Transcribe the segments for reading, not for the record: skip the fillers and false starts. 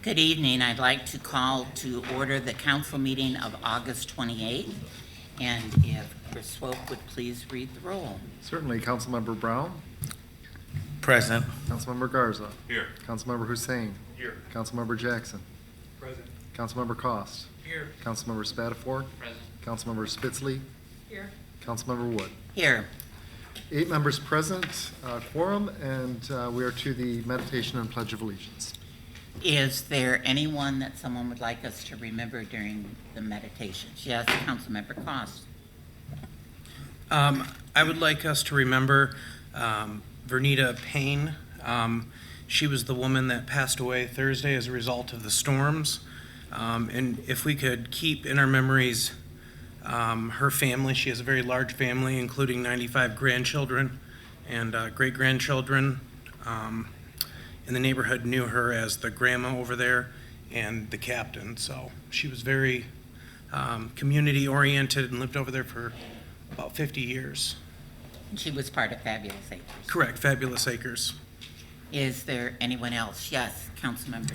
Good evening. I'd like to call to order the council meeting of August 28th. And if Chris Swope would please read the roll. Certainly. Councilmember Brown. Present. Councilmember Garza. Here. Councilmember Hussein. Here. Councilmember Jackson. Present. Councilmember Cost. Here. Councilmember Spatafor. Present. Councilmember Spitzley. Here. Councilmember Wood. Here. 8 members present, quorum, and we are to the meditation and Pledge of Allegiance. Is there anyone that someone would like us to remember during the meditations? Yes, Councilmember Cost. I would like us to remember Vernita Payne. She was the woman that passed away Thursday as a result of the storms. And if we could keep in our memories her family. She has a very large family, including 95 grandchildren and great-grandchildren. In the neighborhood knew her as the grandma over there and the captain. So she was very community-oriented and lived over there for about 50 years. She was part of Fabulous Acres. Correct, Fabulous Acres. Is there anyone else? Yes, Councilmember.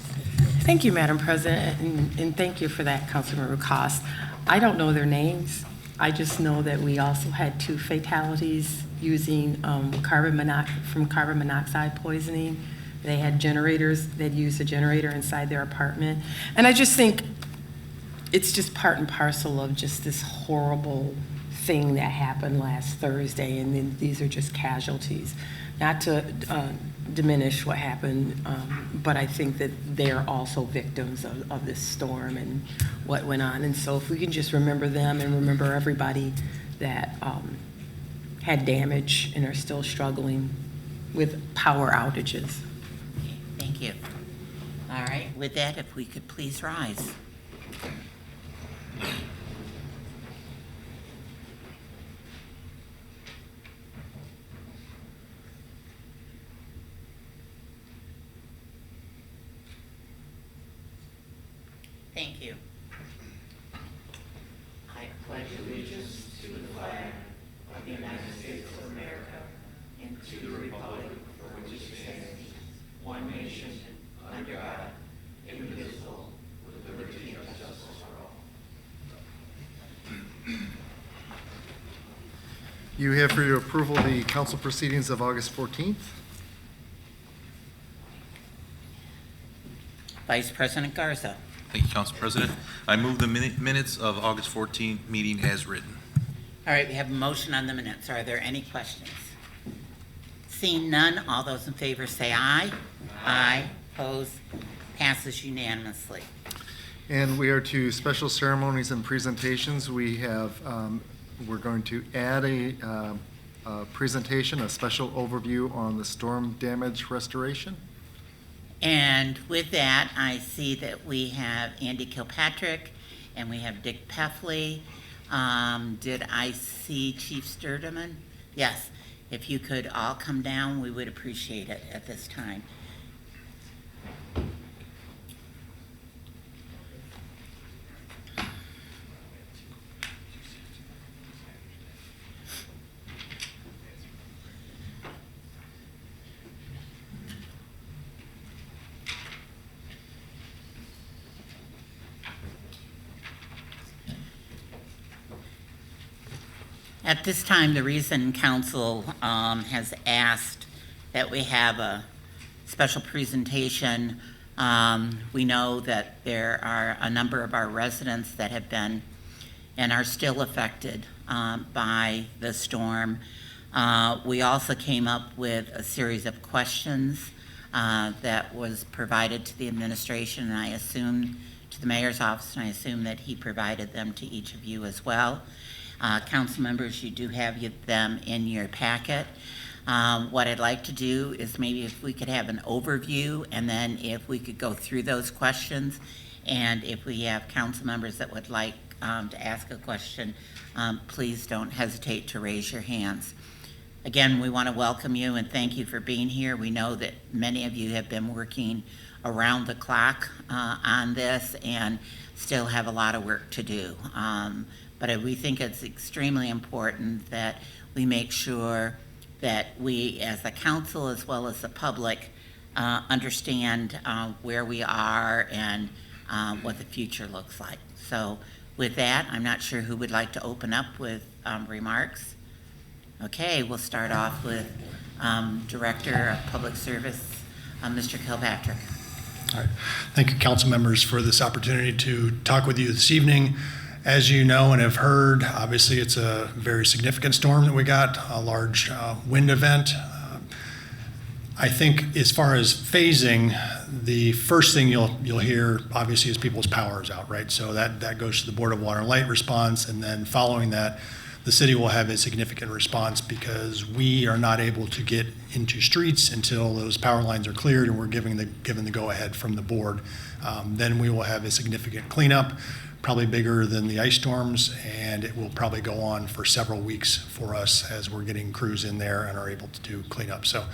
Thank you, Madam President, and thank you for that, Councilmember Cost. I don't know their names. I just know that we also had 2 fatalities using carbon monoxide poisoning. They had generators. They'd used a generator inside their apartment. And I just think it's just part and parcel of just this horrible thing that happened last Thursday, and then these are just casualties. Not to diminish what happened, but I think that they're also victims of this storm and what went on. And so if we can just remember them and remember everybody that had damage and are still struggling with power outages. Okay, thank you. All right, with that, if we could please rise. Thank you. I pledge allegiance to the flag of the United States of America and to the republic for which it stands, one nation, under God, indivisible, with liberty and justice for all. You have for your approval the council proceedings of August 14th. Vice President Garza. Thank you, Council President. I move the minutes of August 14th meeting as written. All right, we have a motion on the minutes. Are there any questions? Seeing none, all those in favor say aye. Aye. Opposed? Passes unanimously. And we are to special ceremonies and presentations. We have, we're going to add a presentation, a special overview on the storm damage restoration. And with that, I see that we have Andy Kilpatrick and we have Dick Peffley. Did I see Chief Sturdeman? Yes. If you could all come down, we would appreciate it at this time. At this time, the reason council has asked that we have a special presentation, we know that there are a number of our residents that have been and are still affected by the storm. We also came up with a series of questions that was provided to the administration, and I assumed to the mayor's office, and I assume that he provided them to each of you as well. Council members, you do have them in your packet. What I'd like to do is maybe if we could have an overview, and then if we could go through those questions, and if we have council members that would like to ask a question, please don't hesitate to raise your hands. Again, we want to welcome you and thank you for being here. We know that many of you have been working around the clock on this and still have a lot of work to do. But we think it's extremely important that we make sure that we, as the council as well as the public, understand where we are and what the future looks like. So with that, I'm not sure who would like to open up with remarks. Okay, we'll start off with Director of Public Service, Mr. Kilpatrick. All right. Thank you, council members, for this opportunity to talk with you this evening. As you know and have heard, obviously it's a very significant storm that we got, a large wind event. I think as far as phasing, the first thing you'll hear obviously is people's power is out, right? So that goes to the Board of Water and Light response, and then following that, the city will have a significant response because we are not able to get into streets until those power lines are cleared and we're given the go-ahead from the board. Then we will have a significant cleanup, probably bigger than the ice storms, and it will probably go on for several weeks for us as we're getting crews in there and are able to do cleanup. So,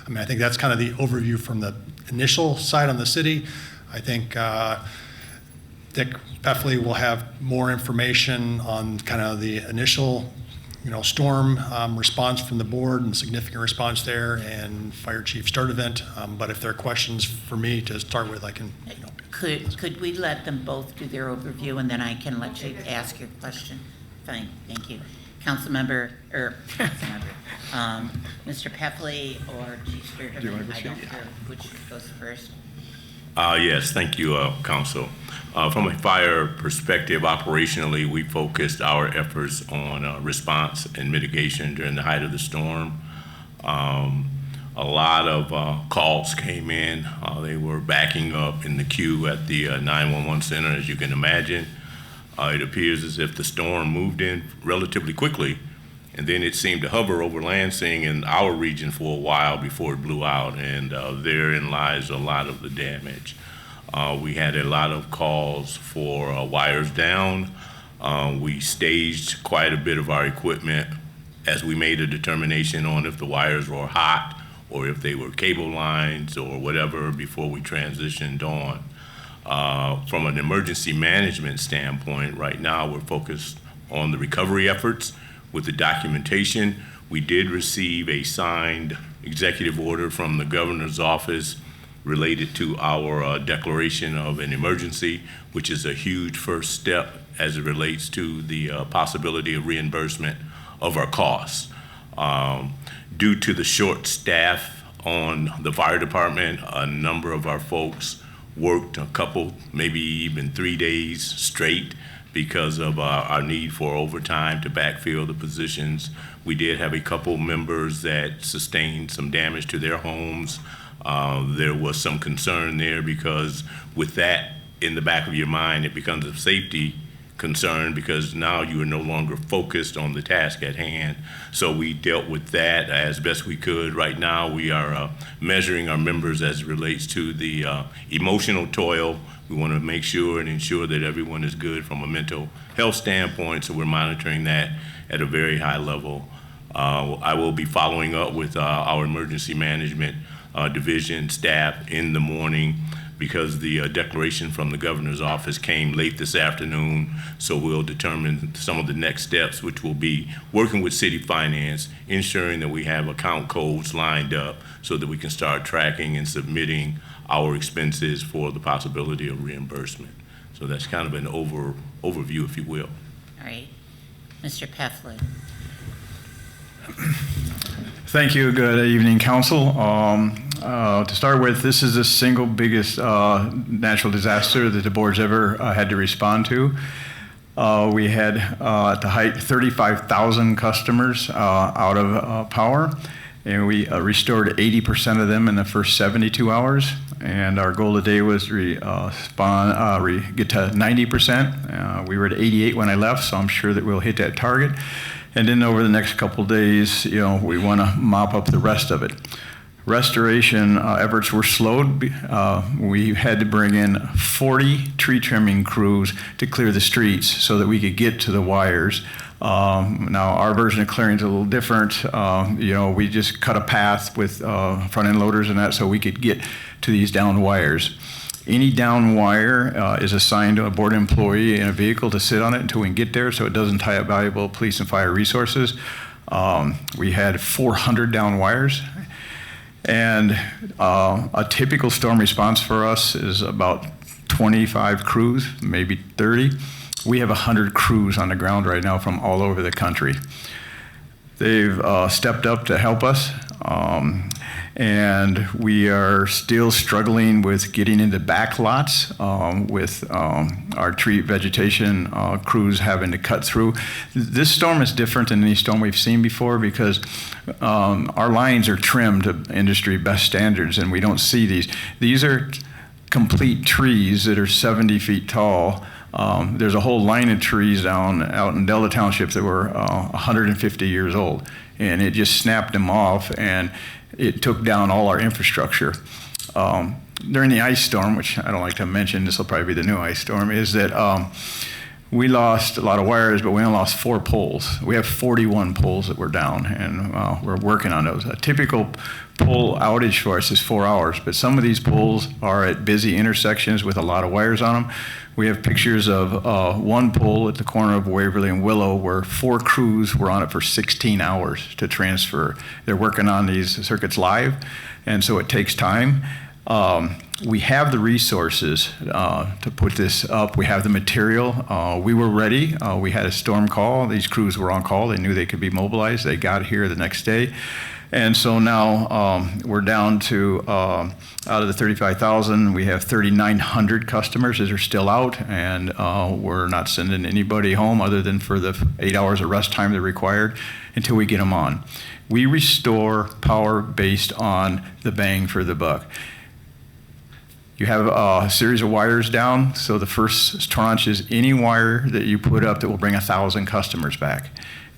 I mean, I think that's kind of the overview from the initial side on the city. I think Dick Peffley will have more information on kind of the initial, storm response from the board and significant response there, and Fire Chief start event. But if there are questions for me to start with, I can, Could we let them both do their overview and then I can let you ask your question? Fine, thank you. Mr. Peffley or Chief Sturdivant? Do you want to go I don't first? care which goes first. Yes, thank you, Council. From a fire perspective, operationally, we focused our efforts on response and mitigation during the height of the storm. A lot of calls came in. They were backing up in the queue at the 911 center, as you can imagine. It appears as if the storm moved in relatively quickly, and then it seemed to hover over Lansing and our region for a while before it blew out, and therein lies a lot of the damage. We had a lot of calls for wires down. We staged quite a bit of our equipment as we made a determination on if the wires were hot or if they were cable lines or whatever before we transitioned on. From an emergency management standpoint, right now we're focused on the recovery efforts with the documentation. We did receive a signed executive order from the governor's office related to our declaration of an emergency, which is a huge first step as it relates to the possibility of reimbursement of our costs. Due to the short staff on the fire department, a number of our folks worked a couple, maybe even 3 days straight because of our need for overtime to backfill the positions. We did have a couple members that sustained some damage to their homes. There was some concern there because with that in the back of your mind, it becomes a safety concern because now you are no longer focused on the task at hand. So we dealt with that as best we could. Right now we are measuring our members as it relates to the emotional toil. We want to make sure and ensure that everyone is good from a mental health standpoint, so we're monitoring that at a very high level. I will be following up with our emergency management division staff in the morning because the declaration from the governor's office came late this afternoon. So we'll determine some of the next steps, which will be working with city finance, ensuring that we have account codes lined up so that we can start tracking and submitting our expenses for the possibility of reimbursement. So that's kind of an overview, if you will. All right. Mr. Peffley. Thank you. Good evening, Council. To start with, this is the single biggest natural disaster that the board's ever had to respond to. We had, at the height, 35,000 customers out of power, and we restored 80% of them in the first 72 hours. And our goal today was to get to 90%. We were at 88 when I left, so I'm sure that we'll hit that target. And then over the next couple of days, we want to mop up the rest of it. Restoration efforts were slowed. We had to bring in 40 tree trimming crews to clear the streets so that we could get to the wires. Now, our version of clearing is a little different. We just cut a path with front-end loaders and that so we could get to these downed wires. Any down wire is assigned to a board employee in a vehicle to sit on it until we can get there so it doesn't tie up valuable police and fire resources. We had 400 down wires. And a typical storm response for us is about 25 crews, maybe 30. We have 100 crews on the ground right now from all over the country. They've stepped up to help us, and we are still struggling with getting into back lots with our tree vegetation crews having to cut through. This storm is different than any storm we've seen before because our lines are trimmed to industry best standards, and we don't see these. These are complete trees that are 70 feet tall. There's a whole line of trees out in Delta Township that were 150 years old, and it just snapped them off, and it took down all our infrastructure. During the ice storm, which I don't like to mention, this will probably be the new ice storm, is that we lost a lot of wires, but we only lost 4 poles. We have 41 poles that were down, and we're working on those. A typical pole outage for us is 4 hours, but some of these poles are at busy intersections with a lot of wires on them. We have pictures of one pole at the corner of Waverly and Willow where 4 crews were on it for 16 hours to transfer. They're working on these circuits live, and so it takes time. We have the resources to put this up. We have the material. We were ready. We had a storm call. These crews were on call. They knew they could be mobilized. They got here the next day. And so now we're down to, out of the 35,000, we have 3,900 customers that are still out, and we're not sending anybody home other than for the 8 hours of rest time they're required until we get them on. We restore power based on the bang for the buck. You have a series of wires down, so the first tranche is any wire that you put up that will bring 1,000 customers back.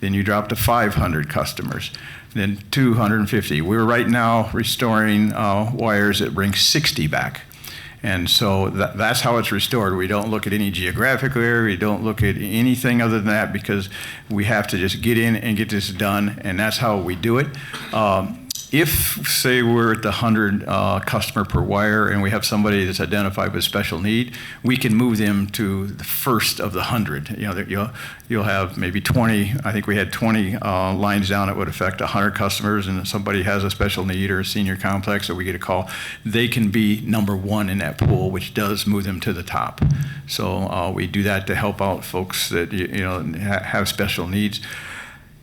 Then you drop to 500 customers, then 250. We're right now restoring wires that bring 60 back. And so that's how it's restored. We don't look at any geographic area, we don't look at anything other than that because we have to just get in and get this done, and that's how we do it. If, say, we're at the 100 customer per wire and we have somebody that's identified with special need, we can move them to the first of the 100. You know, you'll have maybe 20. I think we had 20 lines down that would affect 100 customers, and if somebody has a special need or a senior complex, or we get a call, they can be number 1 in that pool, which does move them to the top. So we do that to help out folks that have special needs.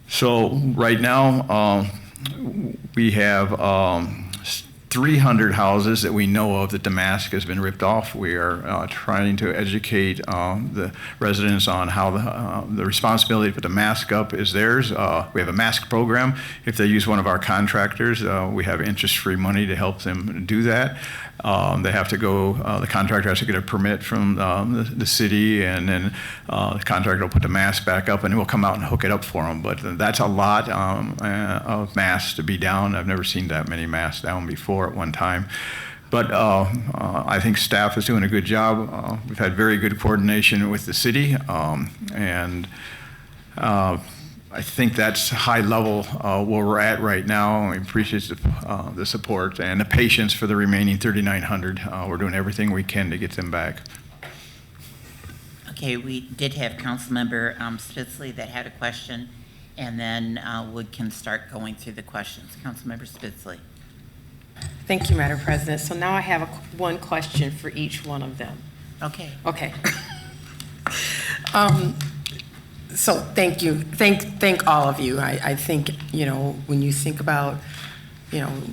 So right now. We have 300 houses that we know of that the mask has been ripped off. We are trying to educate the residents on how the responsibility to put the mask up is theirs. We have a mask program. If they use one of our contractors, we have interest-free money to help them do that. They have to go, the contractor has to get a permit from the city, and then the contractor will put the mask back up, and we'll come out and hook it up for them. But that's a lot of masks to be down. I've never seen that many masks down before at one time. But I think staff is doing a good job. We've had very good coordination with the city, and I think that's high level where we're at right now. We appreciate the support and the patience for the remaining 3,900. We're doing everything we can to get them back. Okay, we did have Councilmember Spitzley that had a question, and then we can start going through the questions. Councilmember Spitzley. Thank you, Madam President. So now I have one question for each one of them. Okay. Okay. So thank you. Thank all of you. I think, when you think about,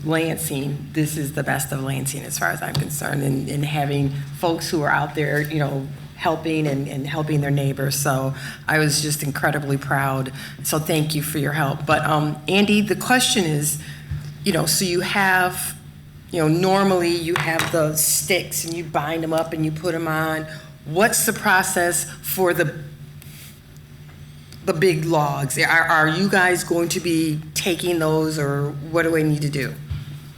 Lansing, this is the best of Lansing as far as I'm concerned, and having folks who are out there, helping and helping their neighbors. So I was just incredibly proud. So thank you for your help. But Andy, the question is, so you have, normally you have the sticks and you bind them up and you put them on. What's the process for the big logs? Are you guys going to be taking those, or what do I need to do?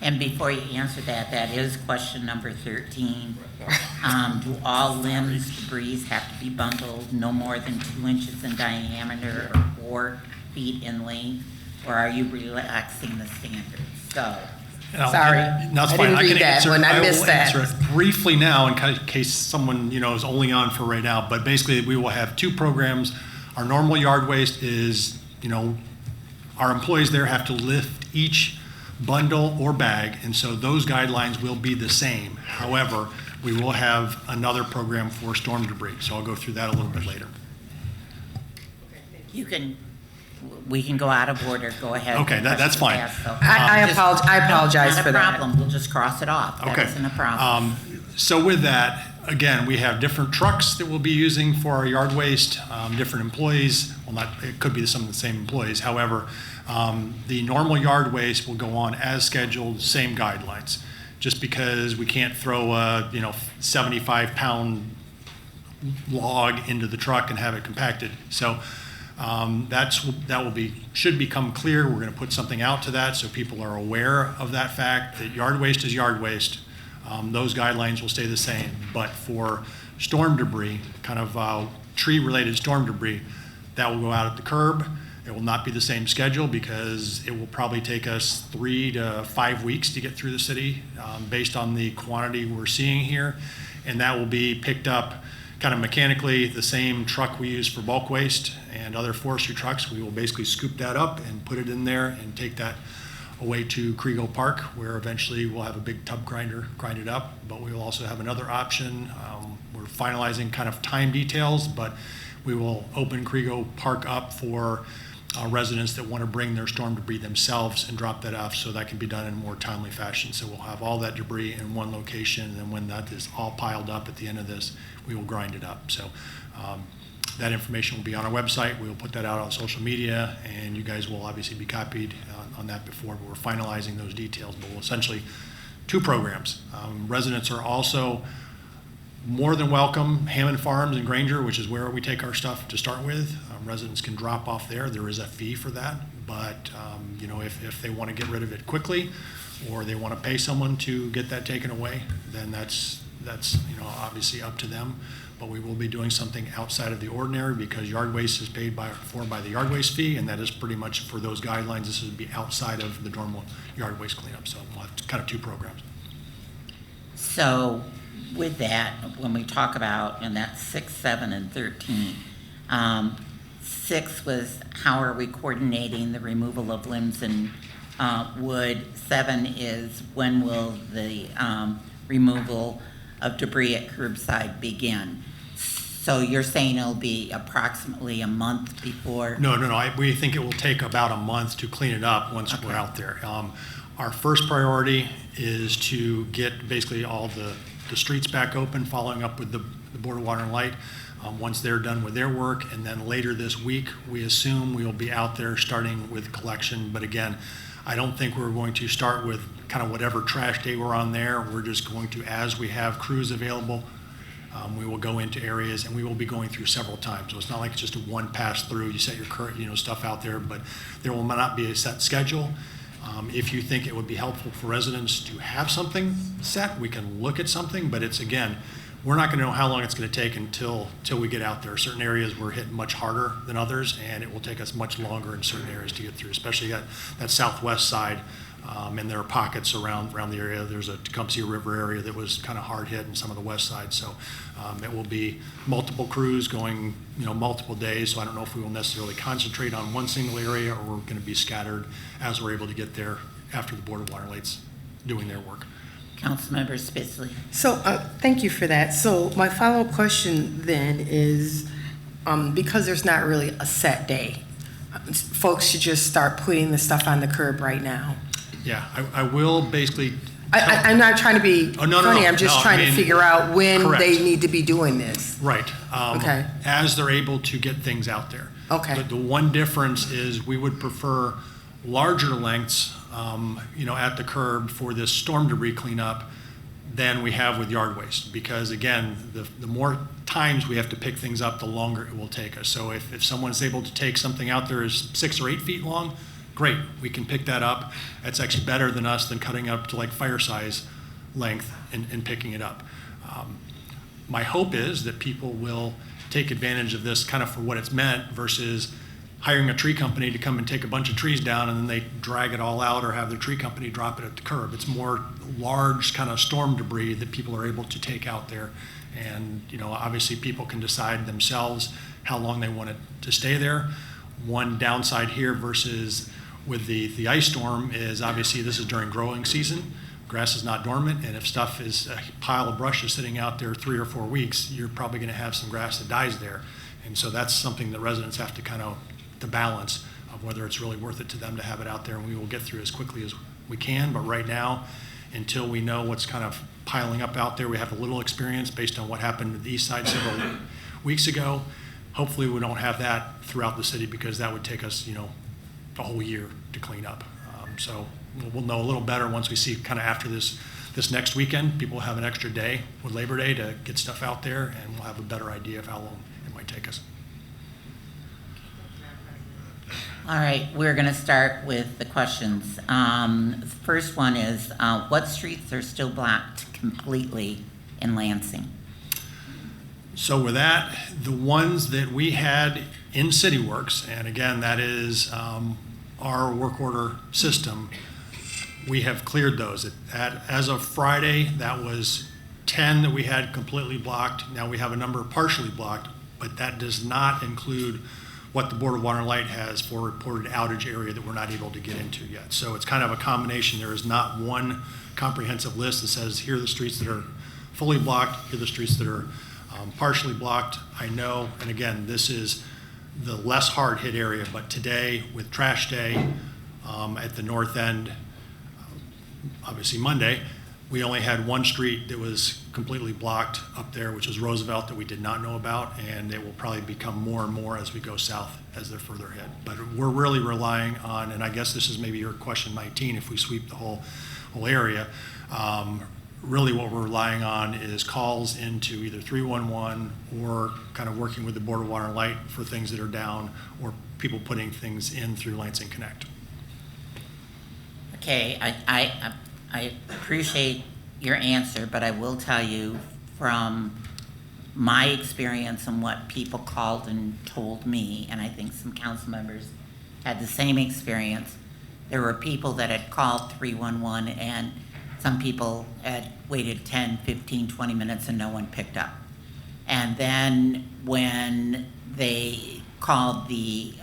And before you answer that, that is question number 13. Do all limbs, debris have to be bundled no more than 2 inches in diameter or 4 feet in length, or are you relaxing the standards? So. Sorry, No, it's I fine. didn't read that one. I missed will that. answer it briefly now in case someone is only on for right now. But basically, we will have 2 programs. Our normal yard waste is, our employees there have to lift each bundle or bag, and so those guidelines will be the same. However, we will have another program for storm debris, so I'll go through that a little bit later. We can go out of order, go ahead. Okay, that's fine. I apologize for that. Not a problem, we'll just cross it off. That Okay. isn't a problem. So with that, again, we have different trucks that we'll be using for our yard waste, different employees. Well, it could be some of the same employees. However, the normal yard waste will go on as scheduled, same guidelines. Just because we can't throw a 75-pound log into the truck and have it compacted. So should become clear. We're going to put something out to that so people are aware of that fact that yard waste is yard waste. Those guidelines will stay the same, but for storm debris, kind of tree-related storm debris, that will go out at the curb. It will not be the same schedule because it will probably take us 3 to 5 weeks to get through the city based on the quantity we're seeing here. And that will be picked up kind of mechanically, the same truck we use for bulk waste and other forestry trucks. We will basically scoop that up and put it in there and take that away to Kriegel Park, where eventually we'll have a big tub grinder grind it up. But we will also have another option. We're finalizing kind of time details, but we will open Kriegel Park up for residents that want to bring their storm debris themselves and drop that off, so that can be done in a more timely fashion. So we'll have all that debris in one location, and then when that is all piled up at the end of this, we will grind it up. So that information will be on our website. We will put that out on social media, and you guys will obviously be copied on that before, but we're finalizing those details. But we'll essentially 2 programs. Residents are also more than welcome. Hammond Farms in Granger, which is where we take our stuff to start with. Residents can drop off there. There is a fee for that, but if they want to get rid of it quickly, or they want to pay someone to get that taken away, then that's obviously up to them. But we will be doing something outside of the ordinary because yard waste is paid for by the yard waste fee, and that is pretty much for those guidelines. This would be outside of the normal yard waste cleanup. So we'll have kind of 2 programs. So with that, when we talk about, and that's 6, 7, and 13, 6 was how are we coordinating the removal of limbs and wood. 7 is when will the removal of debris at curbside begin. So you're saying it'll be approximately a month before? No. We think it will take about a month to clean it up once we're out there. Our first priority is to get basically all the streets back open, following up with the Board of Water and Light once they're done with their work. And then later this week, we assume we will be out there starting with collection. But again, I don't think we're going to start with kind of whatever trash day we're on there. We're just going to, as we have crews available, we will go into areas, and we will be going through several times. So it's not like it's just a one pass through. You set your current stuff out there, but there will not be a set schedule. If you think it would be helpful for residents to have something set, we can look at something, but it's, again, we're not going to know how long it's going to take until we get out there. Certain areas we're hitting much harder than others, and it will take us much longer in certain areas to get through, especially that southwest side. And there are pockets around the area. There's a Tecumseh River area that was kind of hard hit, and some of the west side. So it will be multiple crews going, multiple days. So I don't know if we will necessarily concentrate on one single area, or we're going to be scattered as we're able to get there after the Board of Water and Light's doing their work. Councilmember Spitzley. So thank you for that. So my follow-up question then is, because there's not really a set day, folks should just start putting the stuff on the curb right now. Yeah, I will basically. I'm not trying to be no, funny. I'm just trying to figure out when correct. they need to be doing this. Right. Okay. As they're able to get things out there. Okay. But the one difference is we would prefer larger lengths, at the curb for this storm debris cleanup than we have with yard waste. Because again, the more times we have to pick things up, the longer it will take us. So if someone's able to take something out there is 6 or 8 feet long, great, we can pick that up. That's actually better than cutting up to like fire size length and picking it up. My hope is that people will take advantage of this kind of for what it's meant versus hiring a tree company to come and take a bunch of trees down and then they drag it all out or have the tree company drop it at the curb. It's more large kind of storm debris that people are able to take out there. And, obviously people can decide themselves how long they want it to stay there. One downside here versus with the ice storm is obviously this is during growing season. Grass is not dormant, and if stuff is, a pile of brush is sitting out there 3 or 4 weeks, you're probably going to have some grass that dies there. And so that's something that residents have to kind of the balance of whether it's really worth it to them to have it out there, and we will get through as quickly as we can. But right now, until we know what's kind of piling up out there, we have a little experience based on what happened to the east side several weeks ago. Hopefully we don't have that throughout the city, because that would take us, a whole year to clean up. So we'll know a little better once we see kind of after this next weekend. People have an extra day with Labor Day to get stuff out there, and we'll have a better idea of how long it might take us. All right, we're going to start with the questions. The first one is, what streets are still blocked completely in Lansing? So with that, the ones that we had in CityWorks, and again, that is our work order system, we have cleared those. As of Friday, that was 10 that we had completely blocked. Now we have a number partially blocked, but that does not include what the Board of Water and Light has for reported outage area that we're not able to get into yet. So it's kind of a combination. There is not one comprehensive list that says, here are the streets that are fully blocked, here are the streets that are partially blocked. I know, and again, this is the less hard hit area, but today with trash day at the north end, obviously Monday, we only had one street that was completely blocked up there, which is Roosevelt, that we did not know about, and it will probably become more and more as we go south as they're further ahead. But we're really relying on, and I guess this is maybe your question 19, if we sweep the whole area, really what we're relying on is calls into either 311 or kind of working with the Board of Water and Light for things that are down, or people putting things in through Lansing Connect. Okay, I appreciate your answer, but I will tell you from my experience and what people called and told me, and I think some council members had the same experience, there were people that had called 311 and some people had waited 10, 15, 20 minutes and no one picked up. And then when they called the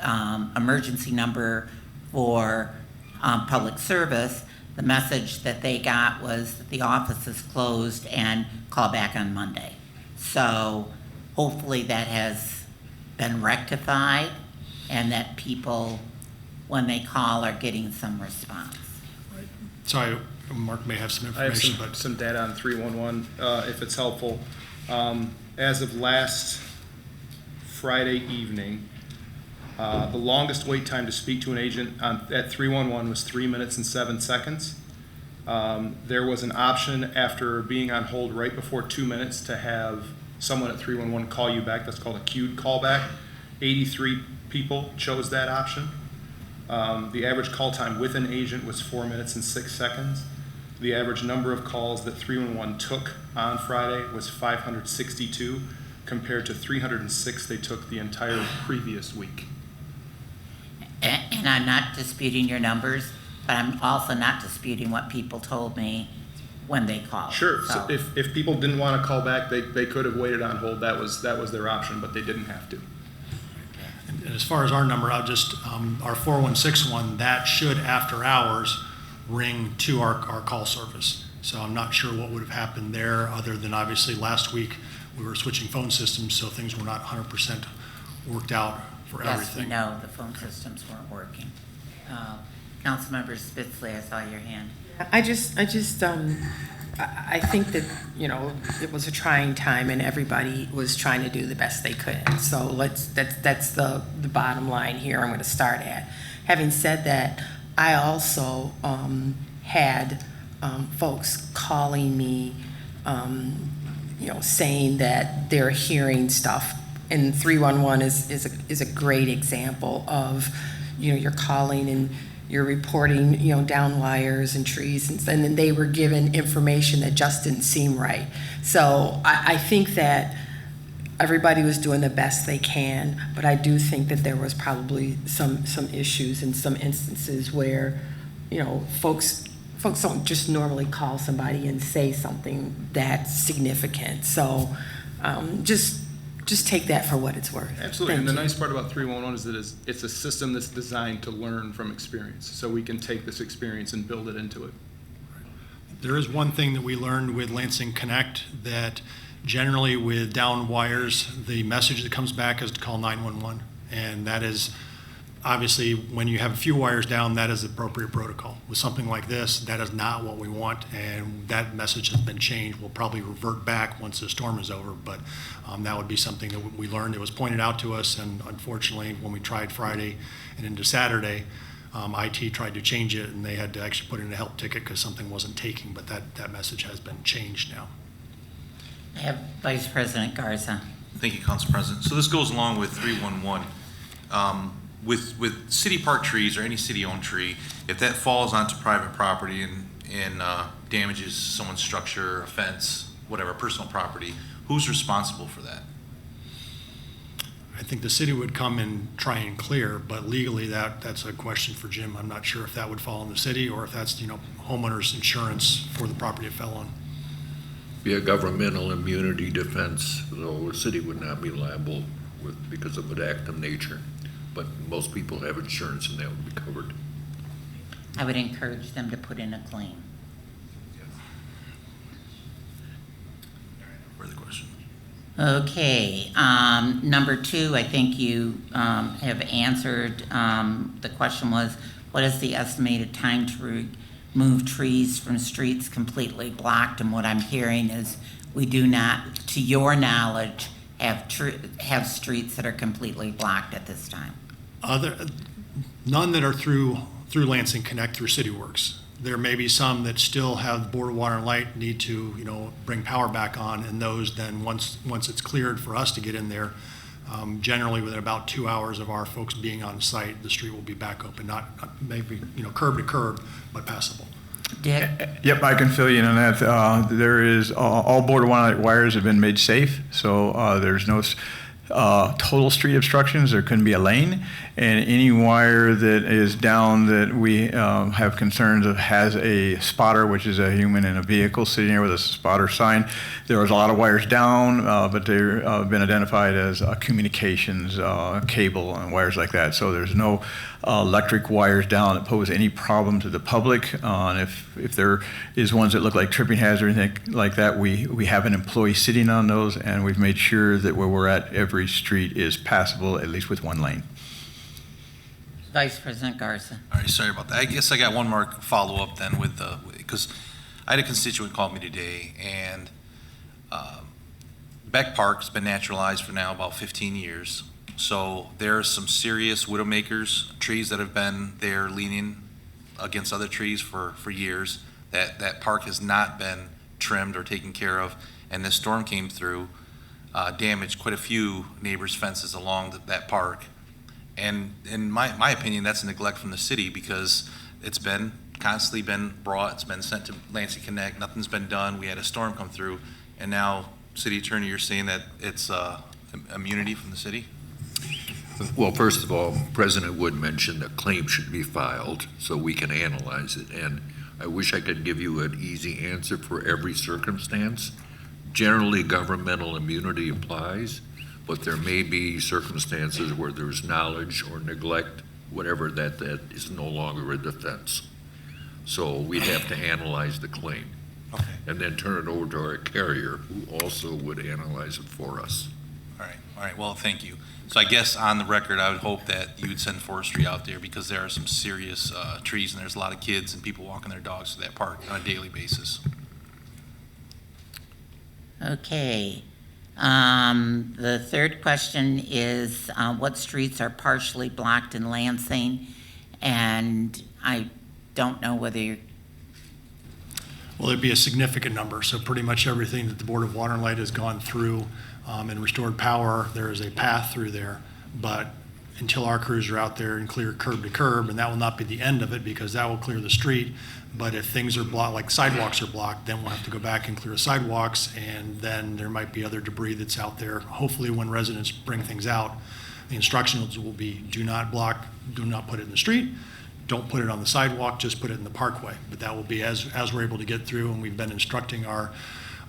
emergency number for public service, the message that they got was that the office is closed and call back on Monday. So hopefully that has been rectified and that people, when they call, are getting some response. So Mark may have some I have information, some data on 311, if it's helpful. As of last Friday evening, the longest wait time to speak to an agent at 311 was 3 minutes and 7 seconds. There was an option after being on hold right before 2 minutes to have someone at 311 call you back. That's called a queued callback. 83 people chose that option. The average call time with an agent was 4 minutes and 6 seconds. The average number of calls that 311 took on Friday was 562, compared to 306 they took the entire previous week. And I'm not disputing your numbers, but I'm also not disputing what people told me when they called. Sure. So if people didn't want to call back, they could have waited on hold. That was their option, but they didn't have to. And as far as our number, I'll just, our 4161, that should, after hours, ring to our call service. So I'm not sure what would have happened there, other than obviously last week we were switching phone systems, so things were not 100% worked out for everything. Yes, we know the phone systems weren't working. Councilmember Spitzley, I saw your hand. I think that, it was a trying time and everybody was trying to do the best they could. So that's the bottom line here I'm going to start at. Having said that, I also had folks calling me, saying that they're hearing stuff. And 311 is a great example of, you're calling and you're reporting, down wires and trees, and then they were given information that just didn't seem right. So I think that everybody was doing the best they can, but I do think that there was probably some issues in some instances where, folks don't just normally call somebody and say something that's significant. So just just take that for what it's worth. Absolutely, and the Thank you. nice part about 311 is that it's a system that's designed to learn from experience. So we can take this experience and build it into it. There is one thing that we learned with Lansing Connect, that generally with down wires, the message that comes back is to call 911. And that is, obviously, when you have a few wires down, that is the appropriate protocol. With something like this, that is not what we want, and that message has been changed. We'll probably revert back once the storm is over, but that would be something that we learned. It was pointed out to us, and unfortunately, when we tried Friday and into Saturday, IT tried to change it, and they had to actually put in a help ticket because something wasn't taking, but that message has been changed now. I have Vice President Garza. Thank you, Council President. So this goes along with 311. With city park trees or any city-owned tree, if that falls onto private property and damages someone's structure, a fence, whatever, personal property, who's responsible for that? I think the city would come and try and clear, but legally that's a question for Jim. I'm not sure if that would fall on the city or if that's, homeowner's insurance for the property it fell on. Be a governmental immunity defense, though the city would not be liable because of an act of nature. But most people have insurance and that would be covered. I would encourage them to put in a claim. Further question? Okay, number 2, I think you have answered. The question was, what is the estimated time to remove trees from streets completely blocked? And what I'm hearing is we do not, to your knowledge, have streets that are completely blocked at this time. None that are through Lansing Connect through CityWorks. There may be some that still have Board of Water and Light need to, bring power back on, and those then once it's cleared for us to get in there, generally within about 2 hours of our folks being on site, the street will be back open, not maybe, curb to curb, but passable. Dick? Yep, I can fill you in on that. There is, all Board of Water and Light wires have been made safe, so there's no total street obstructions. There couldn't be a lane, and any wire that is down that we have concerns of has a spotter, which is a human in a vehicle sitting there with a spotter sign. There was a lot of wires down, but they've been identified as communications, cable, and wires like that. So there's no electric wires down that pose any problem to the public. And if there is ones that look like tripping hazard or anything like that, we have an employee sitting on those, and we've made sure that where we're at, every street is passable, at least with one lane. Vice President Garza. All right, sorry about that. I guess I got one more follow-up then because I had a constituent call me today, and Beck Park's been naturalized for now about 15 years. So there are some serious widowmakers, trees that have been there leaning against other trees for years. That park has not been trimmed or taken care of, and this storm came through, damaged quite a few neighbors' fences along that park. And in my opinion, that's a neglect from the city because it's been constantly been brought, it's been sent to Lansing Connect, nothing's been done. We had a storm come through, and now, City Attorney, you're saying that it's immunity from the city? Well, first of all, President Wood mentioned a claim should be filed so we can analyze it. And I wish I could give you an easy answer for every circumstance. Generally, governmental immunity applies, but there may be circumstances where there's knowledge or neglect, whatever, that is no longer a defense. So we'd have to analyze the claim. Okay. And then turn it over to our carrier, who also would analyze it for us. All right, well, thank you. So I guess on the record, I would hope that you would send forestry out there because there are some serious trees and there's a lot of kids and people walking their dogs to that park on a daily basis. Okay. The third question is what streets are partially blocked in Lansing? And I don't know whether you're... Well, it'd be a significant number. So pretty much everything that the Board of Water and Light has gone through and restored power, there is a path through there. But until our crews are out there and clear curb to curb, and that will not be the end of it because that will clear the street. But if things are blocked, like sidewalks are blocked, then we'll have to go back and clear sidewalks, and then there might be other debris that's out there. Hopefully when residents bring things out, the instructions will be do not block, do not put it in the street, don't put it on the sidewalk, just put it in the parkway. But that will be as we're able to get through, and we've been instructing our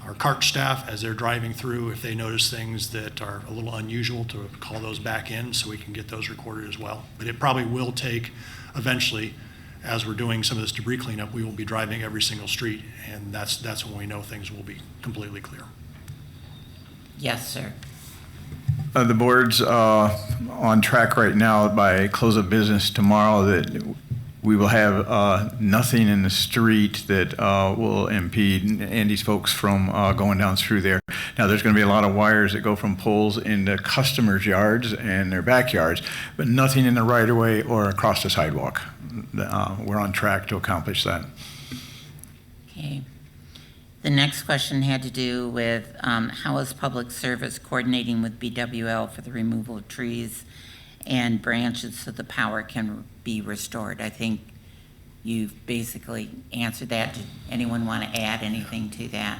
our cart staff, as they're driving through, if they notice things that are a little unusual, to call those back in so we can get those recorded as well. But it probably will take, eventually, as we're doing some of this debris cleanup, we will be driving every single street, and that's when we know things will be completely clear. Yes, sir. The board's on track right now by close of business tomorrow that we will have nothing in the street that will impede Andy's folks from going down through there. Now, there's going to be a lot of wires that go from poles into customers' yards and their backyards, but nothing in the right-of-way or across the sidewalk. We're on track to accomplish that. Okay. The next question had to do with how is public service coordinating with BWL for the removal of trees and branches so the power can be restored? I think you've basically answered that. Did anyone want to add anything to that?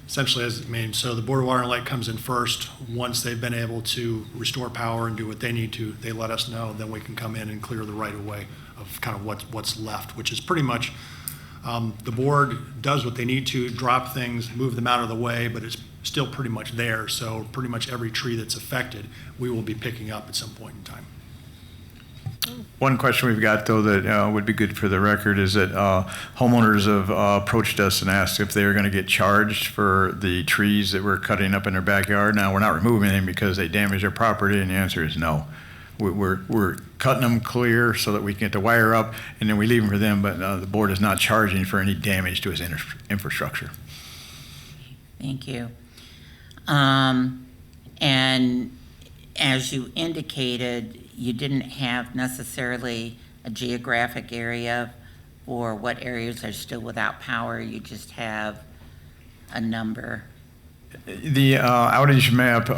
Essentially, so the Board of Water and Light comes in first. Once they've been able to restore power and do what they need to, they let us know, then we can come in and clear the right-of-way of kind of what's left, which is pretty much, the board does what they need to, drop things, move them out of the way, but it's still pretty much there. So pretty much every tree that's affected, we will be picking up at some point in time. One question we've got, though, that would be good for the record is that homeowners have approached us and asked if they were going to get charged for the trees that we're cutting up in their backyard. Now, we're not removing them because they damage their property, and the answer is no. We're cutting them clear so that we can get the wire up, and then we leave them for them, but the board is not charging for any damage to its infrastructure. Thank you. And as you indicated, you didn't have necessarily a geographic area for what areas are still without power. You just have a number. The outage map,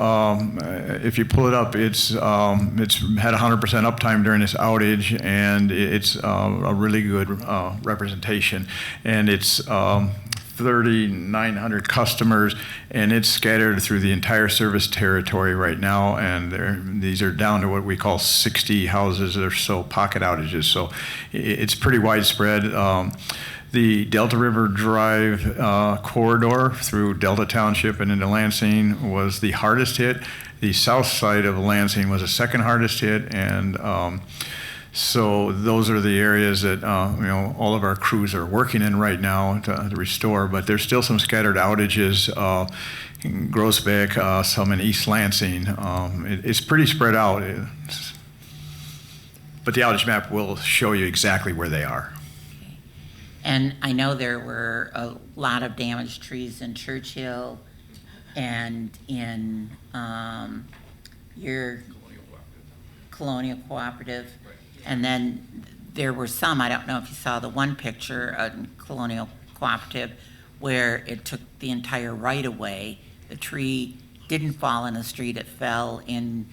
if you pull it up, it's had 100% uptime during this outage, and it's a really good representation. And it's 3,900 customers, and it's scattered through the entire service territory right now. And these are down to what we call 60 houses or so pocket outages. So it's pretty widespread. The Delta River Drive corridor through Delta Township and into Lansing was the hardest hit. The south side of Lansing was the second hardest hit, and so those are the areas that all of our crews are working in right now to restore. But there's still some scattered outages in Groesbeck, some in East Lansing. It's pretty spread out, but the outage map will show you exactly where they are. And I know there were a lot of damaged trees in Churchill and in your Colonial Cooperative. And then there were some, I don't know if you saw the one picture in Colonial Cooperative where it took the entire right-of-way. The tree didn't fall in the street, it fell into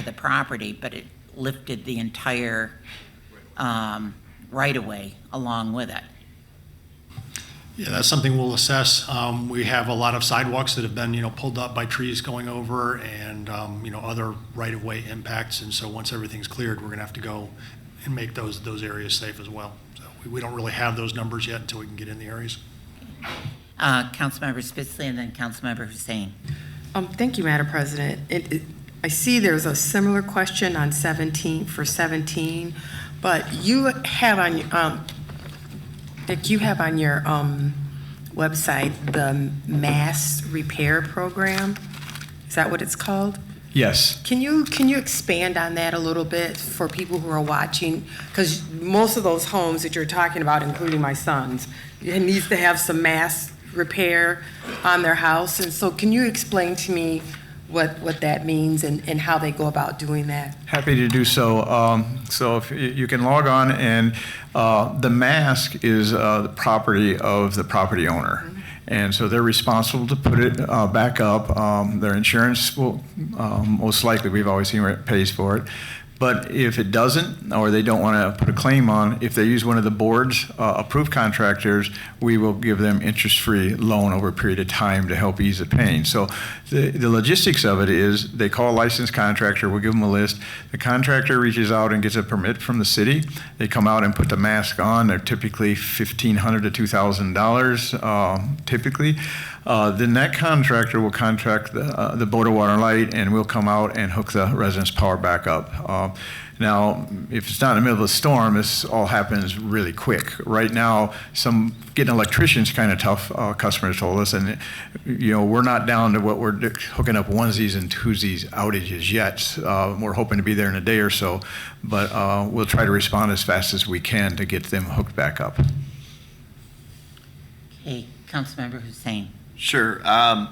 the property, but it lifted the entire right-of-way along with it. Yeah, that's something we'll assess. We have a lot of sidewalks that have been, pulled up by trees going over, and other right-of-way impacts. And so once everything's cleared, we're going to have to go and make those areas safe as well. So we don't really have those numbers yet until we can get in the areas. Councilmember Spitzley and then Councilmember Hussein. Thank you, Madam President. I see there's a similar question on 17 for 17, but you have on your website the mass repair program. Is that what it's called? Yes. Can you expand on that a little bit for people who are watching? Because most of those homes that you're talking about, including my son's, it needs to have some mass repair on their house. And so can you explain to me what that means and how they go about doing that? Happy to do so. So if you can log on, and the mask is the property of the property owner. Mm-hmm. And so they're responsible to put it back up. Their insurance will most likely, we've always seen where it pays for it. But if it doesn't, or they don't want to put a claim on, if they use one of the board's approved contractors, we will give them interest-free loan over a period of time to help ease the pain. So the logistics of it is they call a licensed contractor, we'll give them a list. The contractor reaches out and gets a permit from the city. They come out and put the mask on. They're typically $1,500 to $2,000 typically. Then that contractor will contract the boat or water and light, and we'll come out and hook the residence power back up. Now, if it's not in the middle of a storm, this all happens really quick. Right now, getting electricians kind of tough, customers told us, and we're not down to what we're hooking up onesies and twosies outages yet. We're hoping to be there in a day or so, but we'll try to respond as fast as we can to get them hooked back up. Okay, Councilmember Hussein. Sure.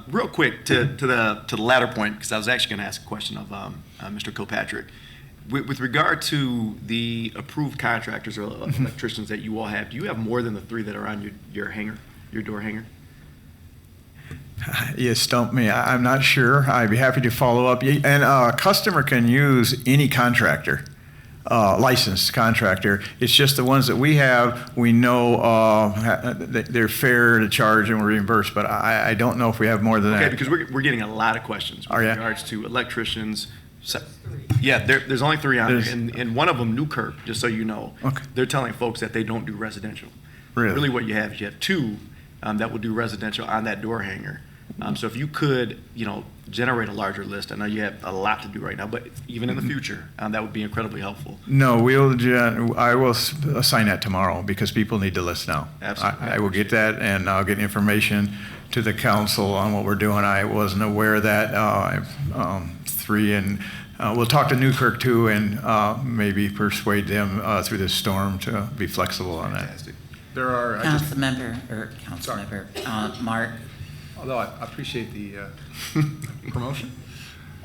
Real quick to the latter point, because I was actually going to ask a question of Mr. Kilpatrick. With regard to the approved contractors or electricians that you all have, do you have more than the 3 that are on your hanger, your door hanger? You stumped me. I'm not sure. I'd be happy to follow up. And a customer can use any contractor, licensed contractor. It's just the ones that we have, we know they're fair to charge and we're reimbursed, but I don't know if we have more than that. Okay, because we're getting a lot of questions with regards to electricians. Yeah, there's only 3 on there, and one of them, Newkirk, just so you know. Okay. They're telling folks that they don't do residential. Really? What you have is you have 2 that will do residential on that door hanger. So if you could, generate a larger list, I know you have a lot to do right now, but even in the future, that would be incredibly helpful. No, I will assign that tomorrow because people need the list now. Absolutely. I will get that, and I'll get information to the council on what we're doing. I wasn't aware of that. 3, and we'll talk to Newkirk too, and maybe persuade them through this storm to be flexible on that. Fantastic. There are, Councilmember Mark. although I appreciate the promotion.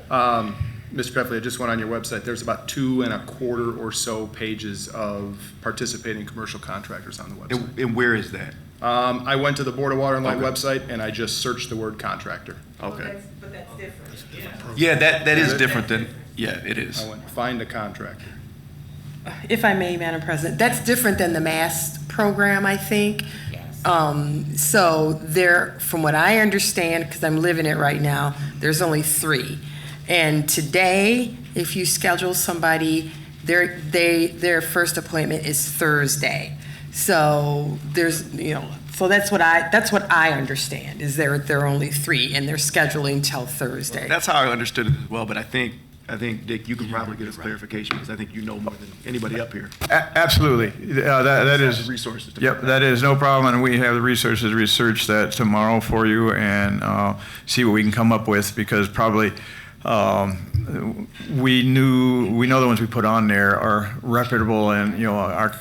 Mr. Peffley, I just went on your website. There's about 2.25 or so pages of participating commercial contractors on the website. And where is that? I went to the Board of Water and Light Okay. website and I just searched the word contractor. Okay. But that's different. Yeah, that is different than, yeah, it is. I went, find a contractor. If I may, Madam President, that's different than the MAST program, I think. Yes. So there, from what I understand, because I'm living it right now, there's only 3. And today, if you schedule somebody, their first appointment is Thursday. So there's, so that's what I understand, is there are only 3 and they're scheduling till Thursday. That's how I understood it as well, but I think, Dick, you can probably get us clarification because I think you know more than anybody up here. Absolutely. That is. Resources. Yep, that is no problem, and we have the resources to research that tomorrow for you and see what we can come up with, because probably we know the ones we put on there are reputable, and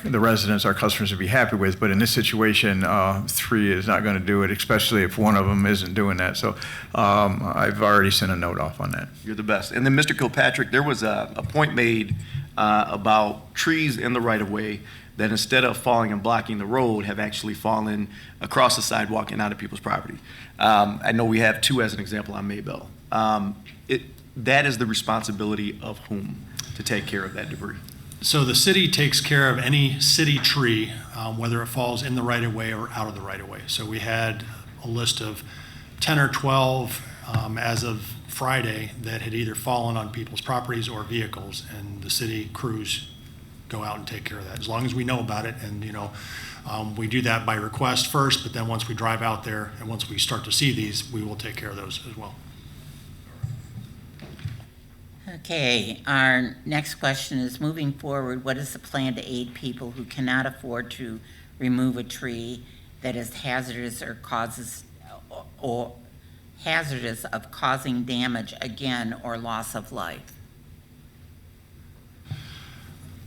the residents, our customers, would be happy with. But in this situation, 3 is not going to do it, especially if one of them isn't doing that. So I've already sent a note off on that. You're the best. And then, Mr. Kilpatrick, there was a point made about trees in the right-of-way that instead of falling and blocking the road have actually fallen across the sidewalk and onto people's property. I know we have 2 as an example on Maybell. That is the responsibility of whom to take care of that debris? So the city takes care of any city tree, whether it falls in the right-of-way or out of the right-of-way. So we had a list of 10 or 12 as of Friday that had either fallen on people's properties or vehicles, and the city crews go out and take care of that, as long as we know about it. And, we do that by request first, but then once we drive out there and once we start to see these, we will take care of those as well. Okay, our next question is, moving forward, what is the plan to aid people who cannot afford to remove a tree that is hazardous of causing damage again or loss of life?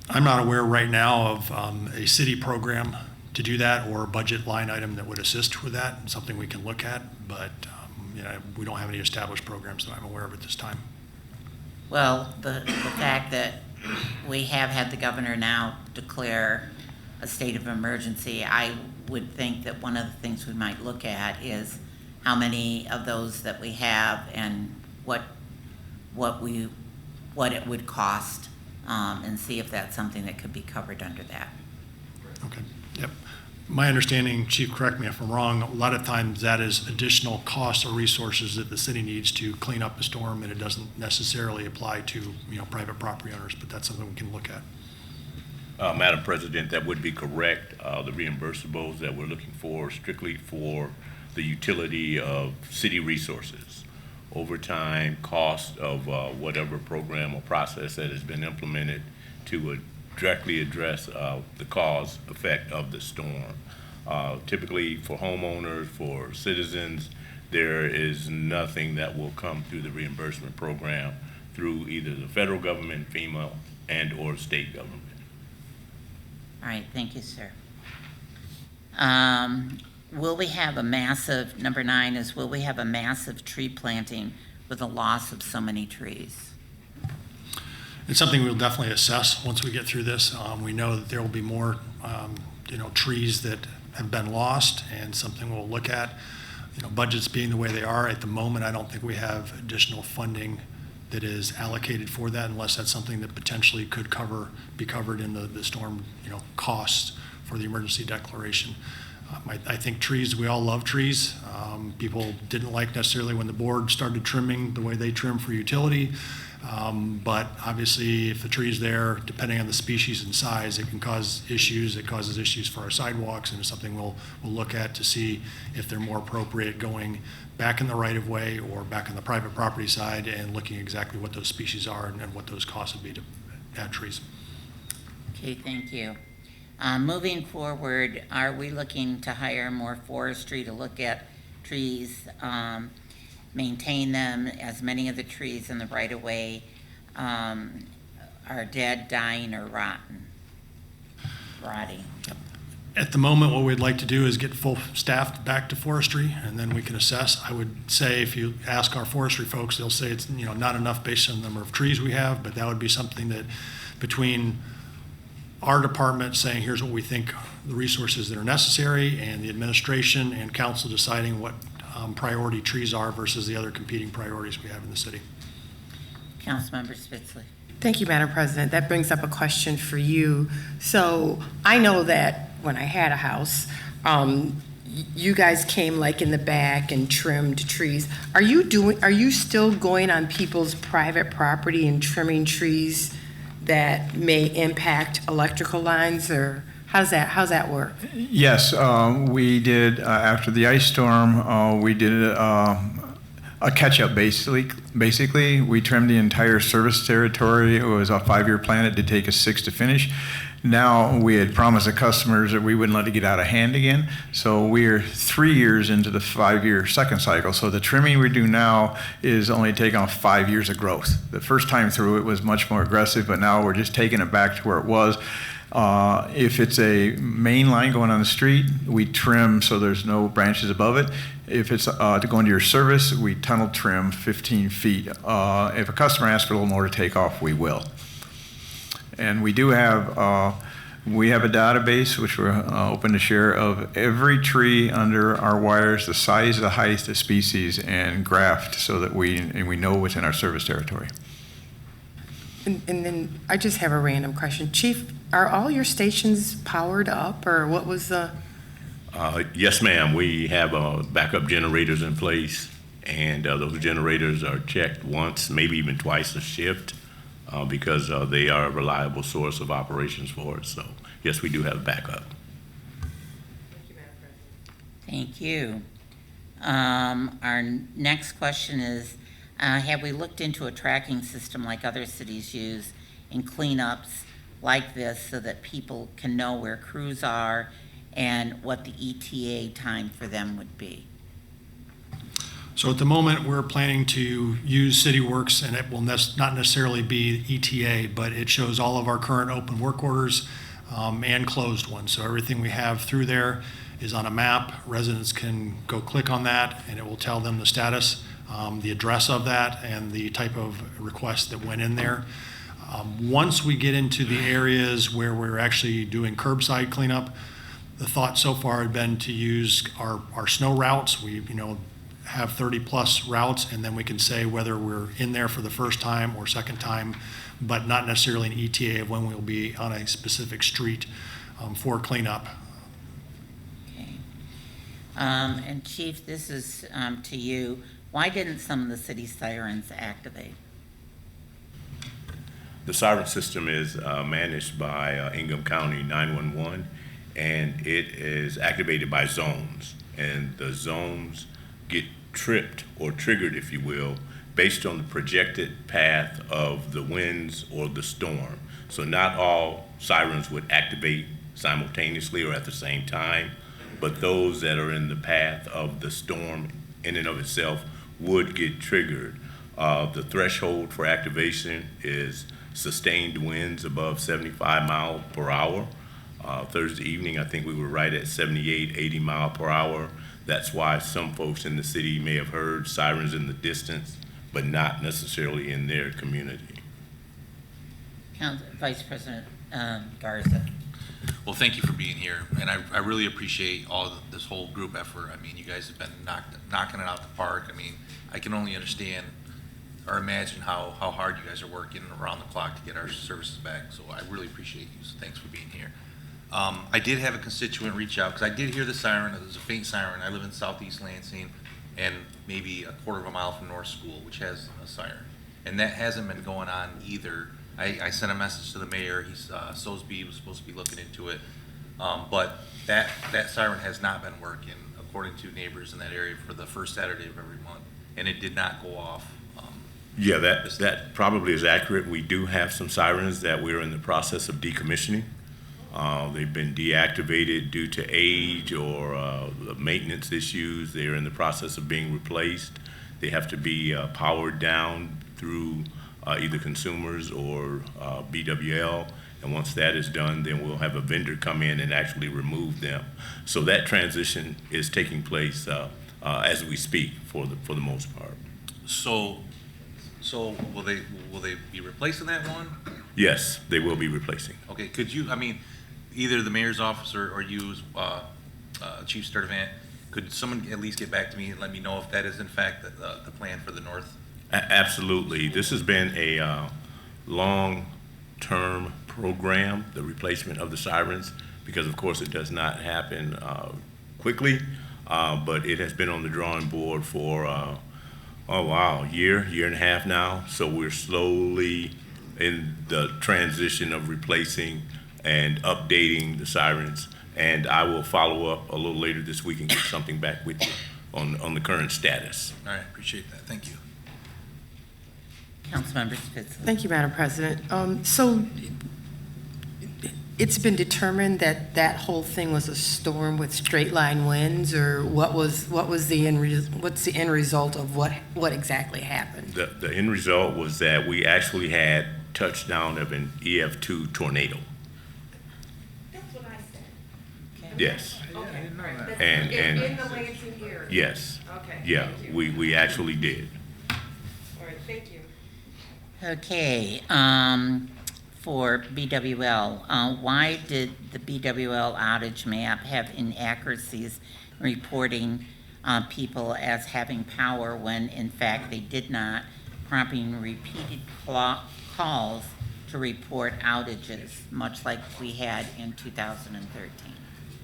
I'm not aware right now of a city program to do that or a budget line item that would assist with that. It's something we can look at, but we don't have any established programs that I'm aware of at this time. Well, the fact that we have had the governor now declare a state of emergency, I would think that one of the things we might look at is how many of those that we have and what it would cost and see if that's something that could be covered under that. Okay, yep. My understanding, Chief, correct me if I'm wrong, a lot of times that is additional costs or resources that the city needs to clean up a storm, and it doesn't necessarily apply to, private property owners, but that's something we can look at. Madam President, that would be correct. The reimbursables that we're looking for strictly for the utility of city resources, overtime, cost of whatever program or process that has been implemented to directly address the cause effect of the storm. Typically for homeowners, for citizens, there is nothing that will come through the reimbursement program through either the federal government, FEMA, and or state government. All right, thank you, sir. Will we have a massive, number 9 is, will we have a massive tree planting with the loss of so many trees? It's something we'll definitely assess once we get through this. We know that there will be more, trees that have been lost, and something we'll look at. Budgets being the way they are at the moment, I don't think we have additional funding that is allocated for that, unless that's something that potentially could be covered in the storm, costs for the emergency declaration. I think trees, we all love trees. People didn't like necessarily when the board started trimming the way they trim for utility. But obviously, if the tree's there, depending on the species and size, it can cause issues. It causes issues for our sidewalks, and it's something we'll look at to see if they're more appropriate going back in the right-of-way or back on the private property side, and looking exactly what those species are and what those costs would be to add trees. Okay, thank you. Moving forward, are we looking to hire more forestry to look at trees, maintain them, as many of the trees in the right-of-way are dead, dying, or rotting? At the moment, what we'd like to do is get full staff back to forestry, and then we can assess. I would say if you ask our forestry folks, they'll say it's not enough based on the number of trees we have, but that would be something that between our department saying here's what we think the resources that are necessary, and the administration and council deciding what priority trees are versus the other competing priorities we have in the city. Councilmember Spitzley. Thank you, Madam President. That brings up a question for you. So I know that when I had a house, you guys came like in the back and trimmed trees. Are you still going on people's private property and trimming trees that may impact electrical lines, or how's that work? Yes, we did, after the ice storm, we did a catch-up, basically. We trimmed the entire service territory. It was a 5-year plan. It did take us 6 to finish. Now, we had promised the customers that we wouldn't let it get out of hand again. So we're 3 years into the 5-year second cycle. So the trimming we do now is only taking off 5 years of growth. The first time through, it was much more aggressive, but now we're just taking it back to where it was. If it's a main line going on the street, we trim so there's no branches above it. If it's to go into your service, we tunnel trim 15 feet. If a customer asks for a little more to take off, we will. And we do have a database which we're open to share of every tree under our wires, the size, the height, the species, and graphed, so that we know within our service territory. And then I just have a random question. Chief, are all your stations powered up, or what was the? Yes, ma'am. We have backup generators in place, and those generators are checked once, maybe even twice a shift, because they are a reliable source of operations for us. So, yes, we do have backup. Thank you, Madam President. Thank you. Our next question is, have we looked into a tracking system like other cities use in cleanups like this, so that people can know where crews are and what the ETA time for them would be? So at the moment, we're planning to use CityWorks, and it will not necessarily be ETA, but it shows all of our current open work orders and closed ones. So everything we have through there is on a map. Residents can go click on that, and it will tell them the status, the address of that, and the type of request that went in there. Once we get into the areas where we're actually doing curbside cleanup, the thought so far had been to use our snow routes. We have 30 plus routes, and then we can say whether we're in there for the first time or second time but not necessarily an ETA of when we'll be on a specific street for cleanup. Okay. And Chief, this is to you. Why didn't some of the city sirens activate? The siren system is managed by Ingham County 911, and it is activated by zones. And the zones get tripped or triggered, if you will, based on the projected path of the winds or the storm. So not all sirens would activate simultaneously or at the same time, but those that are in the path of the storm in and of itself would get triggered. The threshold for activation is sustained winds above 75 miles per hour. Thursday evening, I think we were right at 78, 80 mile per hour. That's why some folks in the city may have heard sirens in the distance, but not necessarily in their community. Vice President Garza. Well, thank you for being here, and I really appreciate this whole group effort. I mean, you guys have been knocking it out the park. I mean, I can only understand or imagine how hard you guys are working around the clock to get our services back. So I really appreciate you. So thanks for being here. I did have a constituent reach out because I did hear the siren. It was a faint siren. I live in southeast Lansing and maybe a quarter of a mile from North School, which has a siren. And that hasn't been going on either. I sent a message to the mayor. He's Sosby was supposed to be looking into it. But that siren has not been working, according to neighbors in that area, for the first Saturday of every month. And it did not go off. Yeah, that probably is accurate. We do have some sirens that we're in the process of decommissioning. They've been deactivated due to age or maintenance issues. They're in the process of being replaced. They have to be powered down through either consumers or BWL. And once that is done, then we'll have a vendor come in and actually remove them. So that transition is taking place as we speak for the most part. So will they be replacing that one? Yes, they will be replacing. Okay, could you, I mean, either the mayor's office or you, Chief Sturdivant, could someone at least get back to me and let me know if that is in fact the plan for the north? Absolutely. This has been a long-term program, the replacement of the sirens, because of course it does not happen quickly, but it has been on the drawing board for year and a half now. So we're slowly in the transition of replacing and updating the sirens. And I will follow up a little later this week and get something back with you on the current status. All right, appreciate that. Thank you. Councilmember Spitzley. Thank you, Madam President. So it's been determined that that whole thing was a storm with straight line winds, or what's the end result of what exactly happened? The end result was that we actually had touchdown of an EF2 tornado. That's what I said. Okay. Yes. Okay, all right. And In the Lansing area? yes. Okay. Yeah, thank you. we actually did. All right, thank you. Okay, for BWL, why did the BWL outage map have inaccuracies reporting people as having power when in fact they did not, prompting repeated calls to report outages, much like we had in 2013?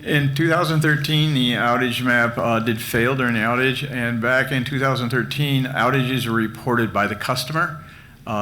In 2013, the outage map did fail during the outage, and back in 2013, outages were reported by the customer.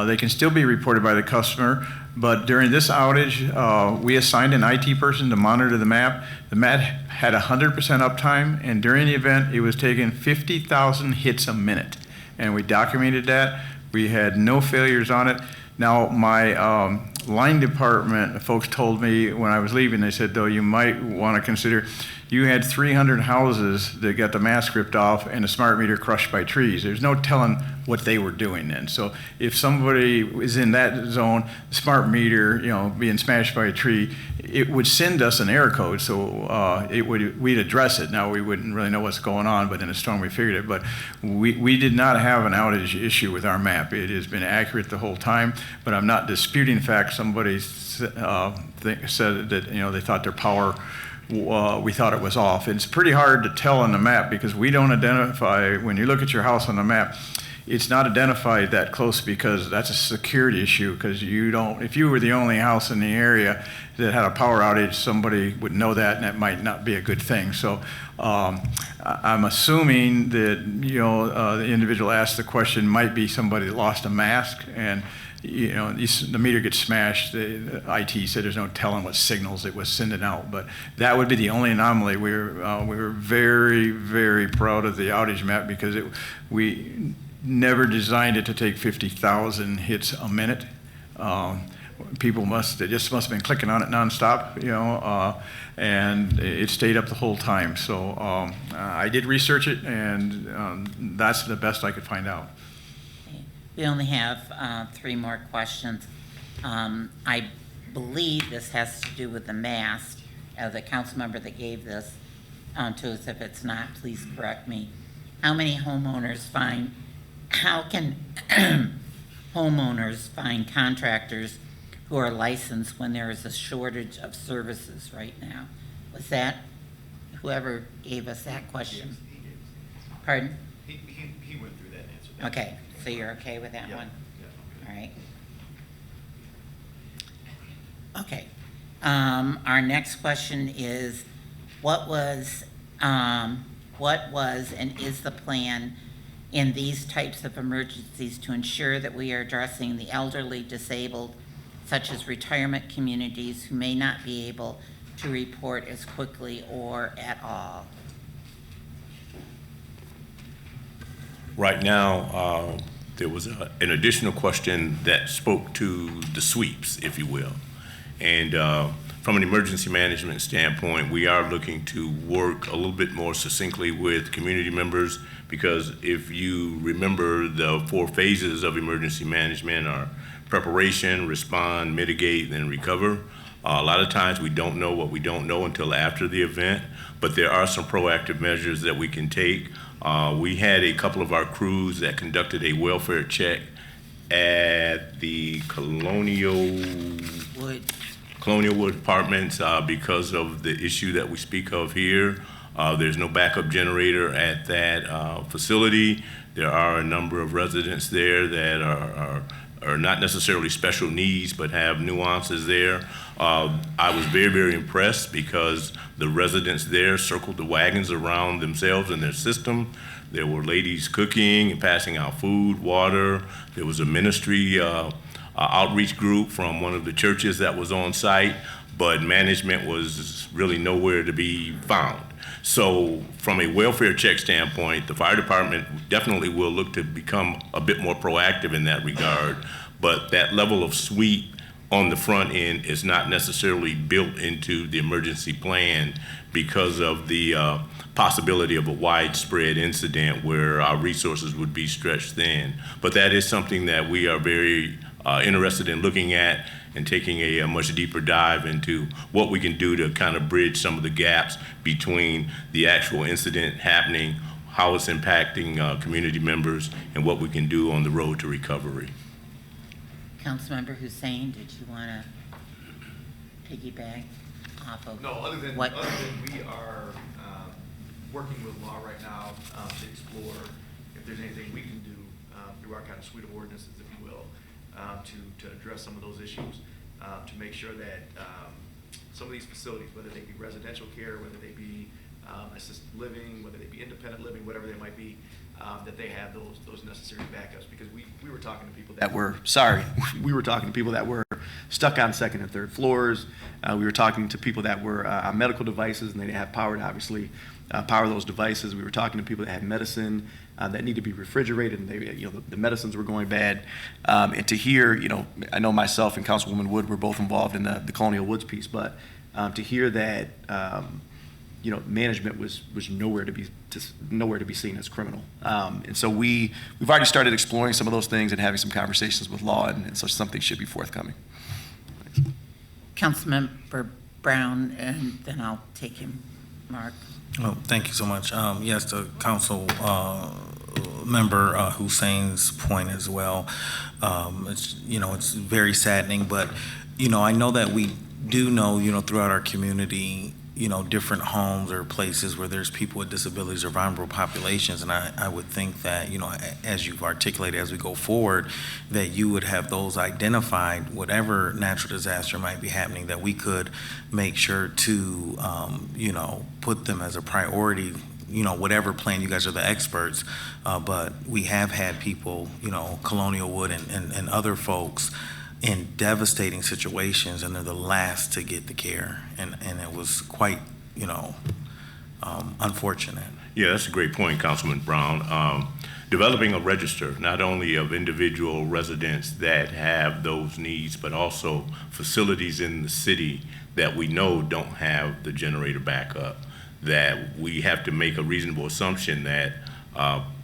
They can still be reported by the customer, but during this outage, we assigned an IT person to monitor the map. The map had 100% uptime, and during the event, it was taking 50,000 hits a minute, and we documented that. We had no failures on it. Now, my line department folks told me when I was leaving, they said, though, you might want to consider, you had 300 houses that got the mast ripped off and a smart meter crushed by trees. There's no telling what they were doing then. So if somebody is in that zone, smart meter, being smashed by a tree, it would send us an error code. So we'd address it. Now we wouldn't really know what's going on, but in a storm we figured it. But we did not have an outage issue with our map. It has been accurate the whole time, but I'm not disputing the fact somebody said that, they thought their power, we thought it was off. It's pretty hard to tell on the map because we don't identify, when you look at your house on the map, it's not identified that close because that's a security issue, because you don't, if you were the only house in the area that had a power outage, somebody would know that, and that might not be a good thing. So I'm assuming that, the individual asked the question might be somebody that lost a mask, and the meter gets smashed. The IT said there's no telling what signals it was sending out, but that would be the only anomaly. We were very, very proud of the outage map because we never designed it to take 50,000 hits a minute. People they just must have been clicking on it nonstop, and it stayed up the whole time. So I did research it, and that's the best I could find out. We only have 3 more questions. I believe this has to do with the mast. The council member that gave this to us, if it's not, please correct me. How can homeowners find contractors who are licensed when there is a shortage of services right now? Was that whoever gave us that question? Pardon? He went through that and answered that. Okay, so you're okay with that one? All right. Okay. Our next question is, what was and is the plan in these types of emergencies to ensure that we are addressing the elderly, disabled, such as retirement communities who may not be able to report as quickly or at all? Right now, there was an additional question that spoke to the sweeps, if you will. And from an emergency management standpoint, we are looking to work a little bit more succinctly with community members, because if you remember, the 4 phases of emergency management are preparation, respond, mitigate, then recover. A lot of times we don't know what we don't know until after the event, but there are some proactive measures that we can take. We had a couple of our crews that conducted a welfare check at the Colonial Wood Apartments because of the issue that we speak of here. There's no backup generator at that facility. There are a number of residents there that are not necessarily special needs, but have nuances there. I was very, very impressed because the residents there circled the wagons around themselves and their system. There were ladies cooking and passing out food, water. There was a ministry outreach group from one of the churches that was on site, but management was really nowhere to be found. So from a welfare check standpoint, the fire department definitely will look to become a bit more proactive in that regard, but that level of sweep on the front end is not necessarily built into the emergency plan because of the possibility of a widespread incident where our resources would be stretched thin. But that is something that we are very interested in looking at and taking a much deeper dive into what we can do to kind of bridge some of the gaps between the actual incident happening, how it's impacting community members, and what we can do on the road to recovery. Councilmember Hussein, did you want to piggyback off of No, other than what? we are working with law right now to explore if there's anything we can do through our kind of suite of ordinances, if you will, to address some of those issues, to make sure that some of these facilities, whether they be residential care, whether they be assisted living, whether they be independent living, whatever they might be, that they have those necessary backups. Because we were talking to people that were talking to people that were stuck on 2nd and 3rd floors. We were talking to people that were on medical devices and they didn't have power to obviously power those devices. We were talking to people that had medicine that need to be refrigerated, and the medicines were going bad. And to hear, I know myself and Councilwoman Wood were both involved in the Colonial Woods piece, but to hear that management was nowhere to be seen as criminal. And so we've already started exploring some of those things and having some conversations with law, and so something should be forthcoming. Councilmember Brown, and then I'll take him, Mark. Oh, thank you so much. Yes, the council member Hussein's point as well. It's very saddening, but I know that we do know throughout our community different homes or places where there's people with disabilities or vulnerable populations. And I would think that, as you've articulated, as we go forward, that you would have those identified, whatever natural disaster might be happening, that we could make sure to, put them as a priority, whatever plan, you guys are the experts, but we have had people, Colonial Wood and other folks in devastating situations, and they're the last to get the care, and it was quite, unfortunate. Yeah, that's a great point, Councilman Brown. Developing a register, not only of individual residents that have those needs, but also facilities in the city that we know don't have the generator backup, that we have to make a reasonable assumption that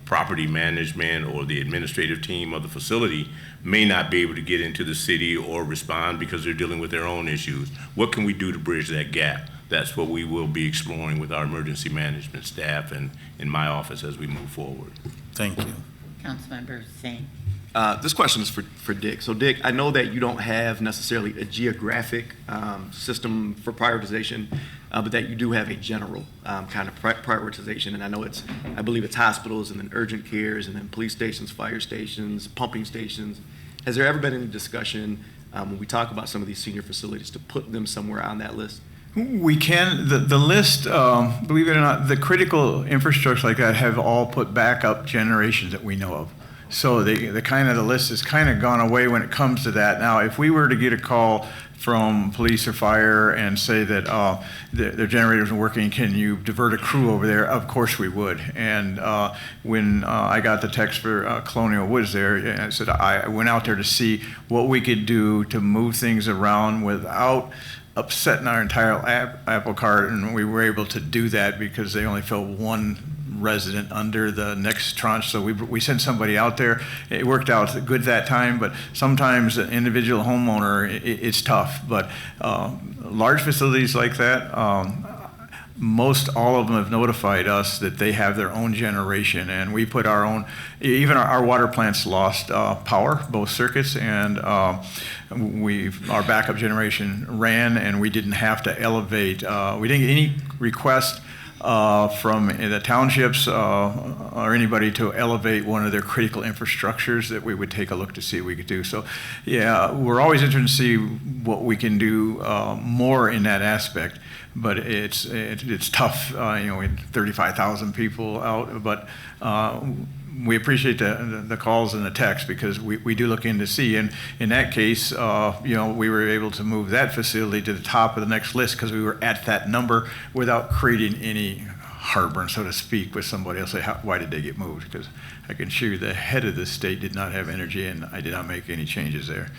property management or the administrative team of the facility may not be able to get into the city or respond because they're dealing with their own issues. What can we do to bridge that gap? That's what we will be exploring with our emergency management staff and in my office as we move forward. Thank you. Councilmember Singh. This question is for Dick. So Dick, I know that you don't have necessarily a geographic system for prioritization, but that you do have a general kind of prioritization. And I believe it's hospitals and then urgent cares and then police stations, fire stations, pumping stations. Has there ever been any discussion when we talk about some of these senior facilities to put them somewhere on that list? We can, the list, believe it or not, the critical infrastructure like that have all put backup generations that we know of. So the list has kind of gone away when it comes to that. Now, if we were to get a call from police or fire and say that their generators are working, can you divert a crew over there? Of course we would. And when I got the text for Colonial Woods there, I said I went out there to see what we could do to move things around without upsetting our entire apple cart, and we were able to do that because they only filled one resident under the next tranche, so we sent somebody out there. It worked out good that time, but sometimes an individual homeowner, it's tough. But large facilities like that, most all of them have notified us that they have their own generation, and we put our own, even our water plants lost power, both circuits, and our backup generation ran, and we didn't have to elevate. We didn't get any request from the townships or anybody to elevate one of their critical infrastructures that we would take a look to see what we could do. So, yeah, we're always interested to see what we can do more in that aspect. But it's tough, with 35,000 people out. But we appreciate the calls and the texts because we do look in to see. And in that case, we were able to move that facility to the top of the next list because we were at that number without creating any heartburn, so to speak, with somebody else. Say, why did they get moved? Because I can assure you the head of the state did not have energy, and I did not make any changes there.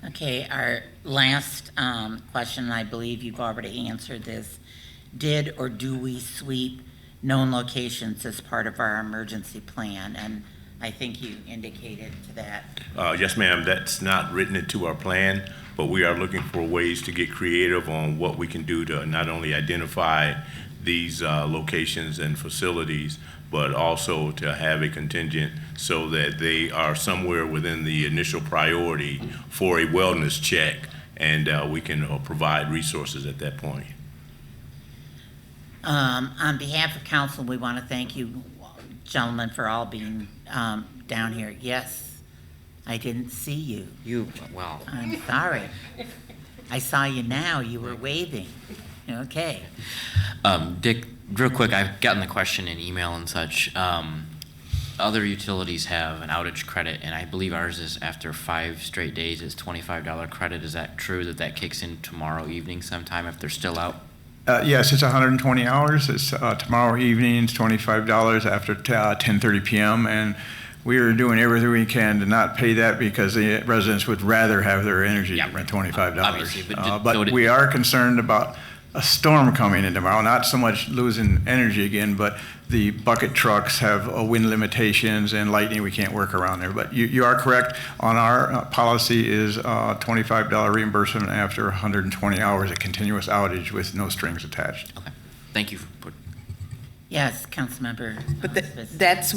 Okay, our last question, and I believe you've already answered this. Did or do we sweep known locations as part of our emergency plan? And I think you indicated to that. Yes, ma'am, that's not written into our plan, but we are looking for ways to get creative on what we can do to not only identify these locations and facilities, but also to have a contingent so that they are somewhere within the initial priority for a wellness check, and we can provide resources at that point. On behalf of council, we want to thank you, gentlemen, for all being down here. Yes, I didn't see you. Well. I'm sorry. I saw you now. You were waving. Okay. Dick, real quick, I've gotten the question in email and such. Other utilities have an outage credit, and I believe ours is after 5 straight days is $25 credit. Is that true that kicks in tomorrow evening sometime if they're still out? Yes, it's 120 hours. It's tomorrow evening, it's $25 after 10:30 p.m. And we are doing everything we can to not pay that because the residents would rather have their energy at $25. Obviously, But we are concerned about a storm coming in tomorrow, not so much losing energy again, but the bucket trucks have wind limitations and lightning, we can't work around there. But you are correct, on our policy is $25 reimbursement after 120 hours of continuous outage with no strings attached. Okay, thank you. Yes, Councilmember. But that's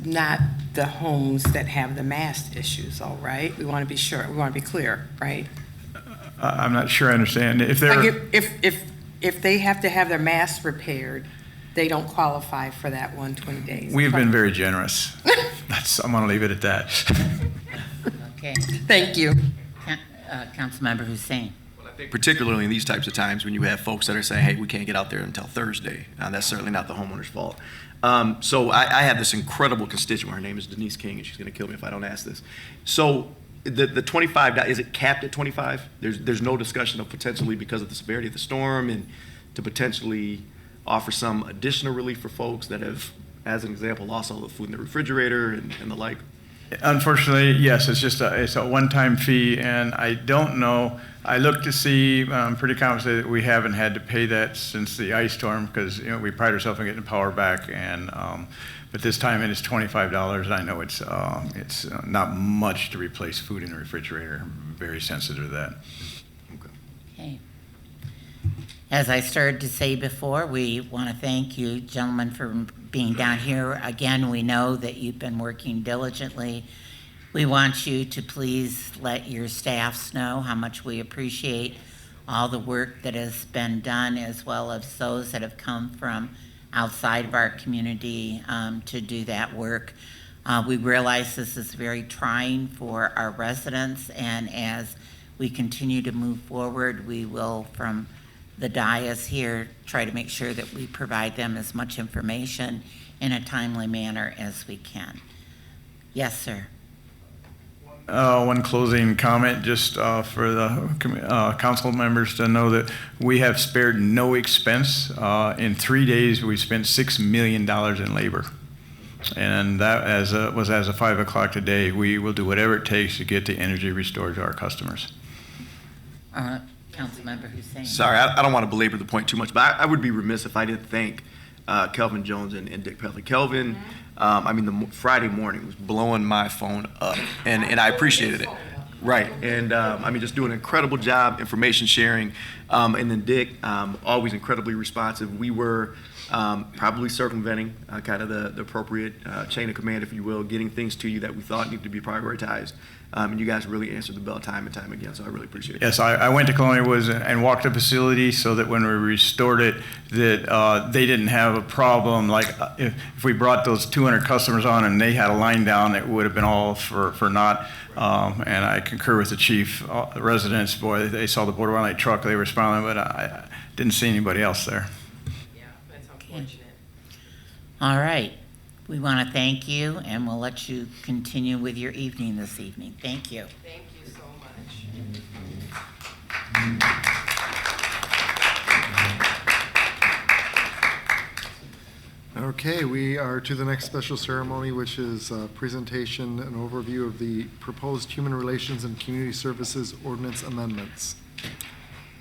not the homes that have the mast issues, all right? We want to be sure, we want to be clear, right? I'm not sure I understand. If Like they're, if they have to have their mast repaired, they don't qualify for that 120 days. we've been very generous. I'm going to leave it at that. Okay. Thank you. Councilmember Hussein. Well, I think particularly in these types of times when you have folks that are saying, hey, we can't get out there until Thursday, that's certainly not the homeowner's fault. So I have this incredible constituent. Her name is Denise King, and she's going to kill me if I don't ask this. So the 25, is it capped at 25? There's no discussion of potentially, because of the severity of the storm, and to potentially offer some additional relief for folks that have, as an example, lost all the food in the refrigerator and the like? Unfortunately, yes, it's a one-time fee, and I don't know. I looked to see, I'm pretty confident that we haven't had to pay that since the ice storm, because, we pride ourselves on getting power back, and, but this time it is $25. I know it's not much to replace food in the refrigerator. I'm very sensitive to that. Okay. As I started to say before, we want to thank you, gentlemen, for being down here. Again, we know that you've been working diligently. We want you to please let your staffs know how much we appreciate all the work that has been done, as well as those that have come from outside of our community to do that work. We realize this is very trying for our residents, and as we continue to move forward, we will, from the dais here, try to make sure that we provide them as much information in a timely manner as we can. Yes, sir. One closing comment, just for the council members to know that we have spared no expense. In 3 days, we spent $6 million in labor. And that was as of 5 o'clock today. We will do whatever it takes to get the energy restored to our customers. Councilmember Hussein. Sorry, I don't want to belabor the point too much, but I would be remiss if I didn't thank Kelvin Jones and Dick Pelly. Kelvin, the Friday morning was blowing my phone up, and I appreciated it. Right, and just doing an incredible job, information sharing, and then Dick, always incredibly responsive. We were probably circumventing kind of the appropriate chain of command, if you will, getting things to you that we thought needed to be prioritized. And you guys really answered the bell time and time again, so I really appreciate it. Yes, I went to Colonial Woods and walked the facility so that when we restored it, that they didn't have a problem. Like if we brought those 200 customers on and they had a line down, it would have been all for naught. And I concur with the chief. The residents, boy, they saw the border light truck, they were smiling, but I didn't see anybody else there. Yeah, that's unfortunate. All right. We want to thank you, and we'll let you continue with your evening this evening. Thank you. Thank you so much. Okay, we are to the next special ceremony, which is a presentation and overview of the proposed Human Relations and Community Services Ordinance amendments.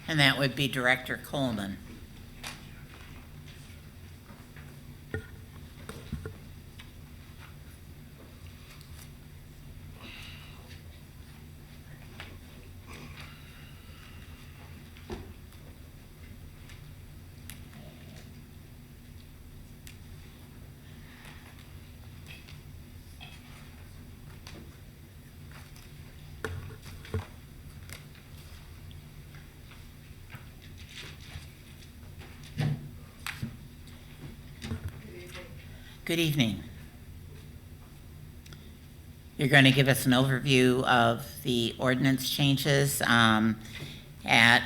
And that would be Director Coleman. Good evening. You're going to give us an overview of the ordinance changes at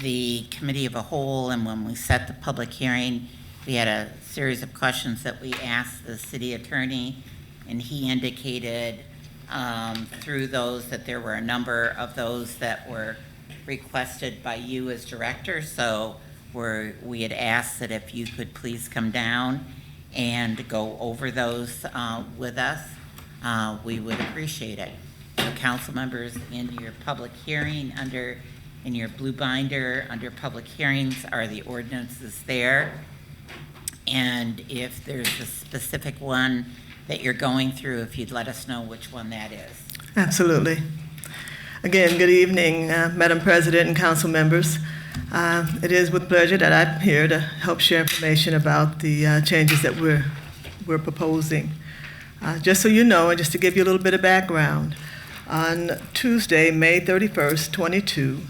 the committee of a whole, and when we set the public hearing, we had a series of questions that we asked the city attorney, and he indicated through those that there were a number of those that were requested by you as director, so we had asked that if you could please come down and go over those with us, we would appreciate it. So council members, in your public hearing, in your blue binder, under public hearings are the ordinances there. And if there's a specific one that you're going through, if you'd let us know which one that is. Absolutely. Again, good evening, Madam President and council members. It is with pleasure that I'm here to help share information about the changes that we're proposing. Just so you know, and just to give you a little bit of background, on Tuesday, May 31st, 22,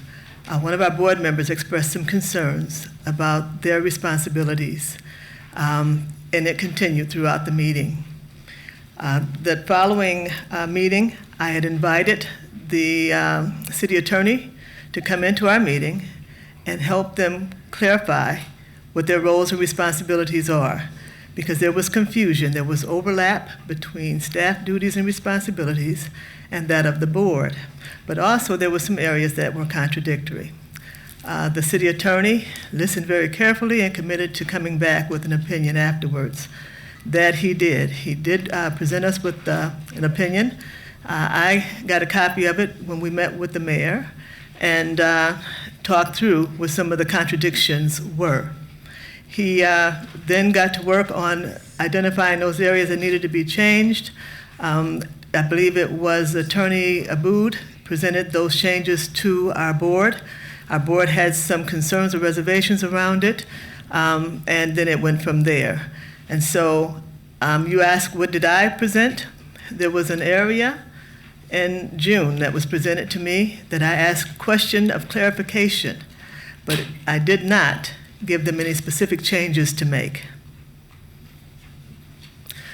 one of our board members expressed some concerns about their responsibilities, and it continued throughout the meeting. The following meeting, I had invited the city attorney to come into our meeting and help them clarify what their roles and responsibilities are, because there was confusion. There was overlap between staff duties and responsibilities and that of the board. But also there were some areas that were contradictory. The city attorney listened very carefully and committed to coming back with an opinion afterwards. That he did. He did present us with an opinion. I got a copy of it when we met with the mayor and talked through what some of the contradictions were. He then got to work on identifying those areas that needed to be changed. I believe it was Attorney Aboud presented those changes to our board. Our board had some concerns or reservations around it, and then it went from there. And so you asked, what did I present? There was an area in June that was presented to me that I asked a question of clarification, but I did not give them any specific changes to make.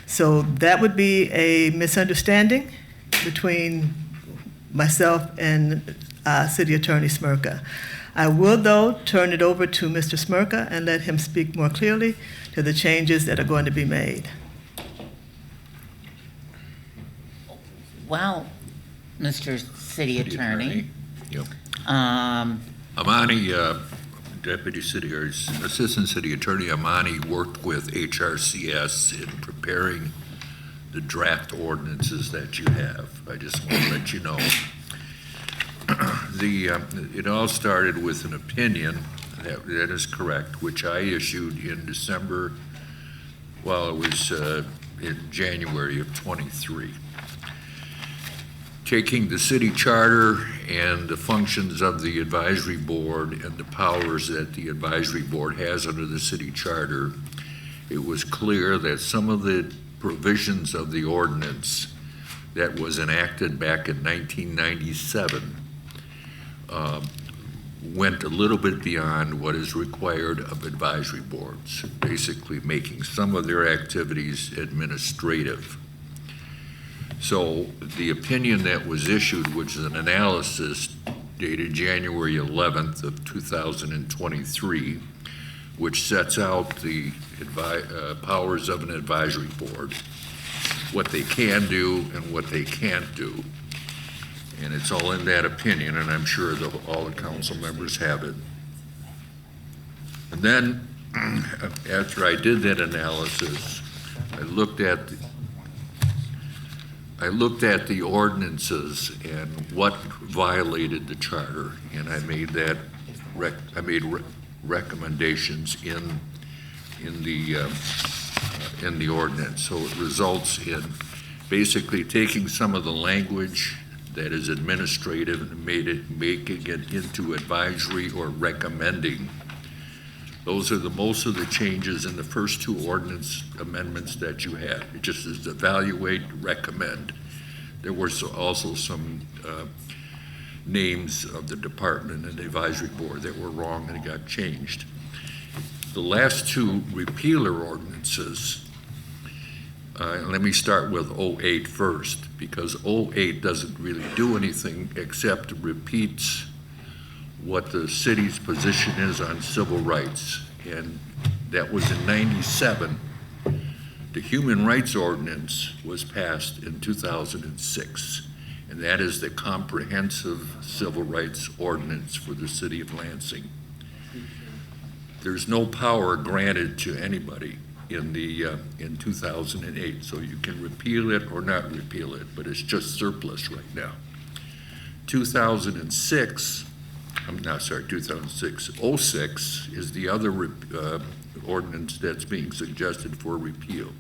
So that would be a misunderstanding between myself and City Attorney Smirka. I will, though, turn it over to Mr. Smirka and let him speak more clearly to the changes that are going to be made. Well, Mr. City Attorney. Yep. Um, Amani, Deputy City, or Assistant City Attorney Amani worked with HRCS in preparing the draft ordinances that you have. I just want to let you know. It all started with an opinion, that is correct, which I issued in December, well, it was in January of '23. Taking the city charter and the functions of the advisory board and the powers that the advisory board has under the city charter, it was clear that some of the provisions of the ordinance that was enacted back in 1997 went a little bit beyond what is required of advisory boards, basically making some of their activities administrative. So the opinion that was issued, which is an analysis dated January 11th of 2023, which sets out the powers of an advisory board, what they can do and what they can't do. And it's all in that opinion, and I'm sure all the council members have it. And then, after I did that analysis, I looked at the ordinances and what violated the charter, and I made recommendations in the ordinance. So it results in basically taking some of the language that is administrative and making it into advisory or recommending. Those are most of the changes in the first two ordinance amendments that you had. It just is evaluate, recommend. There were also some names of the department and the advisory board that were wrong and it got changed. The last two repealer ordinances, let me start with 08 first, because 08 doesn't really do anything except repeats what the city's position is on civil rights. And that was in '97. The Human Rights Ordinance was passed in 2006, and that is the comprehensive civil rights ordinance for the city of Lansing. There's no power granted to anybody in 2008, so you can repeal it or not repeal it, but it's just surplus right now. 2006 is the other ordinance that's being suggested for repeal.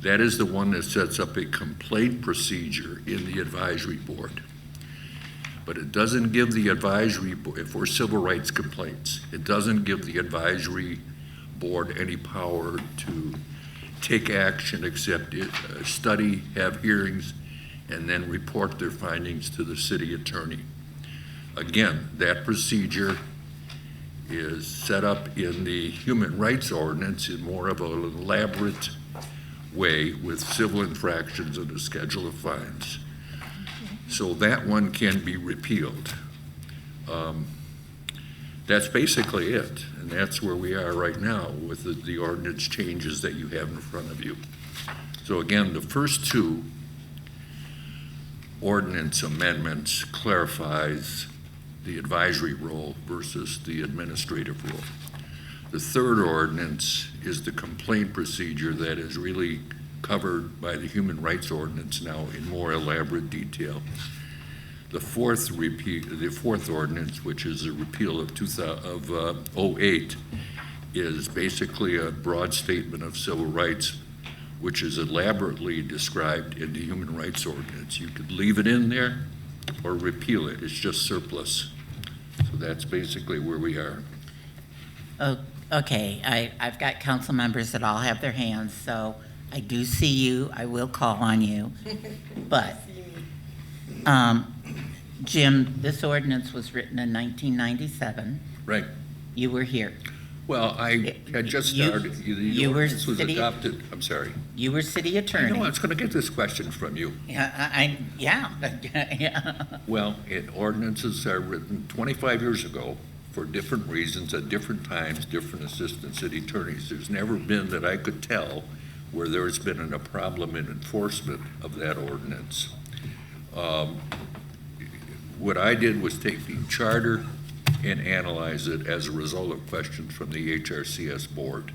That is the one that sets up a complaint procedure in the advisory board. But it doesn't give the advisory board, for civil rights complaints, it doesn't give the advisory board any power to take action except study, have hearings, and then report their findings to the city attorney. Again, that procedure is set up in the human rights ordinance in more of an elaborate way with civil infractions and a schedule of fines. So that one can be repealed. That's basically it, and that's where we are right now with the ordinance changes that you have in front of you. So again, the first two ordinance amendments clarifies the advisory role versus the administrative role. The third ordinance is the complaint procedure that is really covered by the human rights ordinance now in more elaborate detail. The fourth ordinance, which is a repeal of 08, is basically a broad statement of civil rights, which is elaborately described in the human rights ordinance. You could leave it in there or repeal it. It's just surplus. So that's basically where we are. Oh, okay, I've got council members that all have their hands, so I do see you. I will call on you. But, Jim, this ordinance was written in 1997. Right. You were here. Well, I had just started. The ordinance was adopted. I'm sorry. You were city attorney. I know I was going to get this question from you. Yeah, yeah. Well, ordinances are written 25 years ago for different reasons at different times, different assistant city attorneys. There's never been that I could tell where there's been a problem in enforcement of that ordinance. What I did was take the charter and analyze it as a result of questions from the HRCS board.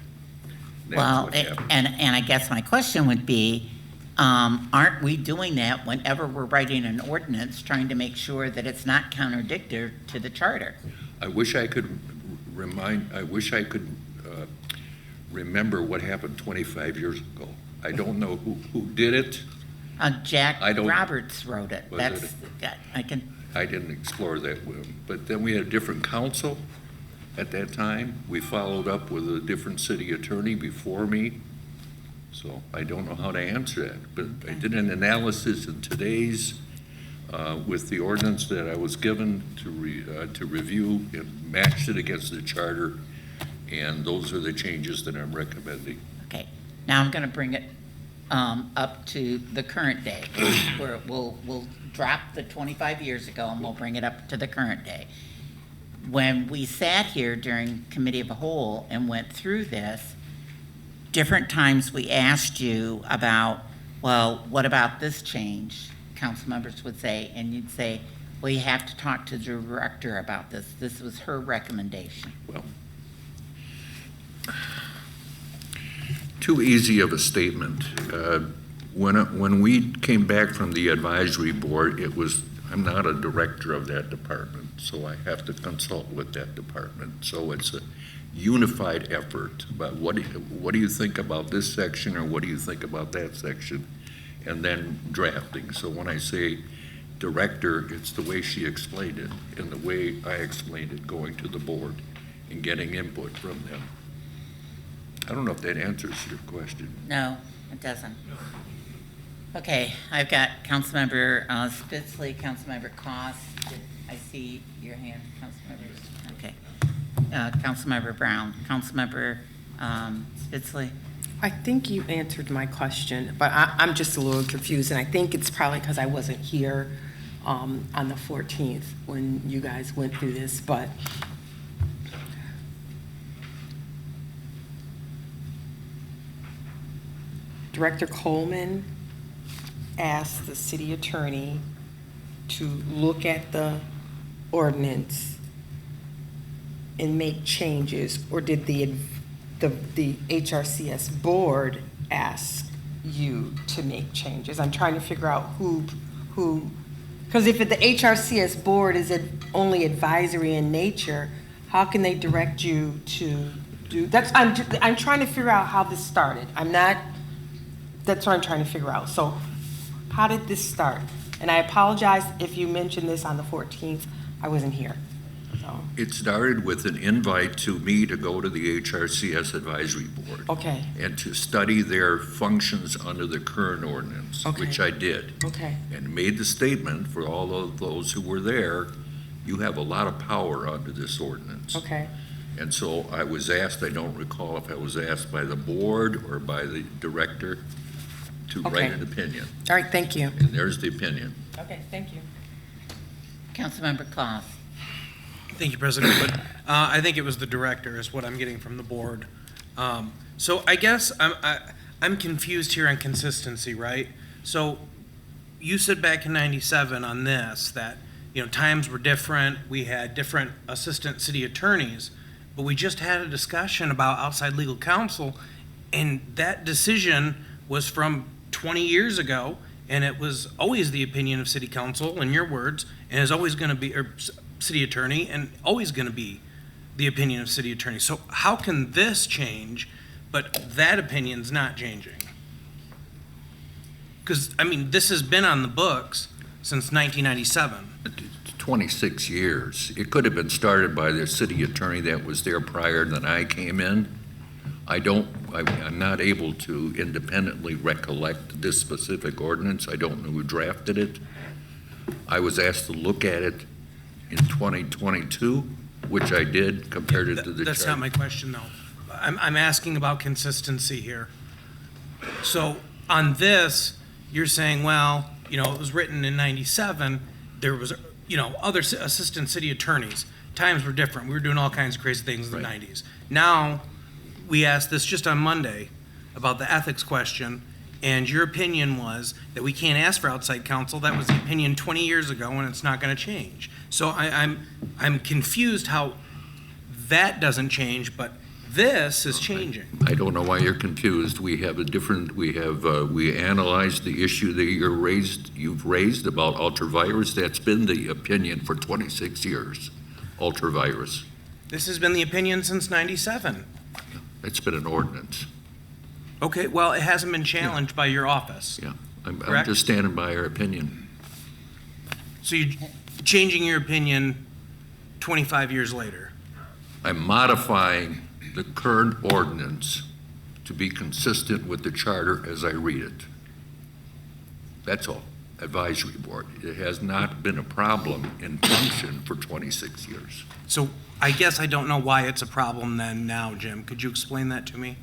That's Well, what happened. and I guess my question would be, aren't we doing that whenever we're writing an ordinance, trying to make sure that it's not contradictory to the charter? I wish I could remember what happened 25 years ago. I don't know who did it. Jack I don't- Roberts wrote it. Was That's, it? I I didn't explore that with him. But then we had a different council at that time. We followed up with a different city attorney before me. So I don't know how to answer that. But I did an analysis in today's, with the ordinance that I was given to review and matched it against the charter. And those are the changes that I'm recommending. Okay, now I'm going to bring it up to the current day, where we'll drop the 25 years ago and we'll bring it up to the current day. When we sat here during Committee of the Whole and went through this, different times we asked you about, well, what about this change? Council members would say, and you'd say, well, you have to talk to the director about this. This was her recommendation. Well, too easy of a statement. When we came back from the advisory board, I'm not a director of that department, so I have to consult with that department. So it's a unified effort. But what do you think about this section, or what do you think about that section? And then drafting. So when I say director, it's the way she explained it and the way I explained it, going to the board and getting input from them. I don't know if that answers your question. No, it doesn't. Okay, I've got Councilmember Spitzley, Councilmember Cost. Did I see your hand, Councilmember? Okay. Councilmember Brown, Councilmember Spitzley. I think you answered my question, but I'm just a little confused, and I think it's probably because I wasn't here on the 14th when you guys went through this, but Director Coleman asked the city attorney to look at the ordinance and make changes, or did the HRCS board ask you to make changes? I'm trying to figure out who, because if the HRCS board is only advisory in nature, how can they direct you to do, I'm trying to figure out how this started. That's what I'm trying to figure out. So how did this start? And I apologize if you mentioned this on the 14th. I wasn't here. So. It started with an invite to me to go to the HRCS advisory board. Okay. And to study their functions under the current ordinance, Okay. which I did. Okay. And made the statement for all of those who were there You have a lot of power under this ordinance. Okay. And so I was asked, I don't recall if I was asked by the board or by the director to Okay. write an opinion. All right, thank you. And there's the opinion. Okay, thank you. Councilmember Closs. Thank you, President Wood. I think it was the director is what I'm getting from the board. So I guess I'm confused here on consistency, right? So you said back in '97 on this that, you know, times were different. We had different assistant city attorneys, but we just had a discussion about outside legal counsel, and that decision was from 20 years ago, and it was always the opinion of city council, in your words, and is always going to be, or city attorney, and always going to be the opinion of city attorney. So how can this change, but that opinion's not changing? Because, I mean, this has been on the books since 1997. 26 years. It could have been started by the city attorney that was there prior than I came in. I'm not able to independently recollect this specific ordinance. I don't know who drafted it. I was asked to look at it in 2022, which I did, compared it to the That's charter. not my question, though. I'm asking about consistency here. So on this, you're saying, well, you know, it was written in '97, there was, you know, other assistant city attorneys. Times were different. We were doing all kinds of crazy things in the Right. '90s. Now, we asked this just on Monday about the ethics question, and your opinion was that we can't ask for outside counsel. That was the opinion 20 years ago, and it's not going to change. So I'm confused how that doesn't change, but this is changing. I don't know why you're confused. We analyzed the issue that you've raised about ultravirus. That's been the opinion for 26 years, ultravirus. This has been the opinion since '97. It's been an ordinance. Okay, well, it hasn't been challenged by your office. Yeah, I'm Correct? just standing by our opinion. So you're changing your opinion 25 years later. I'm modifying the current ordinance to be consistent with the charter as I read it. That's all. Advisory board. It has not been a problem in function for 26 years. So I guess I don't know why it's a problem then now, Jim. Could you explain that to me?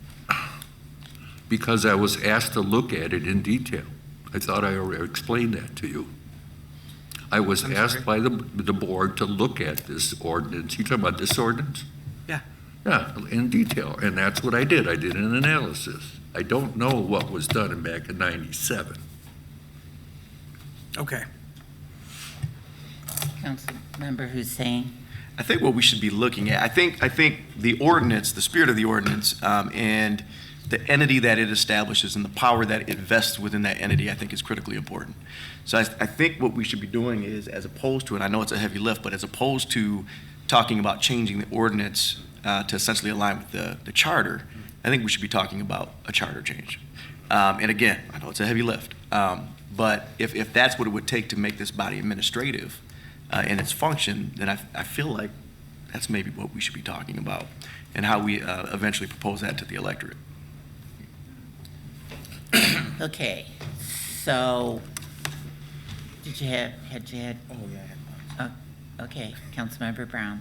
Because I was asked to look at it in detail. I thought I already explained that to you. I was I'm asked sorry? by the board to look at this ordinance. You talking about this ordinance? Yeah. Yeah, in detail, and that's what I did. I did an analysis. I don't know what was done back in '97. Okay. Councilmember Hussein. I think what we should be looking at, I think the ordinance, the spirit of the ordinance, and the entity that it establishes and the power that it vests within that entity, I think is critically important. So I think what we should be doing is, as opposed to, and I know it's a heavy lift, but as opposed to talking about changing the ordinance to essentially align with the charter, I think we should be talking about a charter change. And again, I know it's a heavy lift, but if that's what it would take to make this body administrative in its function, then I feel like that's maybe what we should be talking about and how we eventually propose that to the electorate. Okay, so, had you had? Oh, yeah. Okay, Councilmember Brown.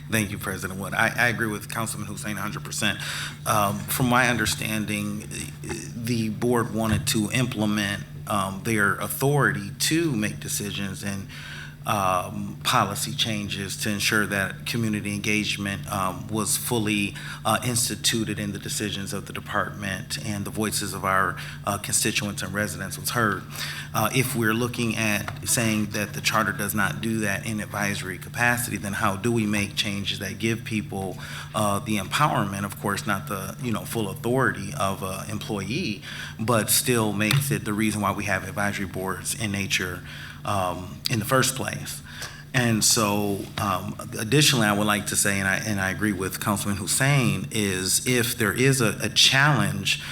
Thank you, President Wood. I agree with Councilman Hussein 100%. From my understanding, the board wanted to implement their authority to make decisions and policy changes to ensure that community engagement was fully instituted in the decisions of the department and the voices of our constituents and residents was heard. If we're looking at saying that the charter does not do that in advisory capacity, then how do we make changes that give people the empowerment, of course, not the full authority of an employee, but still makes it the reason why we have advisory boards in nature in the first place. And so additionally, I would like to say, and I agree with Councilman Hussein, is if there is a challenge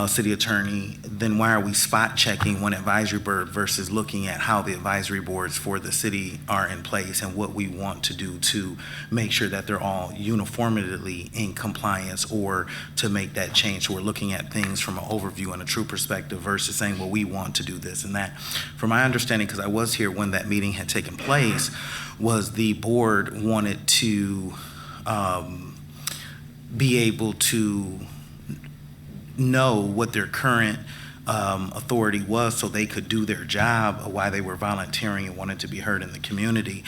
city attorney, then why are we spot checking one advisory board versus looking at how the advisory boards for the city are in place and what we want to do to make sure that they're all uniformly in compliance, or to make that change? So we're looking at things from an overview and a true perspective versus saying, well, we want to do this and that. From my understanding, because I was here when that meeting had taken place, was the board wanted to be able to know what their current authority was so they could do their job of why they were volunteering and wanted to be heard in the community.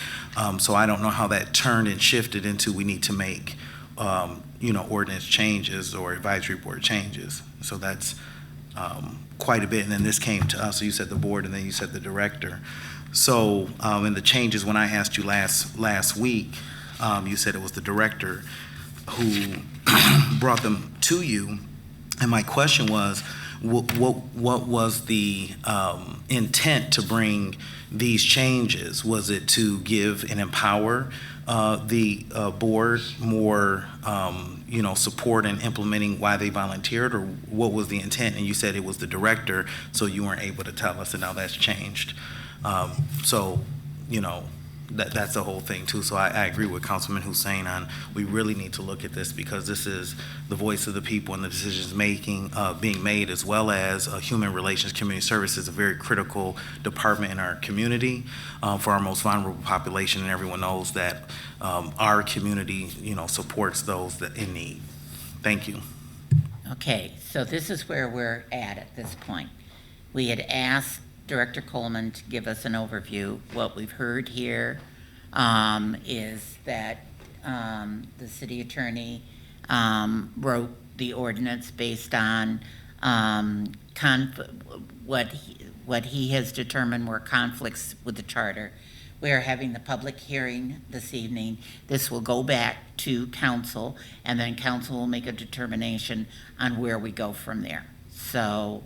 So I don't know how that turned and shifted into we need to make ordinance changes or advisory board changes. So that's quite a bit. And then this came to us. So you said the board and then you said the director. So in the changes, when I asked you last week, you said it was the director who brought them to you. And my question was, what was the intent to bring these changes? Was it to give and empower the board more, support in implementing why they volunteered, or what was the intent? And you said it was the director, so you weren't able to tell us, and now that's changed. That's the whole thing too. So I agree with Councilman Hussein on, we really need to look at this because this is the voice of the people and the decisions being made, as well as human relations, community services, a very critical department in our community for our most vulnerable population, and everyone knows that our community, supports those that in need. Thank you. Okay, so this is where we're at this point. We had asked Director Coleman to give us an overview. What we've heard here is that the city attorney wrote the ordinance based on what he has determined were conflicts with the charter. We are having the public hearing this evening. This will go back to council, and then council will make a determination on where we go from there. So,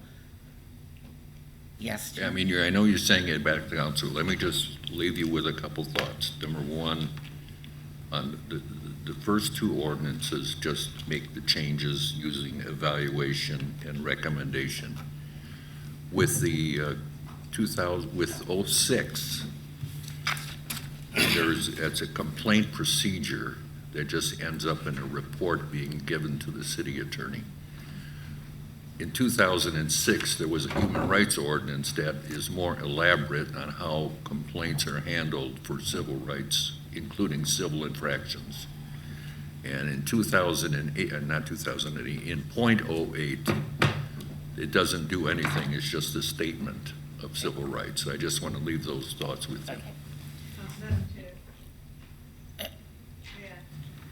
yes, Jim. I know you're saying it back to council. Let me just leave you with a couple thoughts. Number one, on the first two ordinances, just make the changes using evaluation and recommendation. With the 06, it's a complaint procedure that just ends up in a report being given to the city attorney. In 2006, there was a human rights ordinance that is more elaborate on how complaints are handled for civil rights, including civil infractions. And in 2008, in .08, it doesn't do anything. It's just a statement of civil rights. I just want to leave those thoughts with you. Okay.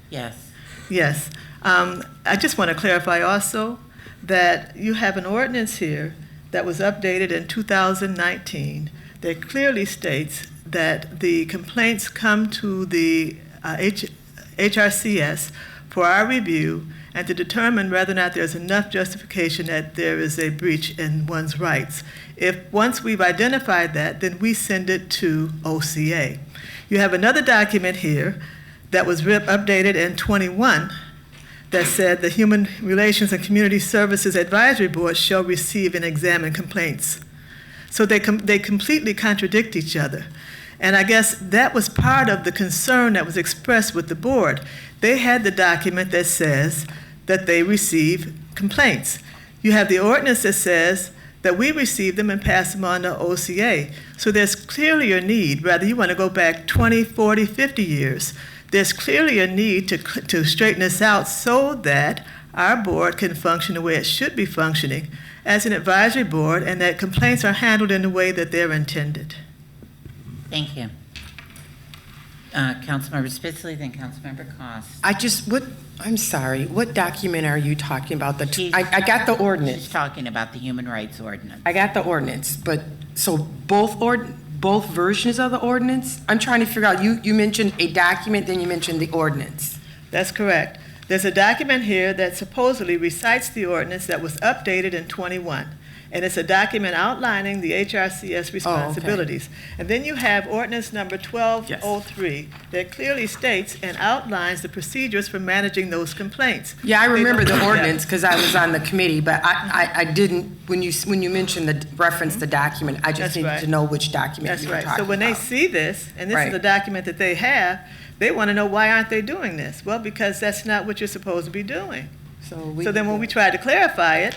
Yes. Yes. I just want to clarify also that you have an ordinance here that was updated in 2019 that clearly states that the complaints come to the HRCS for our review and to determine whether or not there's enough justification that there is a breach in one's rights. Once we've identified that, then we send it to OCA. You have another document here that was updated in 21 that said the Human Relations and Community Services Advisory Board shall receive and examine complaints. So they completely contradict each other. And I guess that was part of the concern that was expressed with the board. They had the document that says that they receive complaints. You have the ordinance that says that we receive them and pass them on to OCA. So there's clearly a need, whether you want to go back 20, 40, 50 years, there's clearly a need to straighten this out so that our board can function the way it should be functioning as an advisory board, and that complaints are handled in the way that they're intended. Thank you. Councilmember Spitzley, then Councilmember Cost. I'm sorry, what document are you talking about? I got the ordinance. She's talking about the human rights ordinance. I got the ordinance, but, so both versions of the ordinance? I'm trying to figure out, you mentioned a document, then you mentioned the ordinance. That's correct. There's a document here that supposedly recites the ordinance that was updated in 21. And it's a document outlining the HRCS responsibilities. And then you have ordinance number 1203 that clearly states and outlines the procedures for managing those complaints. Yeah, I remember They don't the do that. ordinance because I was on the committee, but I didn't, when you mentioned the reference the document, I just That's needed right. to know which document That's you were right. talking So when they about. see this, and this is Right. the document that they have, they want to know, why aren't they doing this? Well, because that's not what you're supposed to be doing. So then when we tried to clarify it,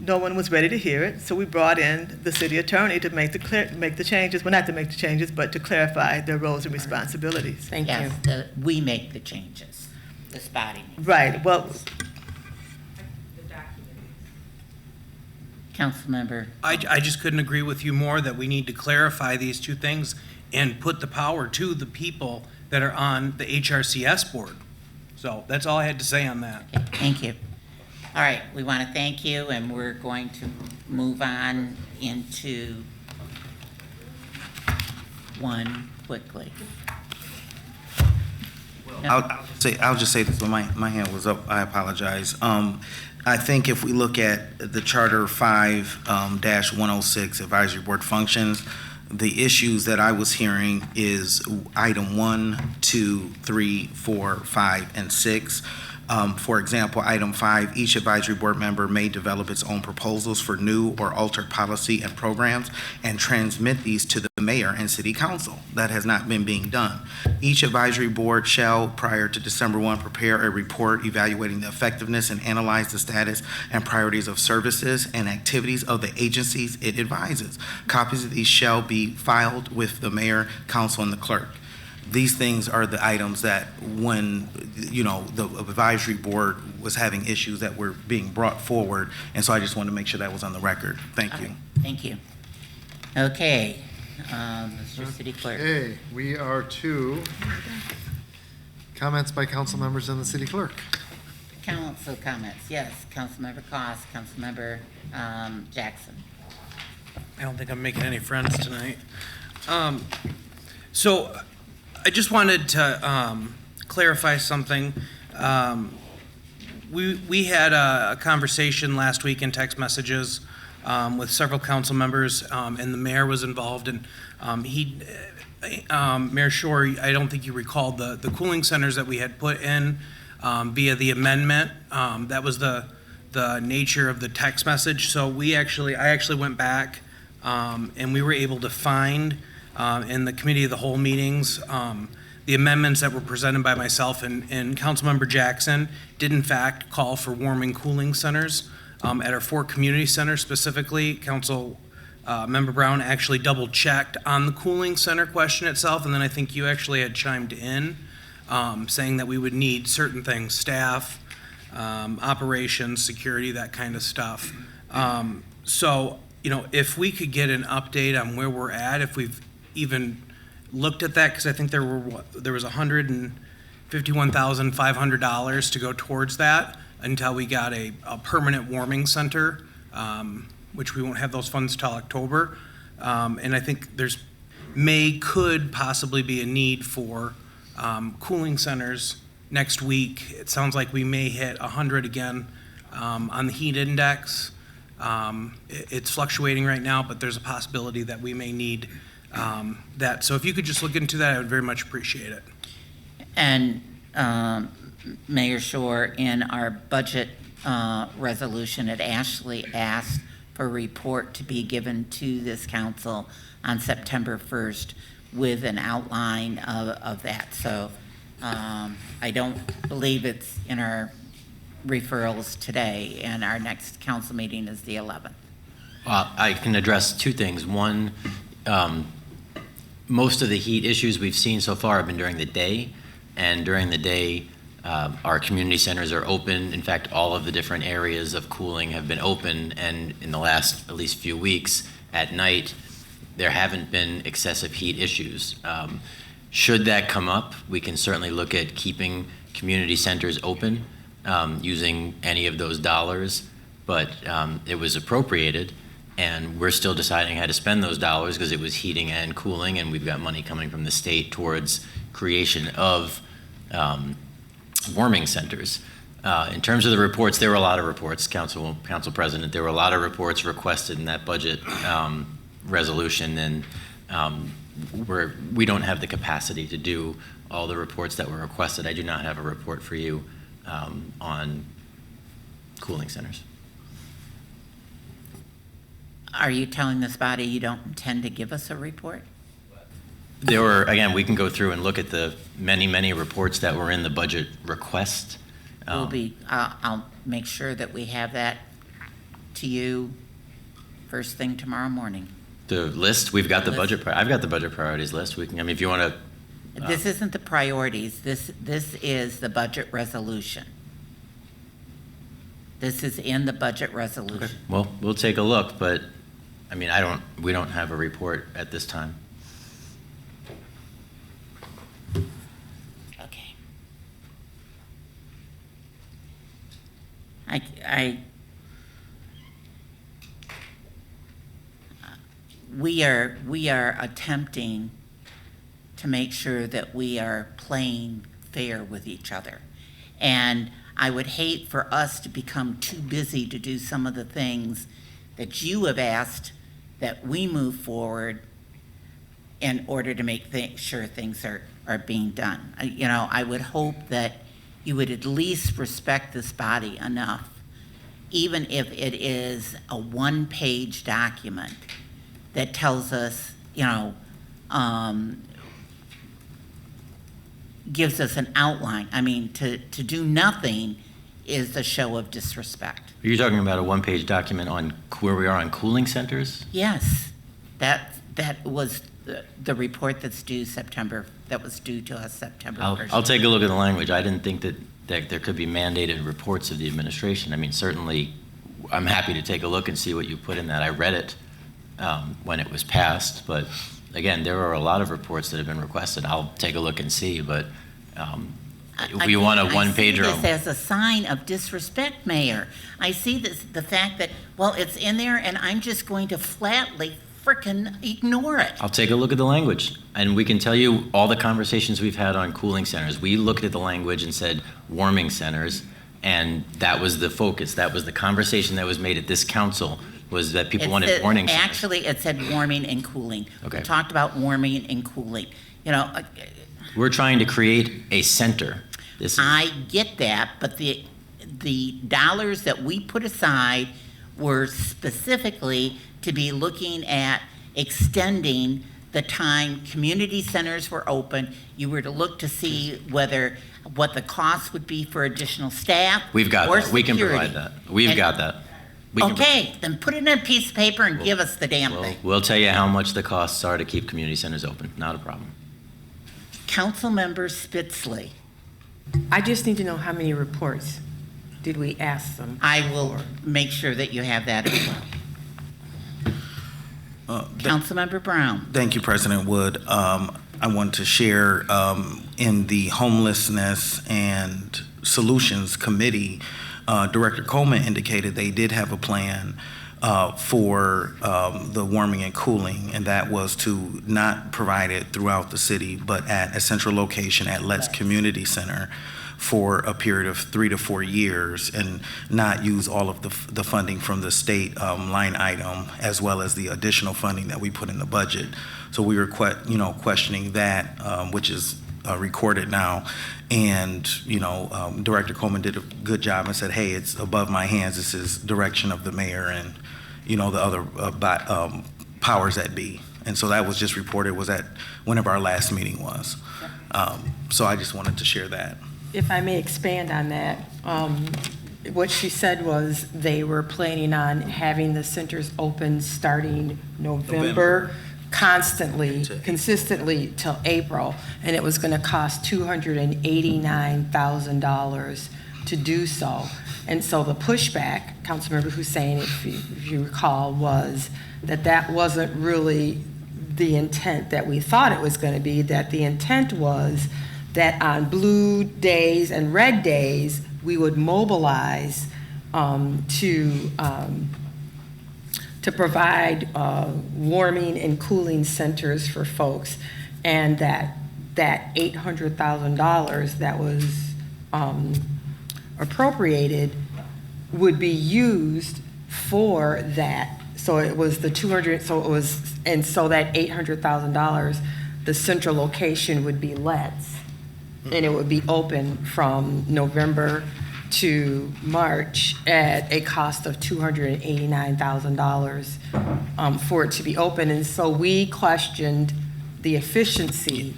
no one was ready to hear it, so we brought in the city attorney to make the changes, well, not to make the changes, but to clarify their roles and responsibilities. Thank you. Yes, we make the changes, this body. makes the Right, well, Councilmember, I just couldn't agree with you more that we need to clarify these two things and put the power to the people that are on the HRCS board. So that's all I had to say on that. okay, thank you. All right, we want to thank you, and we're going to move on into one quickly. I'll just say this, when my hand was up, I apologize. I think if we look at the Charter 5-106 Advisory Board functions, the issues that I was hearing is item 1, 2, 3, 4, 5, and 6. For example, item 5, each advisory board member may develop its own proposals for new or altered policy and programs and transmit these to the mayor and city council. That has not been being done. Each advisory board shall, prior to December 1, prepare a report evaluating the effectiveness and analyze the status and priorities of services and activities of the agencies it advises. Copies of these shall be filed with the mayor, council, and the clerk. These things are the items that when, the advisory board was having issues that were being brought forward, and so I just wanted to make sure that was on the record. Thank you. Thank you. Okay, Mr. City Clerk. Okay, we are to comments by council members and the city clerk. Council comments, yes, Councilmember Cost, Councilmember Jackson. I don't think I'm making any friends tonight. So I just wanted to clarify something. We had a conversation last week in text messages with several council members, and the mayor was involved, and Mayor Shore, I don't think you recalled the cooling centers that we had put in via the amendment. That was the nature of the text message. So I actually went back and we were able to find in the committee of the whole meetings the amendments that were presented by myself and Councilmember Jackson did in fact call for warming cooling centers at our 4 community centers specifically. Member Brown actually double checked on the cooling center question itself, and then I think you actually had chimed in saying that we would need certain things, staff, operations, security, that kind of stuff. So, if we could get an update on where we're at, if we've even looked at that, because I think there was $151,500 to go towards that until we got a permanent warming center, which we won't have those funds till October. And I think could possibly be a need for cooling centers next week. It sounds like we may hit 100 again on the heat index. It's fluctuating right now, but there's a possibility that we may need that. So if you could just look into that, I would very much appreciate it. And Mayor Shore, in our budget resolution, it actually asked for a report to be given to this council on September 1st with an outline of that. So I don't believe it's in our referrals today, and our next council meeting is the 11th. I can address 2 things. One, most of the heat issues we've seen so far have been during the day, and during the day, our community centers are open. In fact, all of the different areas of cooling have been open, and in the last at least few weeks, at night, there haven't been excessive heat issues. Should that come up, we can certainly look at keeping community centers open using any of those dollars, but it was appropriated, and we're still deciding how to spend those dollars because it was heating and cooling, and we've got money coming from the state towards creation of warming centers. In terms of the reports, there were a lot of reports, Council President. There were a lot of reports requested in that budget resolution, and we don't have the capacity to do all the reports that were requested. I do not have a report for you on cooling centers. Are you telling this body you don't intend to give us a report? There were, again, we can go through and look at the many, many reports that were in the budget request. I'll make sure that we have that to you first thing tomorrow morning. The list, we've got the budget, I've got the budget priorities list. We can, I mean, if you want to. This isn't the priorities, this is the budget resolution. This is in the budget resolution. Okay. Well, we'll take a look, but, I mean, we don't have a report at this time. Okay. We are attempting to make sure that we are playing fair with each other. And I would hate for us to become too busy to do some of the things that you have asked that we move forward in order to make sure things are being done. I would hope that you would at least respect this body enough, even if it is a one-page document that tells us, gives us an outline. I mean, to do nothing is a show of disrespect. Are you talking about a one-page document on where we are on cooling centers? Yes, that was the report that was due to us September 1st. I'll take a look at the language. I didn't think that there could be mandated reports of the administration. I mean, certainly, I'm happy to take a look and see what you put in that. I read it when it was passed, but again, there are a lot of reports that have been requested. I'll take a look and see, but if we want a one-pager. I see this as a sign of disrespect, Mayor. I see the fact that, well, it's in there and I'm just going to flatly frickin' ignore it. I'll take a look at the language, and we can tell you all the conversations we've had on cooling centers. We looked at the language and said warming centers, and that was the focus. That was the conversation that was made at this council, was that people wanted warming centers. Actually, it said warming and cooling. Okay. We talked about warming and cooling. We're trying to create a center. I get that, but the dollars that we put aside were specifically to be looking at extending the time community centers were open. You were to look to see what the cost would be for additional staff. We've got or that. We can security. provide that. We've got that. Okay, then put it in a piece of paper and give us the damn thing. We'll tell you how much the costs are to keep community centers open. Not a problem. Councilmember Spitzley. I just need to know how many reports did we ask them? I will make sure that you have that as well. Councilmember Brown. Thank you, President Wood. I want to share in the Homelessness and Solutions Committee, Director Coleman indicated they did have a plan for the warming and cooling, and that was to not provide it throughout the city, but at a central location at Let's Community Center for a period of 3 to 4 years, and not use all of the funding from the state line item, as well as the additional funding that we put in the budget. So we were questioning that, which is recorded now. And, Director Coleman did a good job and said, hey, it's above my hands. This is direction of the mayor and, the other powers that be. And so that was just reported, was at whenever our last meeting was. So I just wanted to share that. If I may expand on that, what she said was they were planning on having the centers open starting November. Consistently till April, and it was going to cost $289,000 to do so. And so the pushback, Councilmember Hussein, if you recall, was that wasn't really the intent that we thought it was going to be, that the intent was that on blue days and red days, we would mobilize to provide warming and cooling centers for folks, and that $800,000 that was appropriated would be used for that. So it was the 200, so it was, and so that $800,000, the central location would be Let's, and it would be open from November to March at a cost of $289,000 for it to be open. And so we questioned the efficiency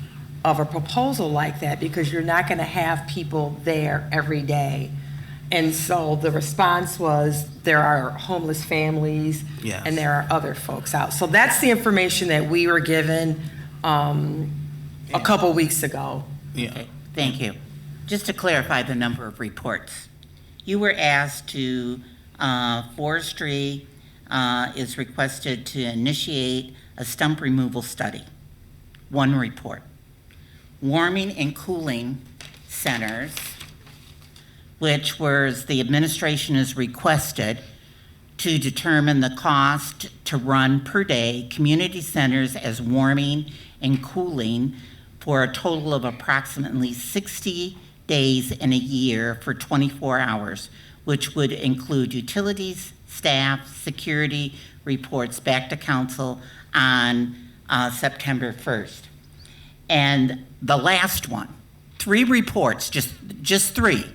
of a proposal like that, because you're not going to have people there every day. And so the response was, there are homeless families, Yes. and there are other folks out. So that's the information that we were given a couple weeks ago. Yeah. Okay, thank you. Just to clarify the number of reports, you were asked to, forestry is requested to initiate a stump removal study. One report. Warming and cooling centers, which was the administration is requested to determine the cost to run per day community centers as warming and cooling for a total of approximately 60 days in a year for 24 hours, which would include utilities, staff, security reports back to council on September 1st. And the last one, 3 reports, just 3.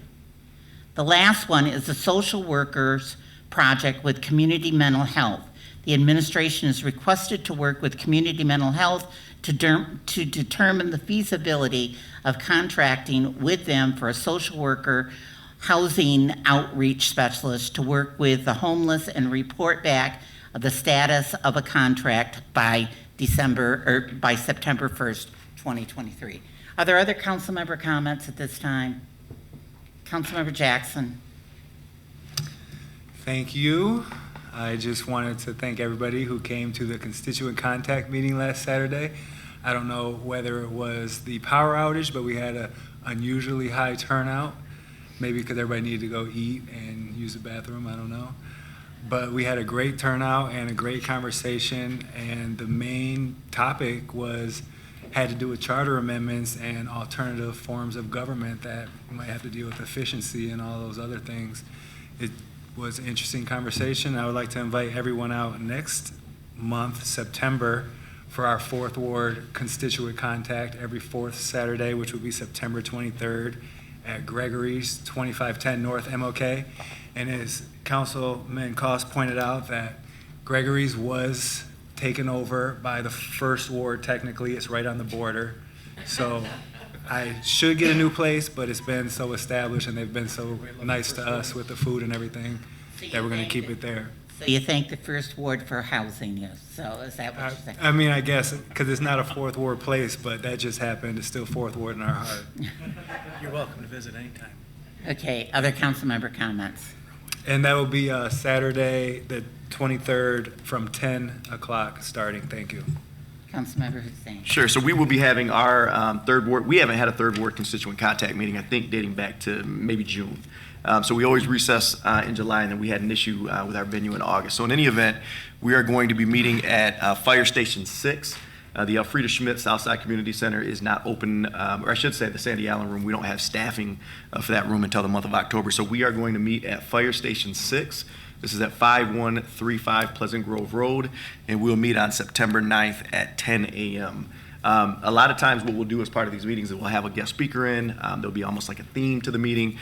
The last one is the social workers project with community mental health. The administration is requested to work with community mental health to determine the feasibility of contracting with them for a social worker housing outreach specialist to work with the homeless and report back the status of a contract by September 1st, 2023. Are there other council member comments at this time? Councilmember Jackson. Thank you. I just wanted to thank everybody who came to the constituent contact meeting last Saturday. I don't know whether it was the power outage, but we had an unusually high turnout, maybe because everybody needed to go eat and use the bathroom, I don't know. But we had a great turnout and a great conversation, and the main topic had to do with charter amendments and alternative forms of government that might have to deal with efficiency and all those other things. It was an interesting conversation. I would like to invite everyone out next month, September, for our 4th Ward constituent contact every 4th Saturday, which will be September 23rd at Gregory's, 2510 North MLK. And as Councilman Cost pointed out, that Gregory's was taken over by the 1st Ward. Technically, it's right on the border. So I should get a new place, but it's been so established and they've been so nice to us with the food and everything that we're going to keep it there. So you thank the 1st Ward for housing you, so is that what you're saying? I mean, I guess, because it's not a 4th Ward place, but that just happened. It's still 4th Ward in our heart. You're welcome to visit anytime. Okay, other council member comments? And that will be Saturday, the 23rd, from 10 o'clock starting. Thank you. Councilmember Hussein. Sure. So we will be having our 3rd Ward. We haven't had a 3rd Ward constituent contact meeting, I think, dating back to maybe June. So we always recess in July, and then we had an issue with our venue in August. So in any event, we are going to be meeting at Fire Station 6. The Elfrida Schmidt Southside Community Center is not open, or I should say the Sandy Allen room. We don't have staffing for that room until the month of October. So we are going to meet at Fire Station 6. This is at 5135 Pleasant Grove Road, and we'll meet on September 9th at 10 a.m. A lot of times what we'll do as part of these meetings is we'll have a guest speaker in. There'll be almost like a theme to the meeting.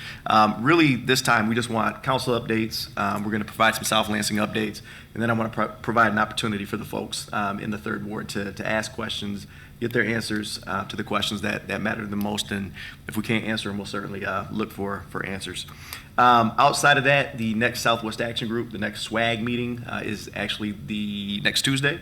Really, this time, we just want council updates. We're going to provide some South Lansing updates, and then I want to provide an opportunity for the folks in the 3rd Ward to ask questions, get their answers to the questions that matter the most, and if we can't answer them, we'll certainly look for answers. Outside of that, the next Southwest Action Group, the next SWAG meeting is actually the next Tuesday,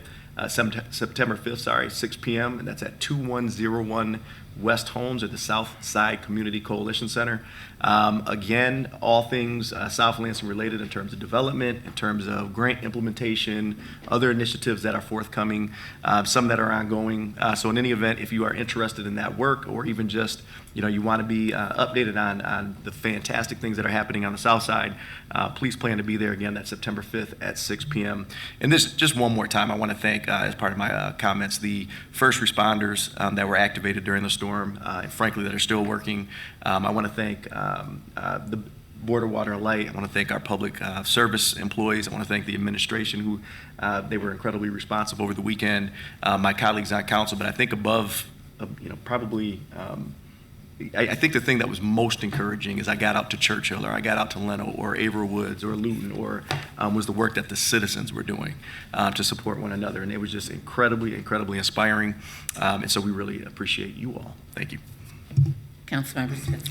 September 5th, 6 p.m., and that's at 2101 West Holmes at the South Side Community Coalition Center. Again, all things South Lansing related in terms of development, in terms of grant implementation, other initiatives that are forthcoming, some that are ongoing. So in any event, if you are interested in that work, or even just you want to be updated on the fantastic things that are happening on the South Side, please plan to be there again. That's September 5th at 6 p.m. And this, just one more time, I want to thank, as part of my comments, the first responders that were activated during the storm, and frankly, that are still working. I want to thank Board of Water and Light. I want to thank our public service employees. I want to thank the administration who they were incredibly responsive over the weekend. My colleagues on council, but I think above, probably. I think the thing that was most encouraging is I got out to Churchill, or I got out to Leno, or Averill Woods, or Luton, or was the work that the citizens were doing to support one another, and it was just incredibly, incredibly inspiring. And so we really appreciate you all. Thank you. Councilmember Smith.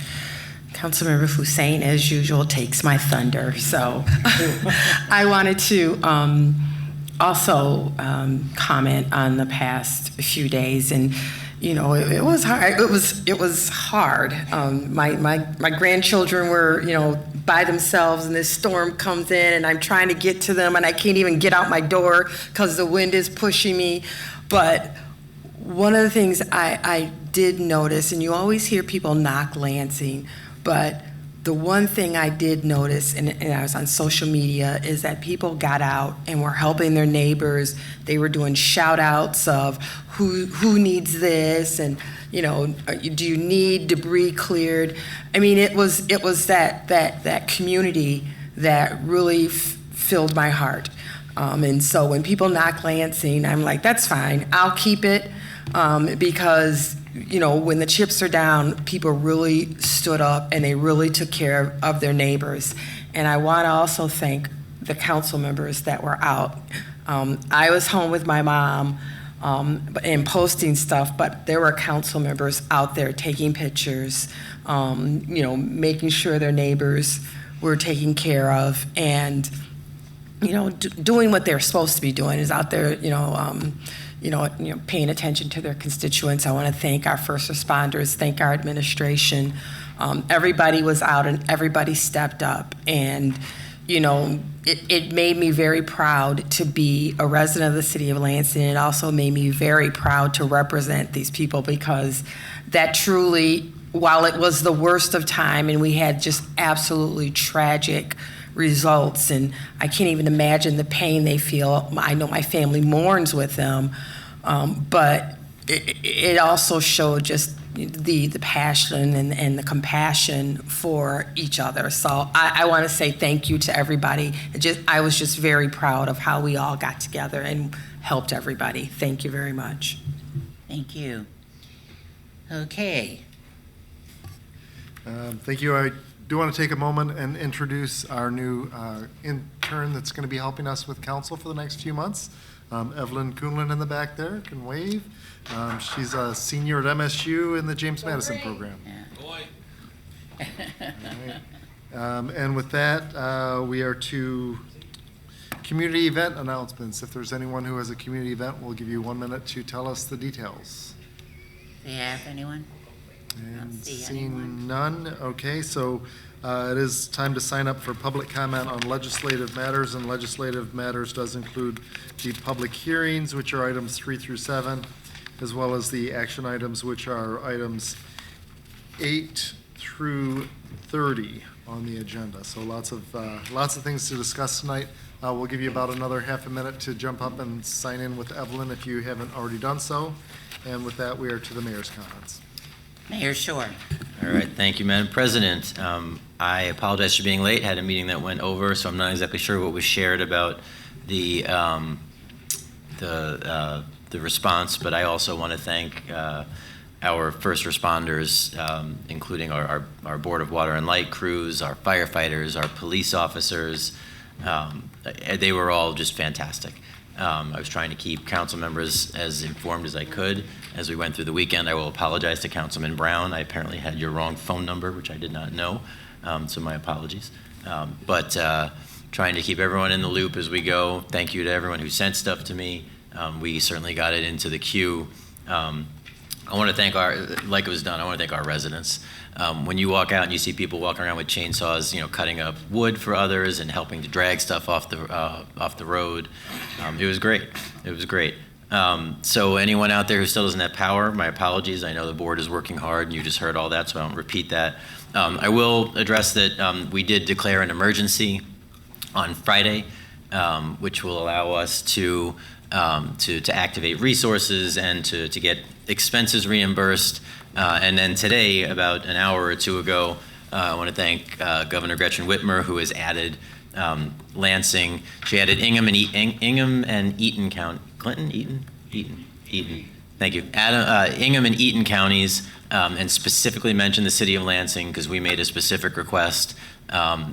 Councilmember Hussein, as usual, takes my thunder. So I wanted to also comment on the past few days, and it was hard. It was hard. My grandchildren were by themselves, and this storm comes in, and I'm trying to get to them, and I can't even get out my door because the wind is pushing me. But one of the things I did notice, and you always hear people knock Lansing, but the one thing I did notice, and I was on social media, is that people got out and were helping their neighbors. They were doing shout outs of who needs this, and do you need debris cleared? I mean, it was that community that really filled my heart. And so when people knock Lansing, I'm like, that's fine, I'll keep it, because when the chips are down, people really stood up and they really took care of their neighbors. And I want to also thank the council members that were out. I was home with my mom and posting stuff, but there were council members out there taking pictures, making sure their neighbors were taken care of, and doing what they're supposed to be doing, is out there, paying attention to their constituents. I want to thank our first responders, thank our administration. Everybody was out and everybody stepped up, and it made me very proud to be a resident of the city of Lansing. It also made me very proud to represent these people, because that truly, while it was the worst of time and we had just absolutely tragic results, and I can't even imagine the pain they feel. I know my family mourns with them, but it also showed just the passion and the compassion for each other. So I want to say thank you to everybody. I was just very proud of how we all got together and helped everybody. Thank you very much. Thank you. Okay. Thank you. I do want to take a moment and introduce our new intern that's going to be helping us with council for the next few months. Evelyn Kuhnlin in the back there can wave. She's a senior at MSU in the James Madison program. Yeah. All right. And with that, we are to community event announcements. If there's anyone who has a community event, we'll give you 1 minute to tell us the details. Do you have anyone? And seeing none, okay, so it is time to sign up for public comment on legislative matters, and legislative matters does include the public hearings, which are items 3 through 7, as well as the action items, which are items 8 through 30 on the agenda. So lots of things to discuss tonight. We'll give you about another half a minute to jump up and sign in with Evelyn if you haven't already done so. And with that, we are to the mayor's comments. Mayor Shore. All right, thank you, Madam President. I apologize for being late. Had a meeting that went over, so I'm not exactly sure what was shared about the response. But I also want to thank our first responders, including our Board of Water and Light crews, our firefighters, our police officers. They were all just fantastic. I was trying to keep council members as informed as I could as we went through the weekend. I will apologize to Councilman Brown. I apparently had your wrong phone number, which I did not know, so my apologies. But trying to keep everyone in the loop as we go. Thank you to everyone who sent stuff to me. We certainly got it into the queue. I want to thank like it was done, I want to thank our residents. When you walk out and you see people walking around with chainsaws, cutting up wood for others and helping to drag stuff off the road, it was great. It was great. So anyone out there who still doesn't have power, my apologies. I know the board is working hard, and you just heard all that, so I won't repeat that. I will address that we did declare an emergency on Friday, which will allow us to activate resources and to get expenses reimbursed. And then today, about an hour or two ago, I want to thank Governor Gretchen Whitmer, who has added Lansing. She added Ingham and Eaton County. Clinton? Eaton. Thank you. Ingham and Eaton counties, and specifically mentioned the city of Lansing because we made a specific request.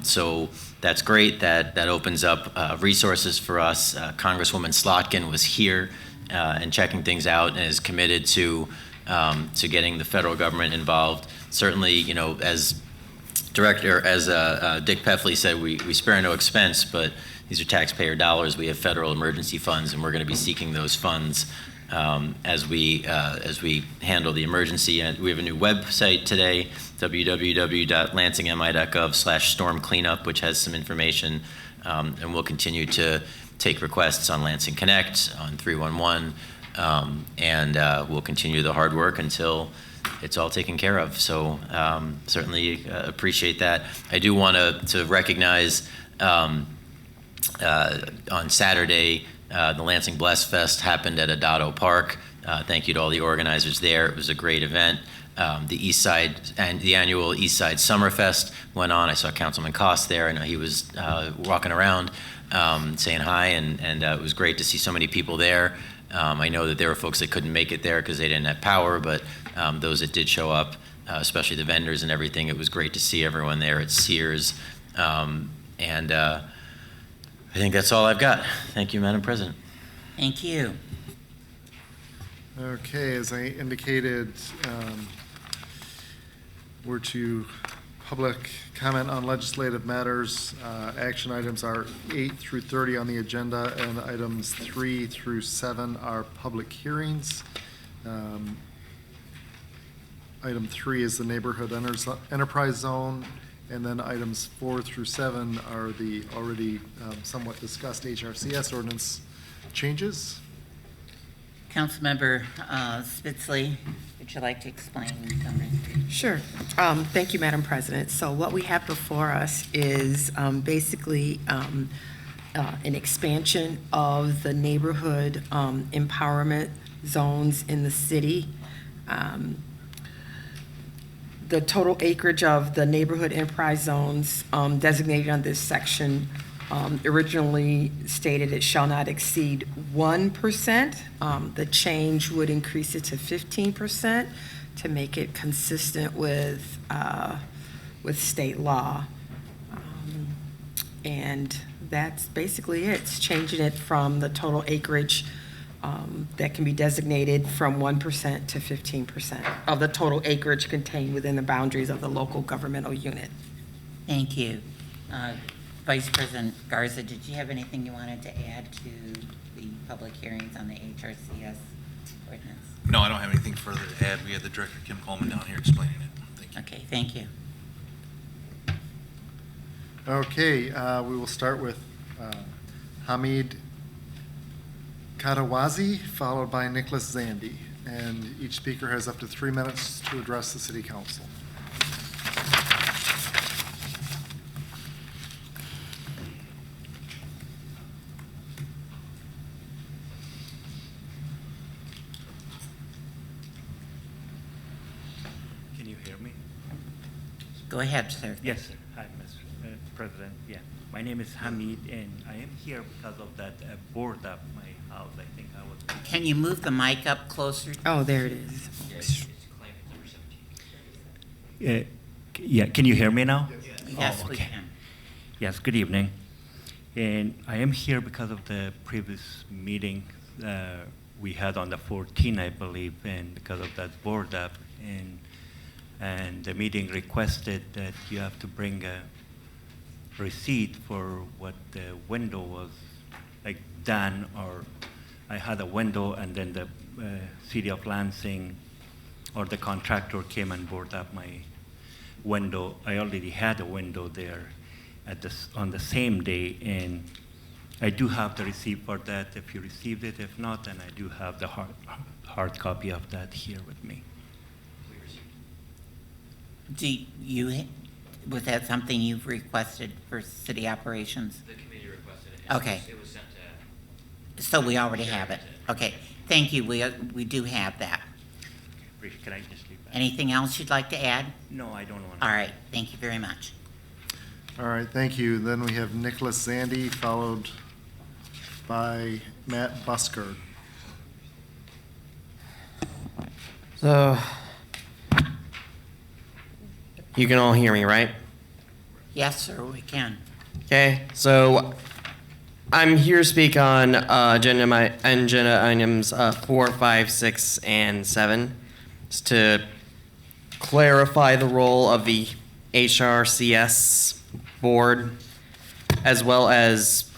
So that's great. That opens up resources for us. Congresswoman Slotkin was here and checking things out and is committed to getting the federal government involved. Certainly, you know, as Dick Peffley said, we spare no expense, but these are taxpayer dollars. We have federal emergency funds, and we're going to be seeking those funds as we handle the emergency. And we have a new website today, www.lansingmi.gov/storm cleanup, which has some information, and we'll continue to take requests on Lansing Connect, on 311, and we'll continue the hard work until it's all taken care of. So certainly appreciate that. I do want to recognize on Saturday, the Lansing Bless Fest happened at Adado Park. Thank you to all the organizers there. It was a great event. The East Side and the annual East Side Summerfest went on. I saw Councilman Cost there. I know he was walking around saying hi, and it was great to see so many people there. I know that there were folks that couldn't make it there because they didn't have power, but those that did show up, especially the vendors and everything, it was great to see everyone there at Sears. And I think that's all I've got. Thank you, Madam President. Thank you. Okay, as I indicated, we're to public comment on legislative matters. Action items are 8 through 30 on the agenda, and items 3 through 7 are public hearings. Item 3 is the neighborhood enterprise zone, and then items 4 through 7 are the already somewhat discussed HRCS ordinance changes. Councilmember Spitzley, would you like to explain? Sure. Thank you, Madam President. So what we have before us is basically an expansion of the neighborhood empowerment zones in the city. The total acreage of the neighborhood enterprise zones designated on this section originally stated it shall not exceed 1%. The change would increase it to 15% to make it consistent with state law. And that's basically it. It's changing it from the total acreage that can be designated from 1% to 15% of the total acreage contained within the boundaries of the local governmental unit. Thank you. Vice President Garza, did you have anything you wanted to add to the public hearings on the HRCS ordinance? No, I don't have anything further to add. We had the Director, Kim Coleman, down here explaining it. Thank you. Okay, thank you. Okay, we will start with Hamid Katawazi, followed by Nicholas Zandy. And each speaker has up to 3 minutes to address the City Council. Can you hear me? Go ahead, sir. Yes, sir. Hi, Mr. President. Yeah, my name is Hamid, and I am here because of that board up my house. I think I was. Can you move the mic up closer? Oh, there it is. Yeah, can you hear me now? Yes, Oh, we okay. can. Yes, good evening. And I am here because of the previous meeting we had on the 14th, I believe, and because of that board up. And the meeting requested that you have to bring a receipt for what the window was like done, or I had a window and then the city of Lansing or the contractor came and boarded up my window. I already had a window there on the same day, and I do have the receipt for that if you received it. If not, then I do have the hard copy of that here with me. Was that something you've requested for city operations? The committee requested it. Okay. It was sent to. So we already have it. Okay, thank you. We do have that. Can I just leave that? Anything else you'd like to add? No, I don't want to. All right, thank you very much. All right, thank you. Then we have Nicholas Zandy, followed by Matt Buskard. So, you can all hear me, right? Yes, sir, we can. Okay, so I'm here to speak on agenda items 4, 5, 6, and 7. It's to clarify the role of the HRCS board, as well as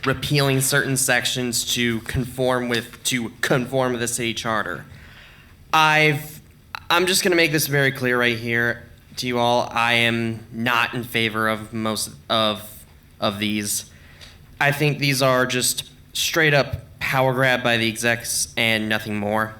repealing certain sections to conform with the city charter. I'm just going to make this very clear right here to you all. I am not in favor of most of these. I think these are just straight up power grab by the execs and nothing more.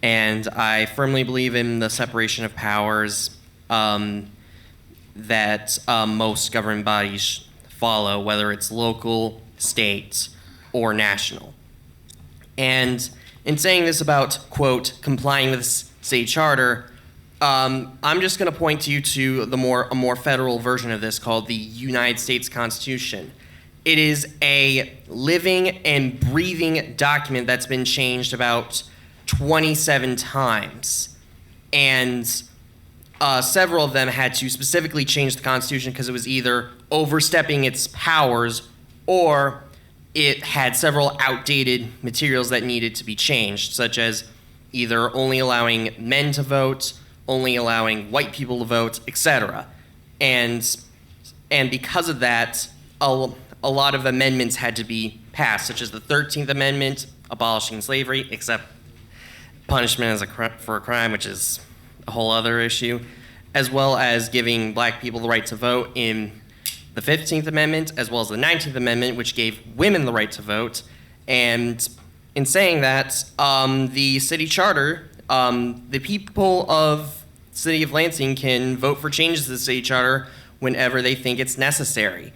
And I firmly believe in the separation of powers that most government bodies follow, whether it's local, state, or national. And in saying this about, quote, complying with the state charter, I'm just going to point you to a more federal version of this called the United States Constitution. It is a living and breathing document that's been changed about 27 times. And several of them had to specifically change the Constitution because it was either overstepping its powers or it had several outdated materials that needed to be changed, such as either only allowing men to vote, only allowing white people to vote, etc. And because of that, a lot of amendments had to be passed, such as the 13th Amendment, abolishing slavery, except punishment for a crime, which is a whole other issue, as well as giving black people the right to vote in the 15th Amendment, as well as the 19th Amendment, which gave women the right to vote. And in saying that, the city charter, the people of the city of Lansing can vote for changes to the city charter whenever they think it's necessary.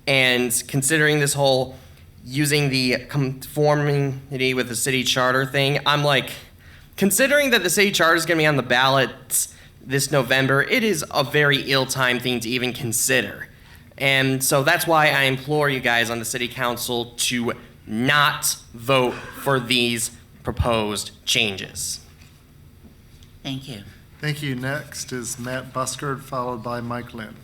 And considering this whole using the conformity with the city charter thing, I'm like, considering that the city charter is going to be on the ballot this November, it is a very ill-timed thing to even consider. And so that's why I implore you guys on the city council to not vote for these proposed changes. Thank you. Thank you. Next is Matt Buskard, followed by Mike Lynn.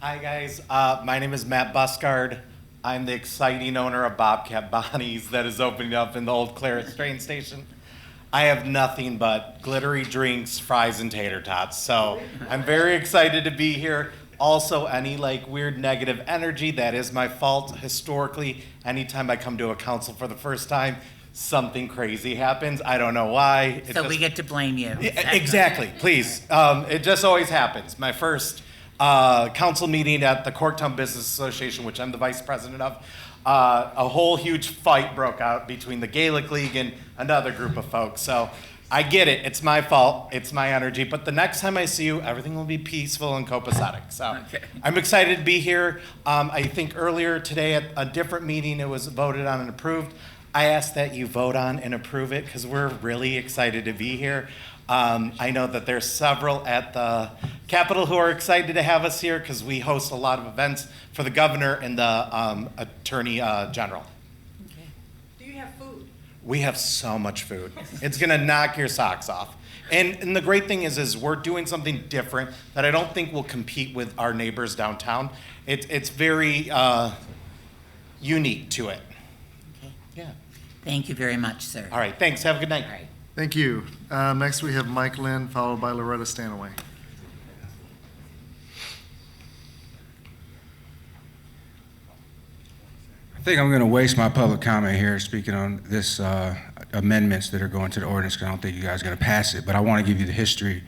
Hi, guys. My name is Matt Buskard. I'm the exciting owner of Bobcat Bonnie's that is opening up in the old Claret train station. I have nothing but glittery drinks, fries, and tater tots. So I'm very excited to be here. Also, any weird negative energy, that is my fault. Historically, anytime I come to a council for the first time, something crazy happens. I don't know why. We get to blame you. Exactly, please. It just always happens. My first council meeting at the Corktown Business Association, which I'm the vice president of, a whole huge fight broke out between the Gaelic League and another group of folks. So I get it. It's my fault. It's my energy. But the next time I see you, everything will be peaceful and copacetic. So I'm excited to be here. I think earlier today at a different meeting, it was voted on and approved. I ask that you vote on and approve it because we're really excited to be here. I know that there's several at the Capitol who are excited to have us here because we host a lot of events for the governor and the attorney general. Do you have food? We have so much food. It's gonna knock your socks off. And the great thing is we're doing something different that I don't think will compete with our neighbors downtown. It's very unique to it. Okay. Yeah. Thank you very much, sir. All right, thanks. Have a good night. All right. Thank you. Next, we have Mike Lynn, followed by Loretta Stanaway. I think I'm going to waste my public comment here speaking on this amendments that are going to the ordinance because I don't think you guys are going to pass it. But I want to give you the history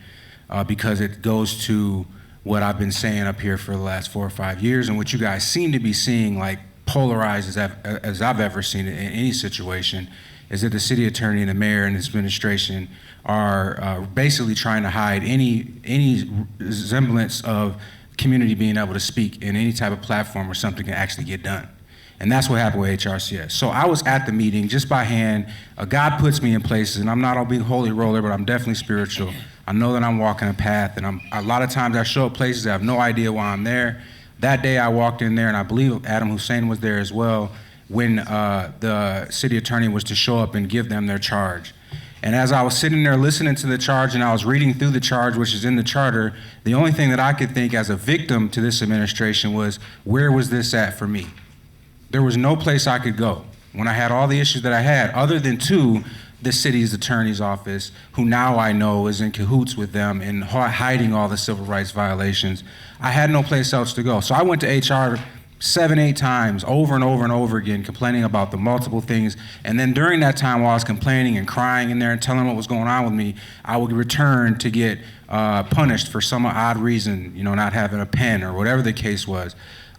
because it goes to what I've been saying up here for the last 4 or 5 years and what you guys seem to be seeing like polarized as I've ever seen it in any situation is that the city attorney and the mayor and his administration are basically trying to hide any semblance of community being able to speak in any type of platform where something can actually get done. And that's what happened with HRCS. So I was at the meeting just by hand. God puts me in places, and I'm not a big holy roller, but I'm definitely spiritual. I know that I'm walking a path, and a lot of times I show up places I have no idea why I'm there. That day I walked in there, and I believe Adam Hussein was there as well, when the city attorney was to show up and give them their charge. And as I was sitting there listening to the charge and I was reading through the charge, which is in the charter, the only thing that I could think as a victim to this administration was, where was this at for me? There was no place I could go when I had all the issues that I had, other than to the city's attorney's office, who now I know is in cahoots with them and hiding all the civil rights violations. I had no place else to go. So I went to HR 7, 8 times, over and over and over again, complaining about the multiple things. And then during that time, while I was complaining and crying in there and telling what was going on with me, I would return to get punished for some odd reason, you know, not having a pen or whatever the case was.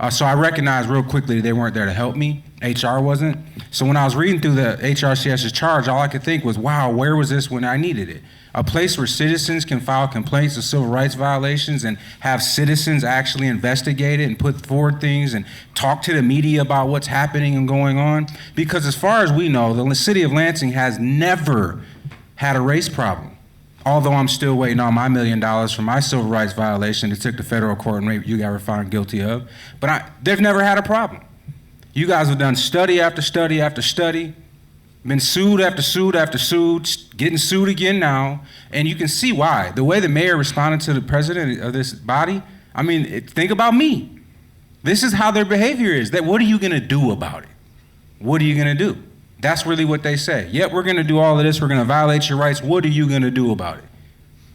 So I recognized real quickly they weren't there to help me. HR wasn't. So when I was reading through the HRCS's charge, all I could think was, wow, where was this when I needed it? A place where citizens can file complaints of civil rights violations and have citizens actually investigate it and put forward things and talk to the media about what's happening and going on. Because as far as we know, the city of Lansing has never had a race problem. Although I'm still waiting on my $1 million for my civil rights violation that took to federal court and you got found guilty of. But they've never had a problem. You guys have done study after study after study, been sued after sued after sued, getting sued again now, and you can see why. The way the mayor responded to the president of this body, I mean, think about me. This is how their behavior is. What are you gonna do about it? What are you gonna do? That's really what they say. Yep, we're gonna do all of this, we're gonna violate your rights, what are you gonna do about it?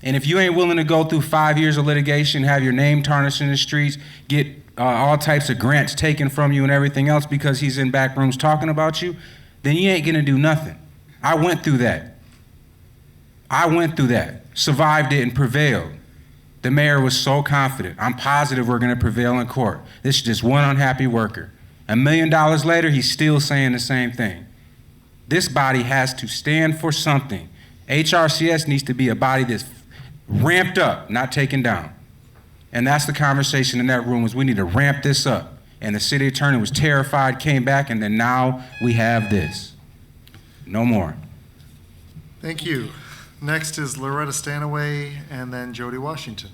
And if you ain't willing to go through 5 years of litigation, have your name tarnished in the streets, get all types of grants taken from you and everything else because he's in back rooms talking about you, then you ain't gonna do nothing. I went through that. Survived it and prevailed. The mayor was so confident. I'm positive we're gonna prevail in court. This is just one unhappy worker. $1 million later, he's still saying the same thing. This body has to stand for something. HRCS needs to be a body that's ramped up, not taken down. And that's the conversation in that room, is we need to ramp this up. And the city attorney was terrified, came back, and then now we have this. No more. Thank you. Next is Loretta Stanaway and then Jody Washington.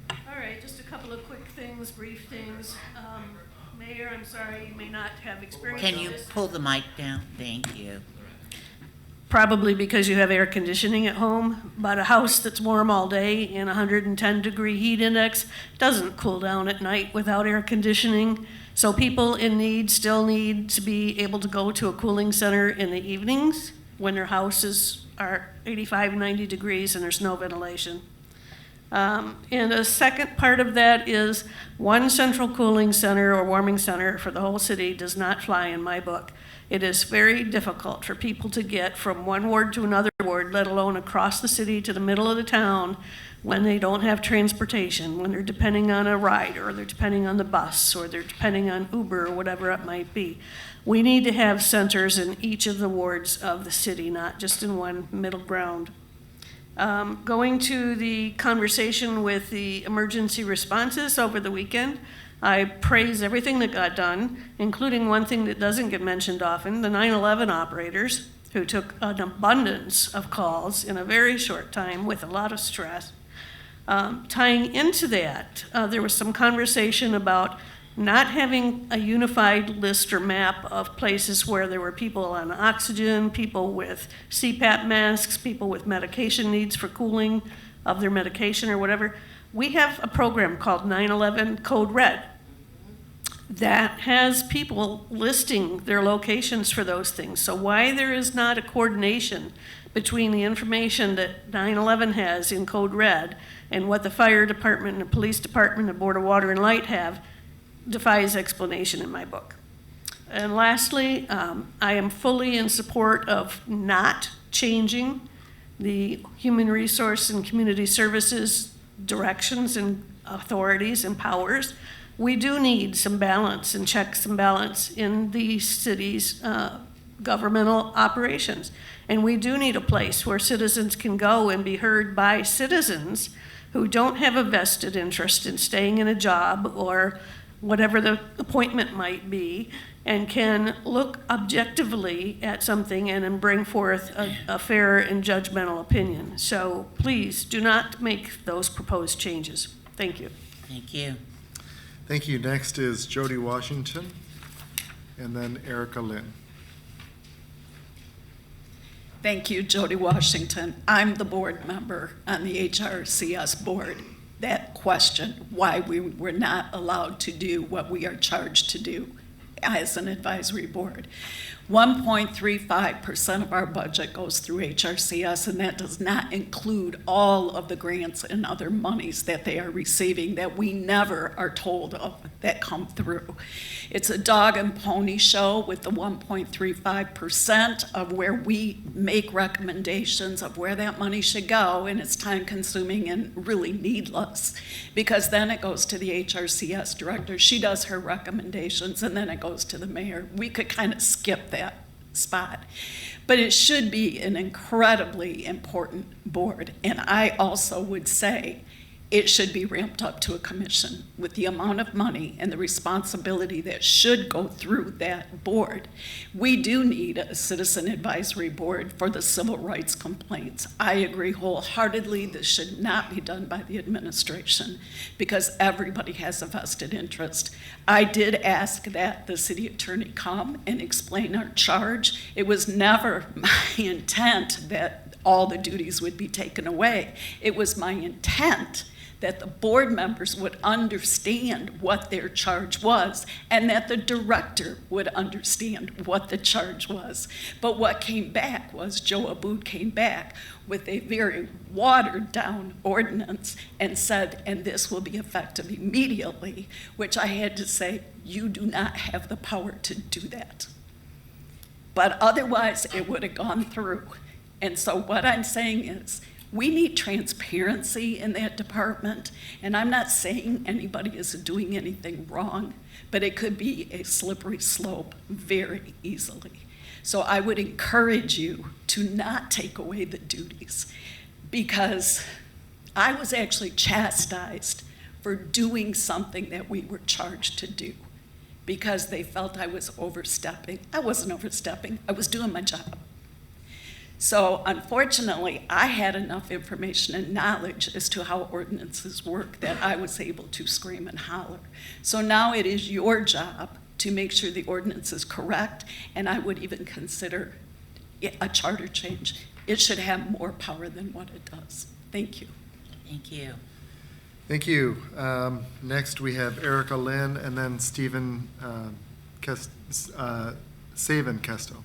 All right, just a couple of quick things, brief things. Mayor, I'm sorry, you may not have experience Can on you this. pull the mic down? Thank you. Probably because you have air conditioning at home, but a house that's warm all day in 110-degree heat index doesn't cool down at night without air conditioning. So people in need still need to be able to go to a cooling center in the evenings when their houses are 85, 90 degrees and there's no ventilation. And a second part of that is one central cooling center or warming center for the whole city does not fly in my book. It is very difficult for people to get from one ward to another ward, let alone across the city to the middle of the town, when they don't have transportation, when they're depending on a ride, or they're depending on the bus, or they're depending on Uber, or whatever it might be. We need to have centers in each of the wards of the city, not just in one middle ground. Going to the conversation with the emergency responses over the weekend, I praise everything that got done, including one thing that doesn't get mentioned often, the 9/11 operators, who took an abundance of calls in a very short time with a lot of stress. Tying into that, there was some conversation about not having a unified list or map of places where there were people on oxygen, people with CPAP masks, people with medication needs for cooling of their medication or whatever. We have a program called 9/11 Code Red that has people listing their locations for those things. So why there is not a coordination between the information that 9/11 has in Code Red and what the fire department and the police department and Board of Water and Light have defies explanation in my book. And lastly, I am fully in support of not changing the human resource and community services directions and authorities and powers. We do need some balance and checks and balance in the city's governmental operations. And we do need a place where citizens can go and be heard by citizens who don't have a vested interest in staying in a job or whatever the appointment might be, and can look objectively at something and then bring forth a fair and judgmental opinion. So please do not make those proposed changes. Thank you. Thank you. Thank you. Next is Jody Washington, and then Erica Lynn. Thank you, Jody Washington. I'm the board member on the HRCS board. That question, why we were not allowed to do what we are charged to do as an advisory board. 1.35% of our budget goes through HRCS, and that does not include all of the grants and other monies that they are receiving that we never are told of that come through. It's a dog and pony show with the 1.35% of where we make recommendations of where that money should go, and it's time consuming and really needless, because then it goes to the HRCS director. She does her recommendations, and then it goes to the mayor. We could kind of skip that spot. But it should be an incredibly important board. And I also would say it should be ramped up to a commission with the amount of money and the responsibility that should go through that board. We do need a citizen advisory board for the civil rights complaints. I agree wholeheartedly this should not be done by the administration because everybody has a vested interest. I did ask that the city attorney come and explain our charge. It was never my intent that all the duties would be taken away. It was my intent that the board members would understand what their charge was and that the director would understand what the charge was. But what came back was Joe Aboud came back with a very watered down ordinance and said, and this will be effective immediately, which I had to say, you do not have the power to do that. But otherwise it would have gone through. And so what I'm saying is, we need transparency in that department, and I'm not saying anybody is doing anything wrong, but it could be a slippery slope very easily. So I would encourage you to not take away the duties, because I was actually chastised for doing something that we were charged to do because they felt I was overstepping. I wasn't overstepping, I was doing my job. So unfortunately, I had enough information and knowledge as to how ordinances work that I was able to scream and holler. So now it is your job to make sure the ordinance is correct, and I would even consider a charter change. It should have more power than what it does. Thank you. Thank you. Thank you. Next, we have Erica Lynn and then Stephen Saban Kesto.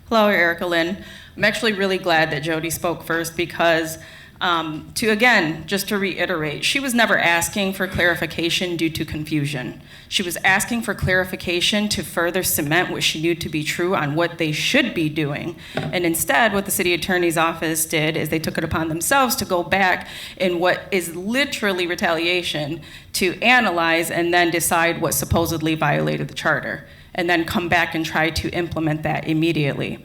Hello, Erica Lynn. I'm actually really glad that Jody spoke first because, just to reiterate, she was never asking for clarification due to confusion. She was asking for clarification to further cement what she knew to be true on what they should be doing. And instead, what the city attorney's office did is they took it upon themselves to go back in what is literally retaliation to analyze and then decide what supposedly violated the charter, and then come back and try to implement that immediately.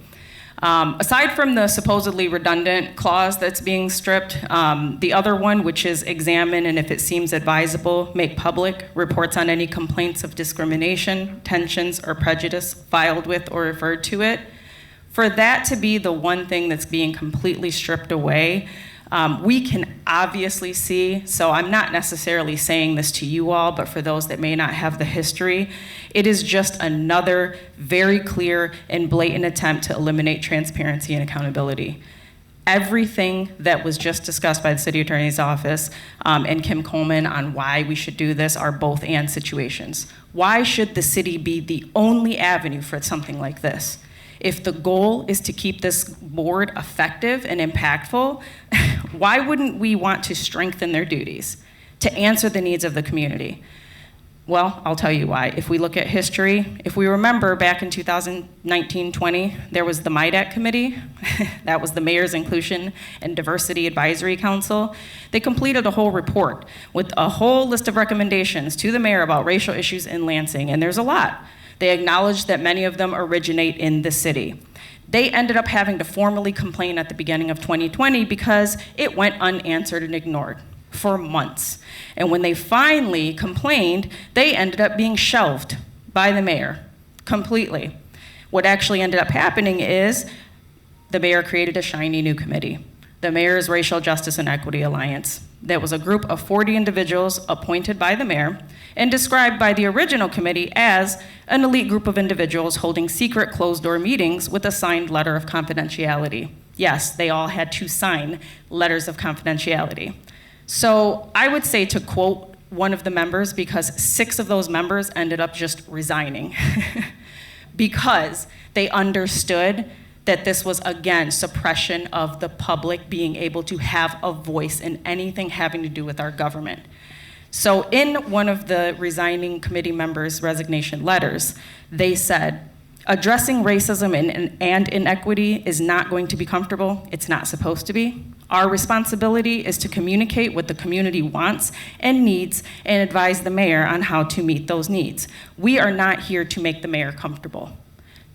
Aside from the supposedly redundant clause that's being stripped, the other one, which is examine and if it seems advisable, make public reports on any complaints of discrimination, tensions, or prejudice filed with or referred to it, for that to be the one thing that's being completely stripped away, we can obviously see, so I'm not necessarily saying this to you all, but for those that may not have the history, it is just another very clear and blatant attempt to eliminate transparency and accountability. Everything that was just discussed by the city attorney's office and Kim Coleman on why we should do this are both and situations. Why should the city be the only avenue for something like this? If the goal is to keep this board effective and impactful, why wouldn't we want to strengthen their duties to answer the needs of the community? Well, I'll tell you why. If we look at history, if we remember back in 2019-20, there was the MIDAC committee. That was the Mayor's Inclusion and Diversity Advisory Council. They completed a whole report with a whole list of recommendations to the mayor about racial issues in Lansing, and there's a lot. They acknowledge that many of them originate in the city. They ended up having to formally complain at the beginning of 2020 because it went unanswered and ignored for months. And when they finally complained, they ended up being shelved by the mayor completely. What actually ended up happening is the mayor created a shiny new committee, the Mayor's Racial Justice and Equity Alliance. That was a group of 40 individuals appointed by the mayor and described by the original committee as an elite group of individuals holding secret closed-door meetings with a signed letter of confidentiality. Yes, they all had to sign letters of confidentiality. So I would say, to quote one of the members, because 6 of those members ended up just resigning because they understood that this was, again, suppression of the public being able to have a voice in anything having to do with our government. So in one of the resigning committee members' resignation letters, they said, addressing racism and inequity is not going to be comfortable. It's not supposed to be. Our responsibility is to communicate what the community wants and needs and advise the mayor on how to meet those needs. We are not here to make the mayor comfortable.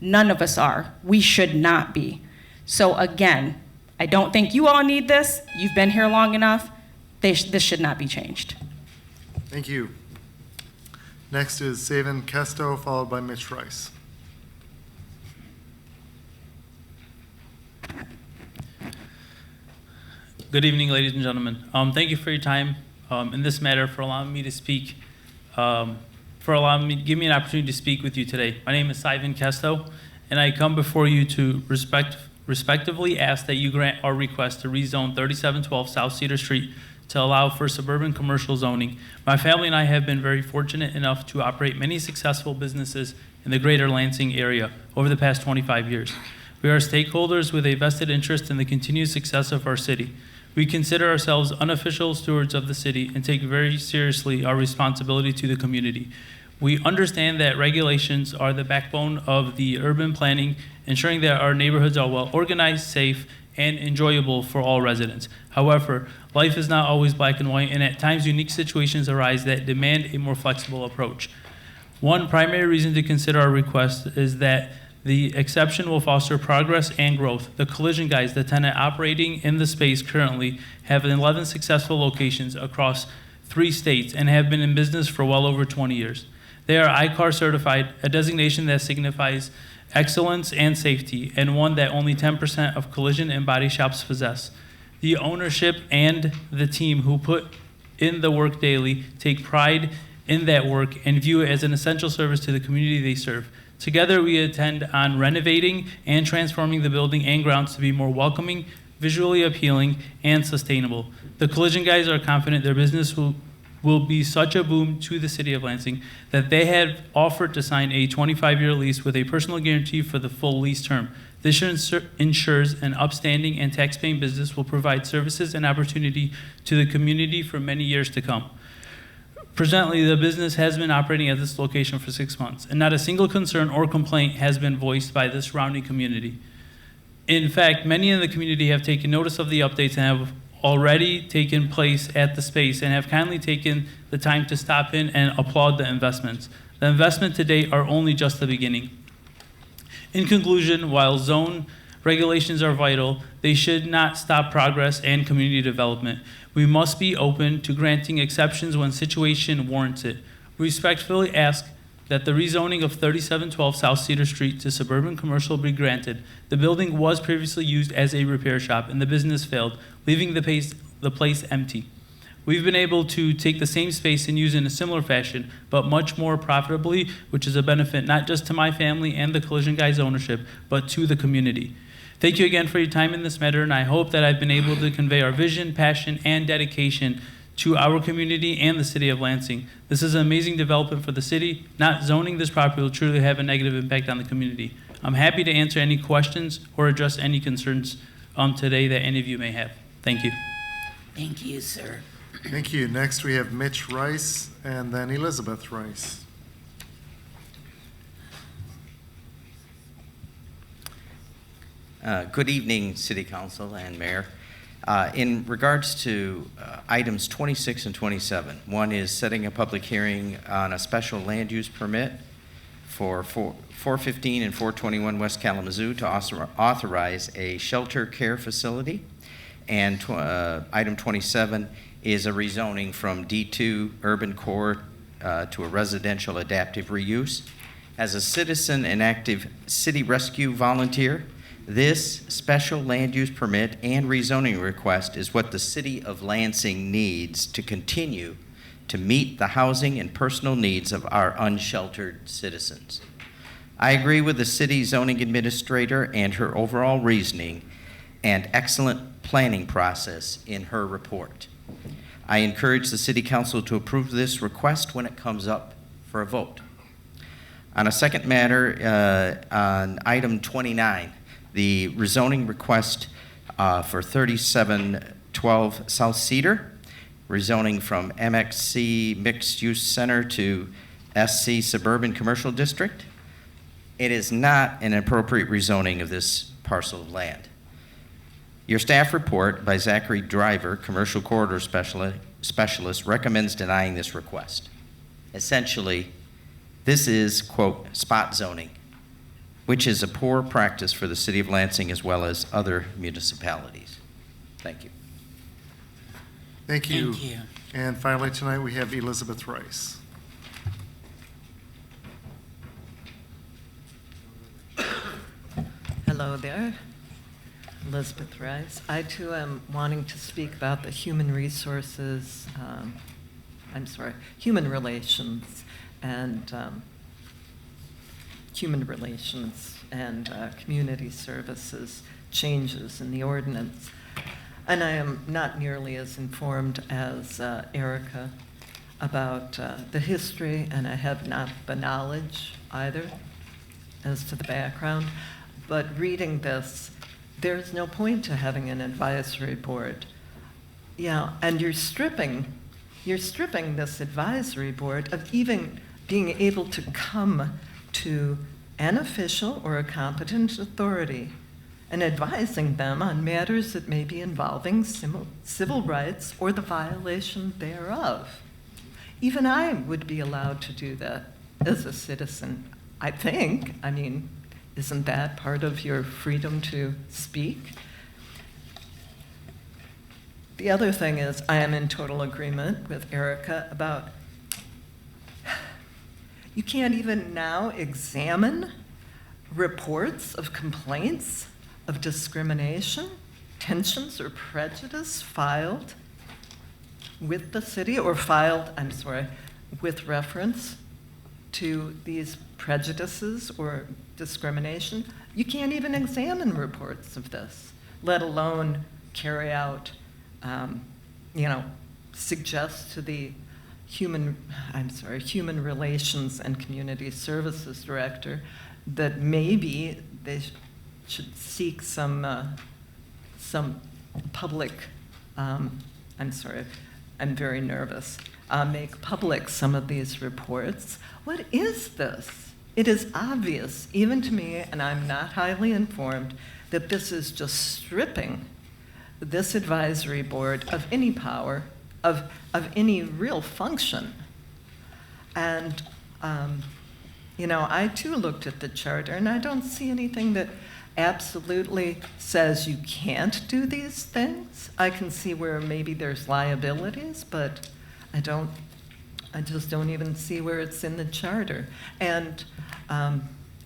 None of us are. We should not be. So again, I don't think you all need this. You've been here long enough. This should not be changed. Thank you. Next is Savan Kesto, followed by Mitch Rice. Good evening, ladies and gentlemen. Thank you for your time in this matter, for allowing me to speak, give me an opportunity to speak with you today. My name is Savan Kesto, and I come before you to respectively ask that you grant our request to rezone 3712 South Cedar Street to allow for suburban commercial zoning. My family and I have been very fortunate enough to operate many successful businesses in the greater Lansing area over the past 25 years. We are stakeholders with a vested interest in the continued success of our city. We consider ourselves unofficial stewards of the city and take very seriously our responsibility to the community. We understand that regulations are the backbone of the urban planning, ensuring that our neighborhoods are well organized, safe, and enjoyable for all residents. However, life is not always black and white, and at times unique situations arise that demand a more flexible approach. One primary reason to consider our request is that the exception will foster progress and growth. The Collision Guys, the tenant operating in the space currently, have 11 successful locations across 3 states and have been in business for well over 20 years. They are ICAR certified, a designation that signifies excellence and safety, and one that only 10% of collision and body shops possess. The ownership and the team who put in the work daily take pride in that work and view it as an essential service to the community they serve. Together, we intend on renovating and transforming the building and grounds to be more welcoming, visually appealing, and sustainable. The Collision Guys are confident their business will be such a boom to the city of Lansing that they have offered to sign a 25-year lease with a personal guarantee for the full lease term. This ensures an upstanding and tax-paying business will provide services and opportunity to the community for many years to come. Presently, the business has been operating at this location for 6 months, and not a single concern or complaint has been voiced by the surrounding community. In fact, many in the community have taken notice of the updates and have already taken place at the space and have kindly taken the time to stop in and applaud the investments. The investment to date are only just the beginning. In conclusion, while zone regulations are vital, they should not stop progress and community development. We must be open to granting exceptions when situation warrants it. We respectfully ask that the rezoning of 3712 South Cedar Street to suburban commercial be granted. The building was previously used as a repair shop and the business failed, leaving the place empty. We've been able to take the same space and use it in a similar fashion, but much more profitably, which is a benefit not just to my family and the Collision Guys ownership, but to the community. Thank you again for your time in this matter, and I hope that I've been able to convey our vision, passion, and dedication to our community and the city of Lansing. This is an amazing development for the city. Not zoning this property will truly have a negative impact on the community. I'm happy to answer any questions or address any concerns today that any of you may have. Thank you. Thank you, sir. Thank you. Next, we have Mitch Rice and then Elizabeth Rice. Good evening, City Council and Mayor. In regards to items 26 and 27, one is setting a public hearing on a special land use permit for 415 and 421 West Kalamazoo to authorize a shelter care facility. And item 27 is a rezoning from D2 urban core to a residential adaptive reuse. As a citizen and active city rescue volunteer, this special land use permit and rezoning request is what the city of Lansing needs to continue to meet the housing and personal needs of our unsheltered citizens. I agree with the city zoning administrator and her overall reasoning and excellent planning process in her report. I encourage the City Council to approve this request when it comes up for a vote. On a second matter, on item 29, the rezoning request for 3712 South Cedar, rezoning from MXC Mixed Use Center to SC Suburban Commercial District. It is not an appropriate rezoning of this parcel of land. Your staff report by Zachary Driver, Commercial Corridor Specialist, recommends denying this request. Essentially, this is, quote, spot zoning, which is a poor practice for the city of Lansing as well as other municipalities. Thank you. Thank you. Thank you. And finally, tonight, we have Elizabeth Rice. Hello there, Elizabeth Rice. I too am wanting to speak about the human relations and community services changes in the ordinance. And I am not nearly as informed as Erica about the history, and I have not the knowledge either as to the background. But reading this, there's no point to having an advisory board. Yeah, and you're stripping this advisory board of even being able to come to an official or a competent authority and advising them on matters that may be involving civil rights or the violation thereof. Even I would be allowed to do that as a citizen, I think. I mean, isn't that part of your freedom to speak? The other thing is, I am in total agreement with Erica about you can't even now examine reports of complaints of discrimination, tensions, or prejudice filed with the city or with reference to these prejudices or discrimination. You can't even examine reports of this, let alone carry out, suggest to the Human Relations and Community Services Director that maybe they should seek some public, I'm very nervous, make public some of these reports. What is this? It is obvious, even to me, and I'm not highly informed, that this is just stripping this advisory board of any power, of any real function. And, I too looked at the charter, and I don't see anything that absolutely says you can't do these things. I can see where maybe there's liabilities, but I just don't even see where it's in the charter. And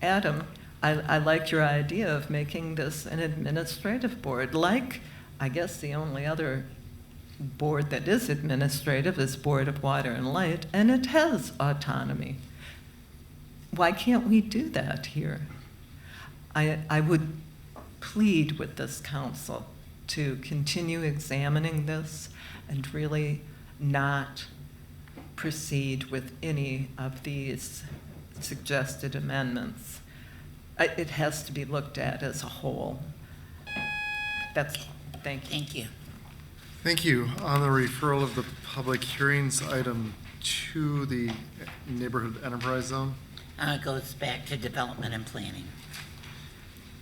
Adam, I like your idea of making this an administrative board. Like, I guess the only other board that is administrative is Board of Water and Light, and it has autonomy. Why can't we do that here? I would plead with this council to continue examining this and really not proceed with any of these suggested amendments. It has to be looked at as a whole. Thank you. Thank you. Thank you. On the referral of the public hearings, item 2, the neighborhood enterprise zone. Goes back to development and planning.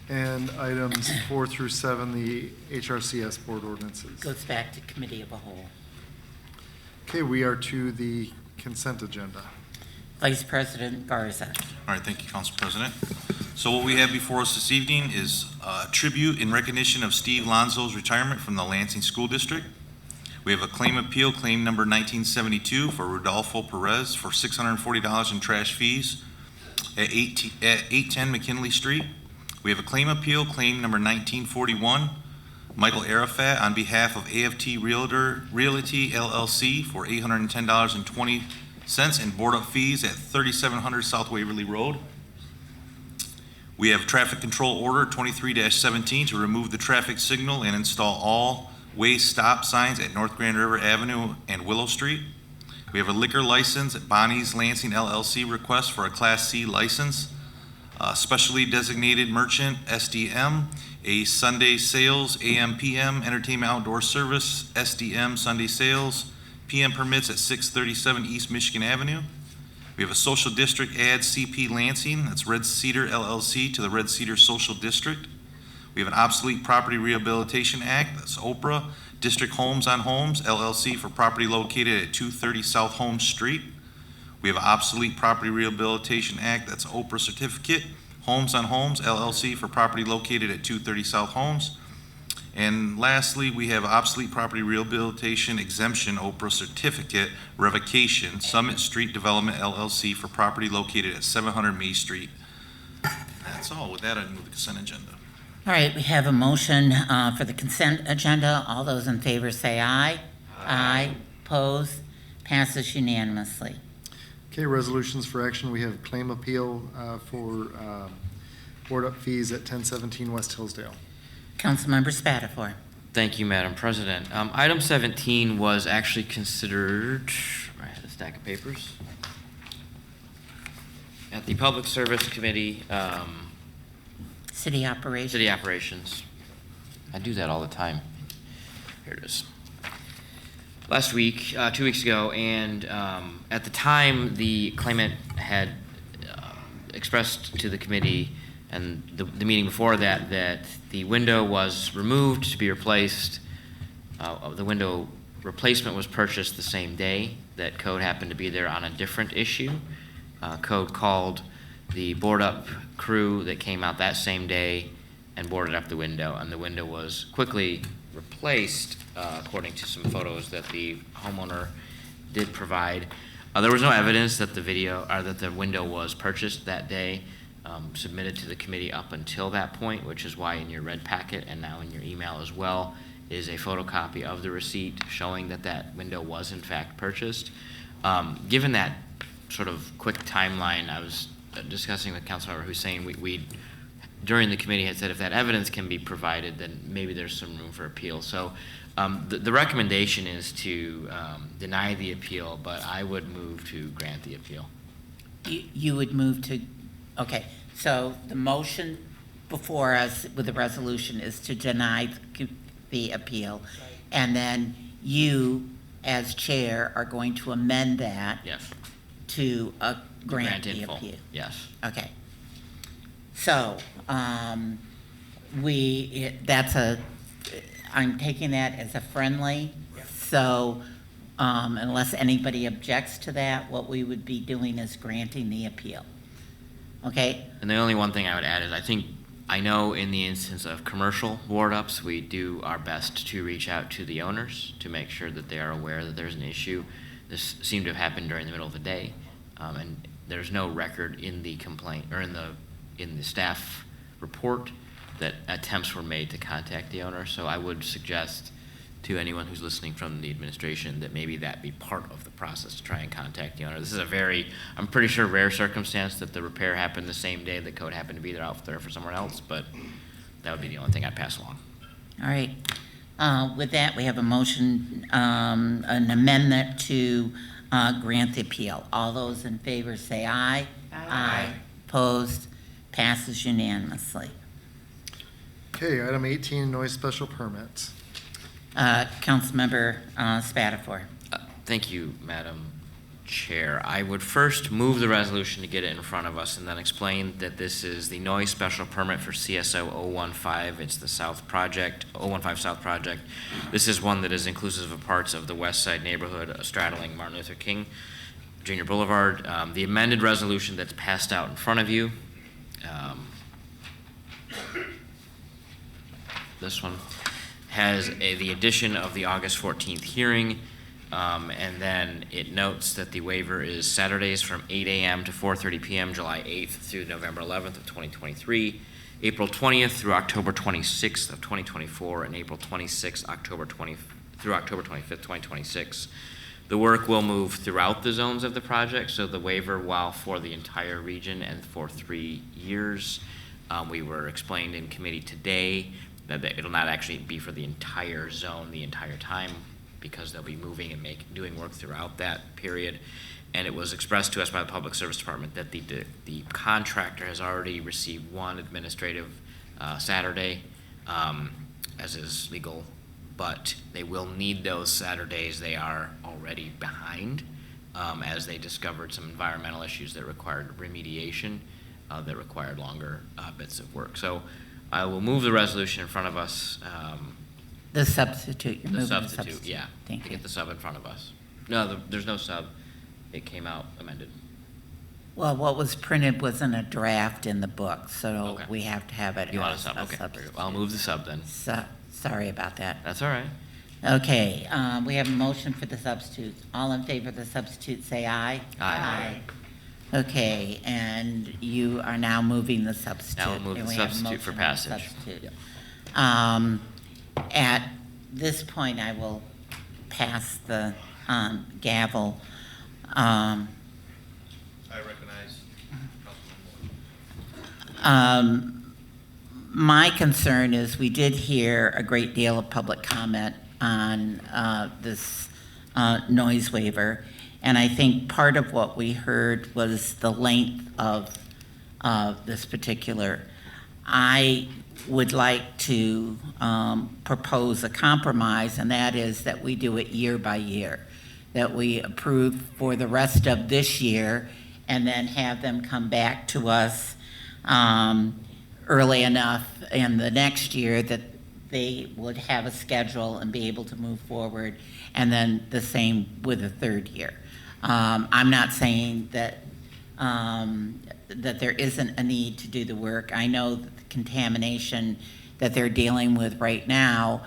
And items 4 through 7, the HRCS board ordinances. Goes back to committee of a whole. Okay, we are to the consent agenda. Vice President Garza. All right, thank you, Council President. So what we have before us this evening is a tribute in recognition of Steve Lonzo's retirement from the Lansing School District. We have a claim appeal, claim number 1972 for Rodolfo Perez for $640 in trash fees at 810 McKinley Street. We have a claim appeal, claim number 1941, Michael Arafat on behalf of AFT Realty LLC for $810.20 and board up fees at 3700 South Waverly Road. We have traffic control order 23-17 to remove the traffic signal and install all way stop signs at North Grand River Avenue and Willow Street. We have a liquor license at Bonnie's Lansing LLC request for a Class C license. Specially designated merchant, SDM, a Sunday sales, AM, PM, entertainment outdoor service, SDM, Sunday sales, PM permits at 637 East Michigan Avenue. We have a social district add CP Lansing, that's Red Cedar LLC to the Red Cedar Social District. We have an obsolete property rehabilitation act, that's Oprah, District Homes on Homes LLC for property located at 230 South Holmes Street. We have an obsolete property rehabilitation act, that's Oprah certificate, Homes on Homes LLC for property located at 230 South Holmes. And lastly, we have obsolete property rehabilitation exemption Oprah certificate revocation, Summit Street Development LLC for property located at 700 May Street. That's all. With that, I move the consent agenda. All right, we have a motion for the consent agenda. All those in favor say aye. Aye. Opposed? Passes unanimously. Okay, resolutions for action. We have claim appeal for board up fees at 1017 West Hillsdale. Councilmember Spatafor. Thank you, Madam President. Item 17 was actually considered, I had a stack of papers, at the Public Service Committee. City Operations. City Operations. I do that all the time. Here it is. Last week, 2 weeks ago, and at the time, the claimant had expressed to the committee and the meeting before that the window was removed to be replaced. The window replacement was purchased the same day that Code happened to be there on a different issue. Code called the board up crew that came out that same day and boarded up the window, and the window was quickly replaced according to some photos that the homeowner did provide. There was no evidence that the window was purchased that day, submitted to the committee up until that point, which is why in your red packet and now in your email as well is a photocopy of the receipt showing that that window was in fact purchased. Given that sort of quick timeline, I was discussing with Councilmember Hussein, we during the committee had said if that evidence can be provided, then maybe there's some room for appeal. So the recommendation is to deny the appeal, but I would move to grant the appeal. You would move to, okay. So the motion before us with the resolution is to deny the appeal. And then you, as chair, are going to amend that. Yes. To grant in the full. appeal. Yes. Okay. So, I'm taking that as a friendly. So, unless anybody objects to that, what we would be doing is granting the appeal. Okay? And the only one thing I would add is I know in the instance of commercial board ups, we do our best to reach out to the owners to make sure that they are aware that there's an issue. This seemed to have happened during the middle of the day, and there's no record in the complaint or in the staff report that attempts were made to contact the owner. So I would suggest to anyone who's listening from the administration that maybe that be part of the process to try and contact the owner. This is I'm pretty sure, rare circumstance that the repair happened the same day that Code happened to be there out there for someone else, but that would be the only thing I'd pass along. All right. With that, we have a motion, an amendment to grant the appeal. All those in favor say aye. Aye. Opposed? Passes unanimously. Okay, item 18, noise special permits. Councilmember Spatafor. Thank you, Madam Chair. I would first move the resolution to get it in front of us and then explain that this is the noise special permit for CSO 015. It's the South Project, 015 South Project. This is one that is inclusive of parts of the West Side neighborhood straddling Martin Luther King Junior Boulevard. The amended resolution that's passed out in front of you, this one, has the addition of the August 14th hearing, and then it notes that the waiver is Saturdays from 8 a.m. to 4:30 p.m., July 8th through November 11th of 2023, April 20th through October 26th of 2024, and April 26th through October 25th, 2026. The work will move throughout the zones of the project, so the waiver, while for the entire region and for 3 years, we were explained in committee today that it'll not actually be for the entire zone the entire time, because they'll be moving and doing work throughout that period. And it was expressed to us by the Public Service Department that the contractor has already received one administrative Saturday, as is legal, but they will need those Saturdays. They are already behind, as they discovered some environmental issues that required remediation, that required longer bits of work. So I will move the resolution in front of us. The substitute, you're The moving substitute, yeah. Thank To you. get the sub in front of us. No, there's no sub. It came out amended. Well, what was printed wasn't a draft in the book, so Okay. we have to have it You want a as sub? a Okay. substitute. I'll move the sub then. Sorry about that. That's all right. Okay, we have a motion for the substitute. All in favor of the substitute, say aye. Aye. Okay, and you are now moving the substitute. Now we'll move and the we have a substitute for motion on the passage. substitute. At this point, I will pass the gavel. I recognize My concern is we did hear a great deal of public comment on this noise waiver, and I think part of what we heard was the length of this particular. I would like to propose a compromise, and that is that we do it year by year, that we approve for the rest of this year and then have them come back to us early enough in the next year that they would have a schedule and be able to move forward, and then the same with the third year. I'm not saying that that there isn't a need to do the work. I know that the contamination that they're dealing with right now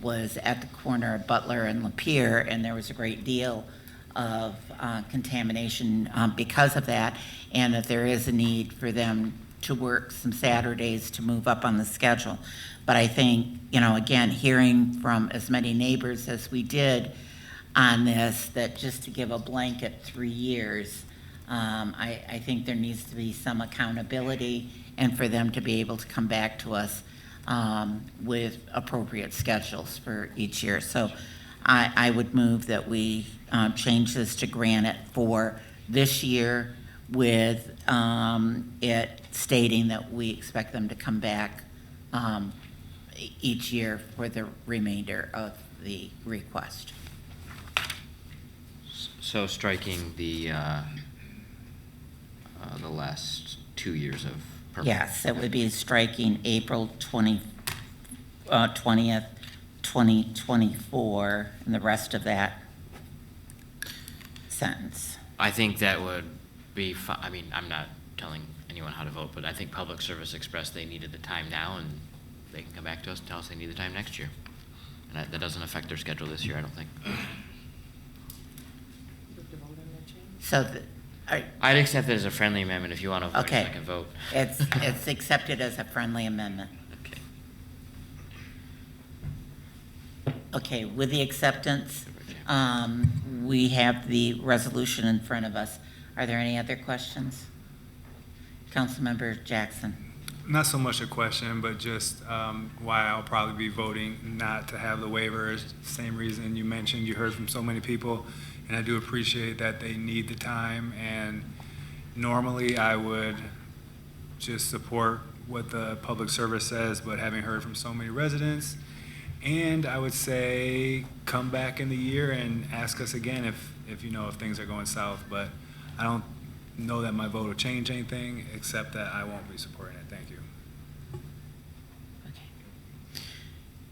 was at the corner of Butler and Lapeer, and there was a great deal of contamination because of that, and that there is a need for them to work some Saturdays to move up on the schedule. But I think, you know, again, hearing from as many neighbors as we did on this, that just to give a blanket 3 years, I think there needs to be some accountability, and for them to be able to come back to us with appropriate schedules for each year. So I would move that we change this to grant it for this year, with it stating that we expect them to come back each year for the remainder of the request. So striking the last 2 years of permit. Yes, it would be striking April 20th, 2024, and the rest of that sentence. I think that would be, I mean, I'm not telling anyone how to vote, but I think Public Service expressed they needed the time now, and they can come back to us and tell us they need the time next year. And that doesn't affect their schedule this year, I don't think. So, I'd accept it as a friendly amendment if you want to vote a okay, second vote. it's accepted as a friendly amendment. Okay, with the acceptance, we have the resolution in front of us. Are there any other questions? Councilmember Jackson. Not so much a question, but just why I'll probably be voting not to have the waivers. Same reason you mentioned, you heard from so many people, and I do appreciate that they need the time. And normally I would just support what the public service says, but having heard from so many residents, and I would say come back in the year and ask us again if you know if things are going south. But I don't know that my vote will change anything, except that I won't be supporting it. Thank you.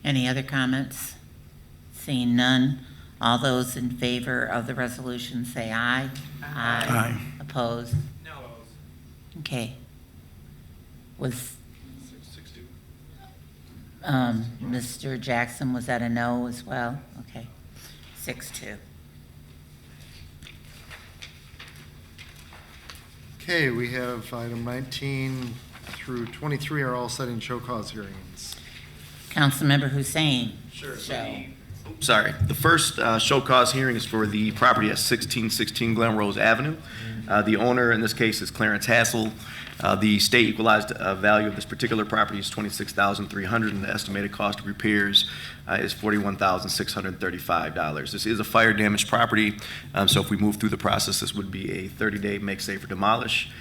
Any other comments? Seeing none, All those in favor of the resolution say aye. Aye. Opposed? No. Okay. Was, Mr. Jackson, was that a no as well? Okay. 6-2. Okay, we have item 19 through 23 are all setting show cause hearings. Councilmember Hussein. Sure. Show. Sorry, the first show cause hearing is for the property at 1616 Glen Rose Avenue. The owner in this case is Clarence Hassel. The state equalized value of this particular property is $26,300, and the estimated cost of repairs is $41,635. This is a fire damaged property, so if we move through the process, this would be a 30-day make safe or demolish.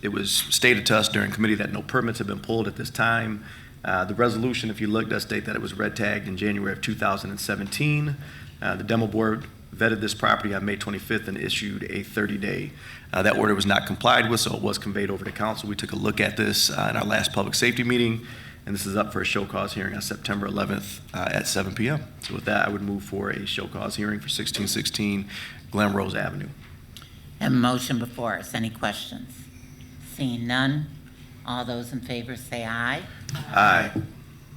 It was stated to us during committee that no permits have been pulled at this time. The resolution, if you look, does state that it was red tagged in January of 2017. The demo board vetted this property on May 25th and issued a 30-day. That order was not complied with, so it was conveyed over to council. We took a look at this in our last public safety meeting, and this is up for a show cause hearing on September 11th at 7 p.m. So with that, I would move for a show cause hearing for 1616 Glen Rose Avenue. Have a motion before us. Any questions? Seeing none, all those in favor say aye. Aye.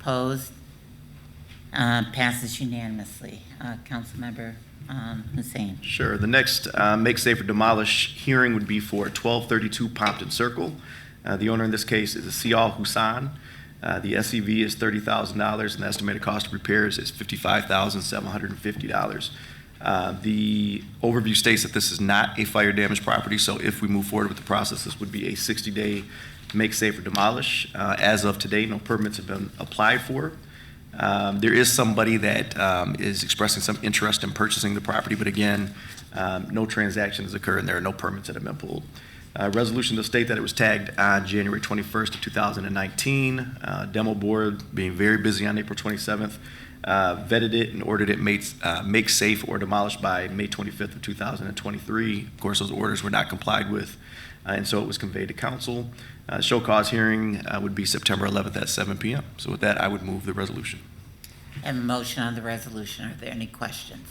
Opposed? Passes unanimously. Councilmember Hussein. Sure. The next make safe or demolish hearing would be for 1232 Pompton Circle. The owner in this case is Sial Hussan. The SEV is $30,000, and the estimated cost of repairs is $55,750. The overview states that this is not a fire damaged property, so if we move forward with the process, this would be a 60-day make safe or demolish. As of today, no permits have been applied for. There is somebody that is expressing some interest in purchasing the property, but again, no transaction has occurred and there are no permits that have been pulled. Resolution to state that it was tagged on January 21st of 2019. Demo board, being very busy on April 27th, vetted it and ordered it make safe or demolished by May 25th of 2023. Of course, those orders were not complied with, and so it was conveyed to council. Show cause hearing would be September 11th at 7 p.m. So with that, I would move the resolution. Have a motion on the resolution. Are there any questions?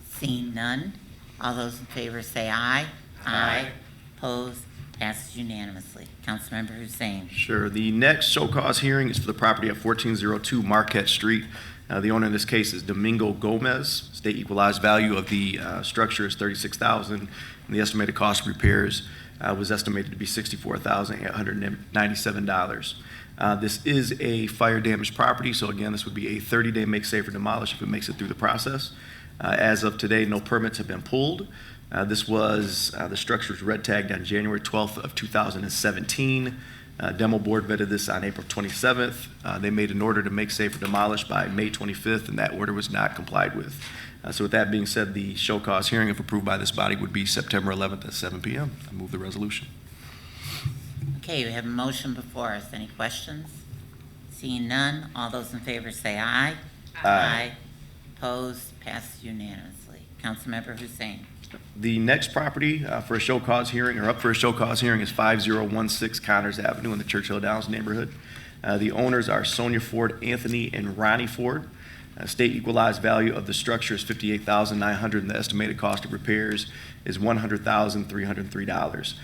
Seeing none, all those in favor say aye. Aye. Opposed? Passes unanimously. Councilmember Hussein. Sure. The next show cause hearing is for the property at 1402 Marquette Street. The owner in this case is Domingo Gomez. State equalized value of the structure is $36,000, and the estimated cost of repairs was estimated to be $64,897. This is a fire damaged property, so again, this would be a 30-day make safe or demolish if it makes it through the process. As of today, no permits have been pulled. This was, the structure was red tagged on January 12th of 2017. Demo board vetted this on April 27th. They made an order to make safe or demolish by May 25th, and that order was not complied with. So with that being said, the show cause hearing, if approved by this body, would be September 11th at 7 p.m. I move the resolution. Okay, we have a motion before us. Any questions? Seeing none, all those in favor say aye. Aye. Opposed? Passes unanimously. Councilmember Hussein. The next property for a show cause hearing, or up for a show cause hearing, is 5016 Connors Avenue in the Churchill Downs neighborhood. The owners are Sonia Ford, Anthony, and Ronnie Ford. State equalized value of the structure is $58,900, and the estimated cost of repairs is $100,303.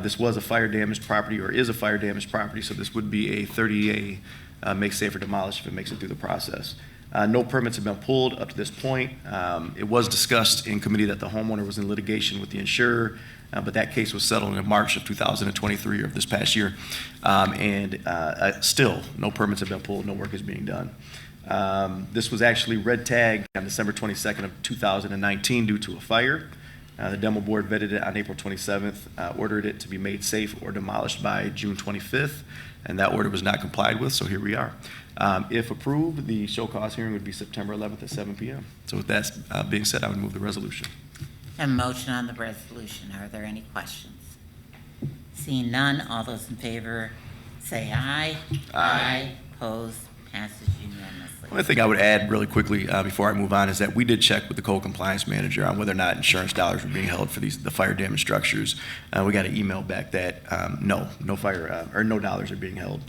This was a fire damaged property, or is a fire damaged property, so this would be a 30-day make safe or demolish if it makes it through the process. No permits have been pulled up to this point. It was discussed in committee that the homeowner was in litigation with the insurer, but that case was settled in March of 2023, of this past year. Still, no permits have been pulled, no work is being done. This was actually red tagged on December 22nd of 2019 due to a fire. The demo board vetted it on April 27th, ordered it to be made safe or demolished by June 25th, and that order was not complied with, so here we are. If approved, the show cause hearing would be September 11th at 7 p.m. So with that being said, I would move the resolution. A motion on the resolution. Are there any questions? Seeing none, all those in favor say aye. Aye. Opposed? Passes unanimously. One thing I would add really quickly before I move on is that we did check with the code compliance manager on whether or not insurance dollars were being held for the fire damaged structures. We got an email back that no fire or no dollars are being held.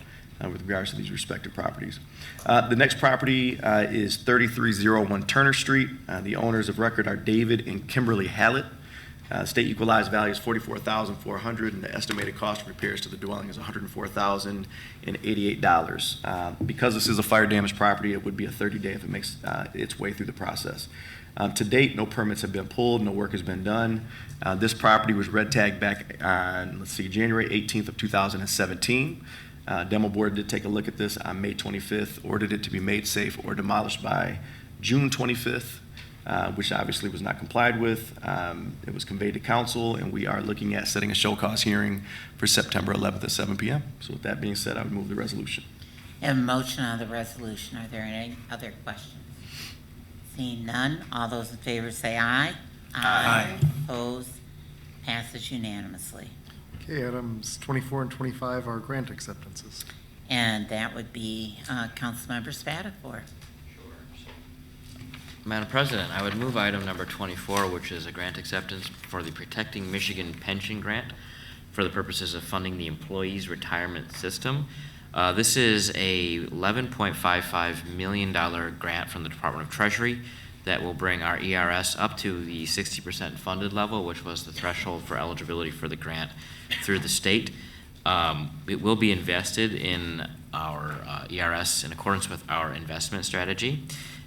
with regards to these respective properties. The next property is 3301 Turner Street. The owners of record are David and Kimberly Hallett. State equalized value is $44,400, and the estimated cost of repairs to the dwelling is $104,088. Because this is a fire damaged property, it would be a 30-day if it makes its way through the process. To date, no permits have been pulled, no work has been done. This property was red tagged back on, January 18th of 2017. Demo board did take a look at this on May 25th, ordered it to be made safe or demolished by June 25th, which obviously was not complied with. It was conveyed to council, and we are looking at setting a show cause hearing for September 11th at 7 p.m. So with that being said, I would move the resolution. A motion on the resolution. Are there any other questions? Seeing none, all those in favor say aye. Aye. Opposed? Passes unanimously. Okay, items 24 and 25 are grant acceptances. And that would be Councilmember Spatafor. Madam President, I would move item number 24, which is a grant acceptance for the Protecting Michigan Pension Grant for the purposes of funding the employees' retirement system. This is a $11.55 million grant from the Department of Treasury that will bring our ERS up to the 60% funded level, which was the threshold for eligibility for the grant through the state. It will be invested in our ERS in accordance with our investment strategy.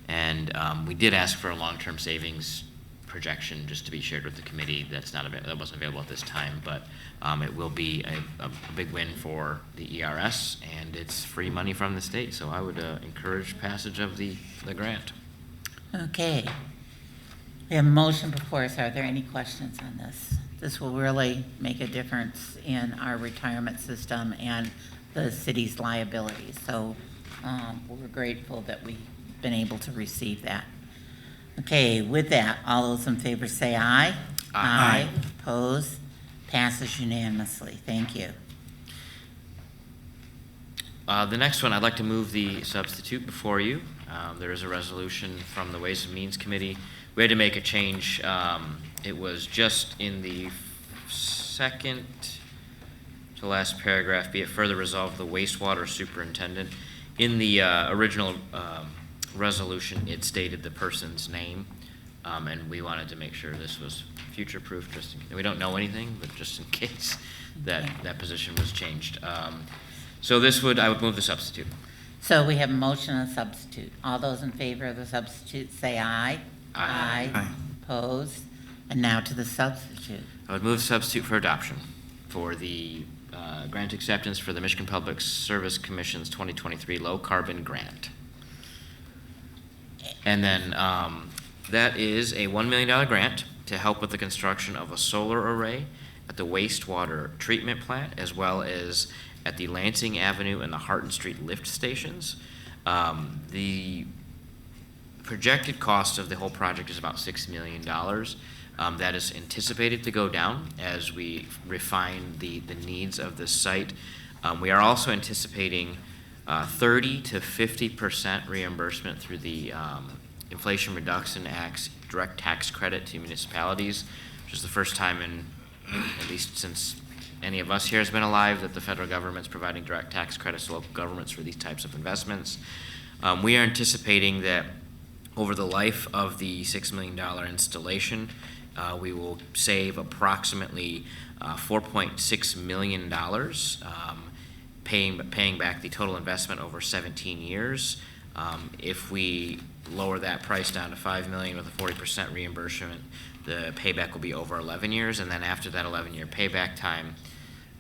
And we did ask for a long-term savings projection just to be shared with the committee. That wasn't available at this time, but it will be a big win for the ERS, and it's free money from the state. So I would encourage passage of the grant. Okay. We have a motion before us. Are there any questions on this? This will really make a difference in our retirement system and the city's liabilities. So we're grateful that we've been able to receive that. Okay, with that, all those in favor say aye. Aye. Opposed? Passes unanimously. Thank you. The next one, I'd like to move the substitute before you. There is a resolution from the Ways and Means Committee. We had to make a change. It was just in the second to last paragraph, be it further resolved, the wastewater superintendent. In the original resolution, it stated the person's name, and we wanted to make sure this was future-proof. We don't know anything, but just in case that position was changed. So I would move the substitute. So we have a motion and a substitute. All those in favor of the substitute say aye. Aye. Opposed? And now to the substitute. I would move the substitute for adoption for the grant acceptance for the Michigan Public Service Commission's 2023 low carbon grant. And then that is a $1 million grant to help with the construction of a solar array at the wastewater treatment plant, as well as at the Lansing Avenue and the Harton Street lift stations. The projected cost of the whole project is about $6 million. That is anticipated to go down as we refine the needs of this site. We are also anticipating 30 to 50% reimbursement through the Inflation Reduction Act's direct tax credit to municipalities, which is the first time in, at least since any of us here has been alive, that the federal government's providing direct tax credits to local governments for these types of investments. We are anticipating that over the life of the $6 million installation, we will save approximately $4.6 million, paying back the total investment over 17 years. If we lower that price down to $5 million with a 40% reimbursement, the payback will be over 11 years, and then after that 11-year payback time,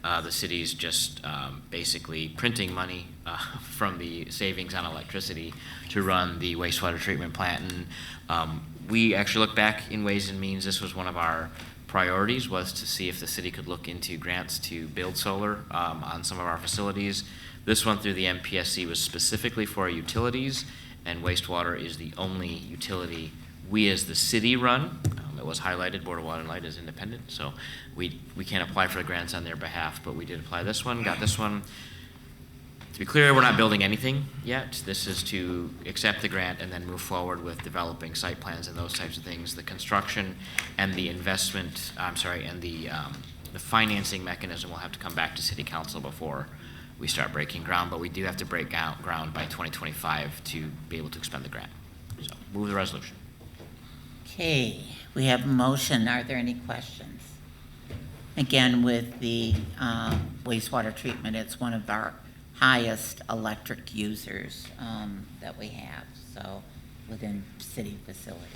the city's just basically printing money from the savings on electricity to run the wastewater treatment plant. And we actually look back in Ways and Means. This was one of our priorities, was to see if the city could look into grants to build solar on some of our facilities. This one through the MPSC was specifically for utilities, and wastewater is the only utility we as the city run. It was highlighted, Board of Water and Light is independent, so we can't apply for the grants on their behalf, but we did apply this one, got this one. To be clear, we're not building anything yet. This is to accept the grant and then move forward with developing site plans and those types of things. The construction and the investment, and the financing mechanism will have to come back to City Council before we start breaking ground, but we do have to break ground by 2025 to be able to expend the grant. So move the resolution. Okay, we have a motion. Are there any questions? Again, with the wastewater treatment, it's one of our highest electric users that we have, so within city facilities.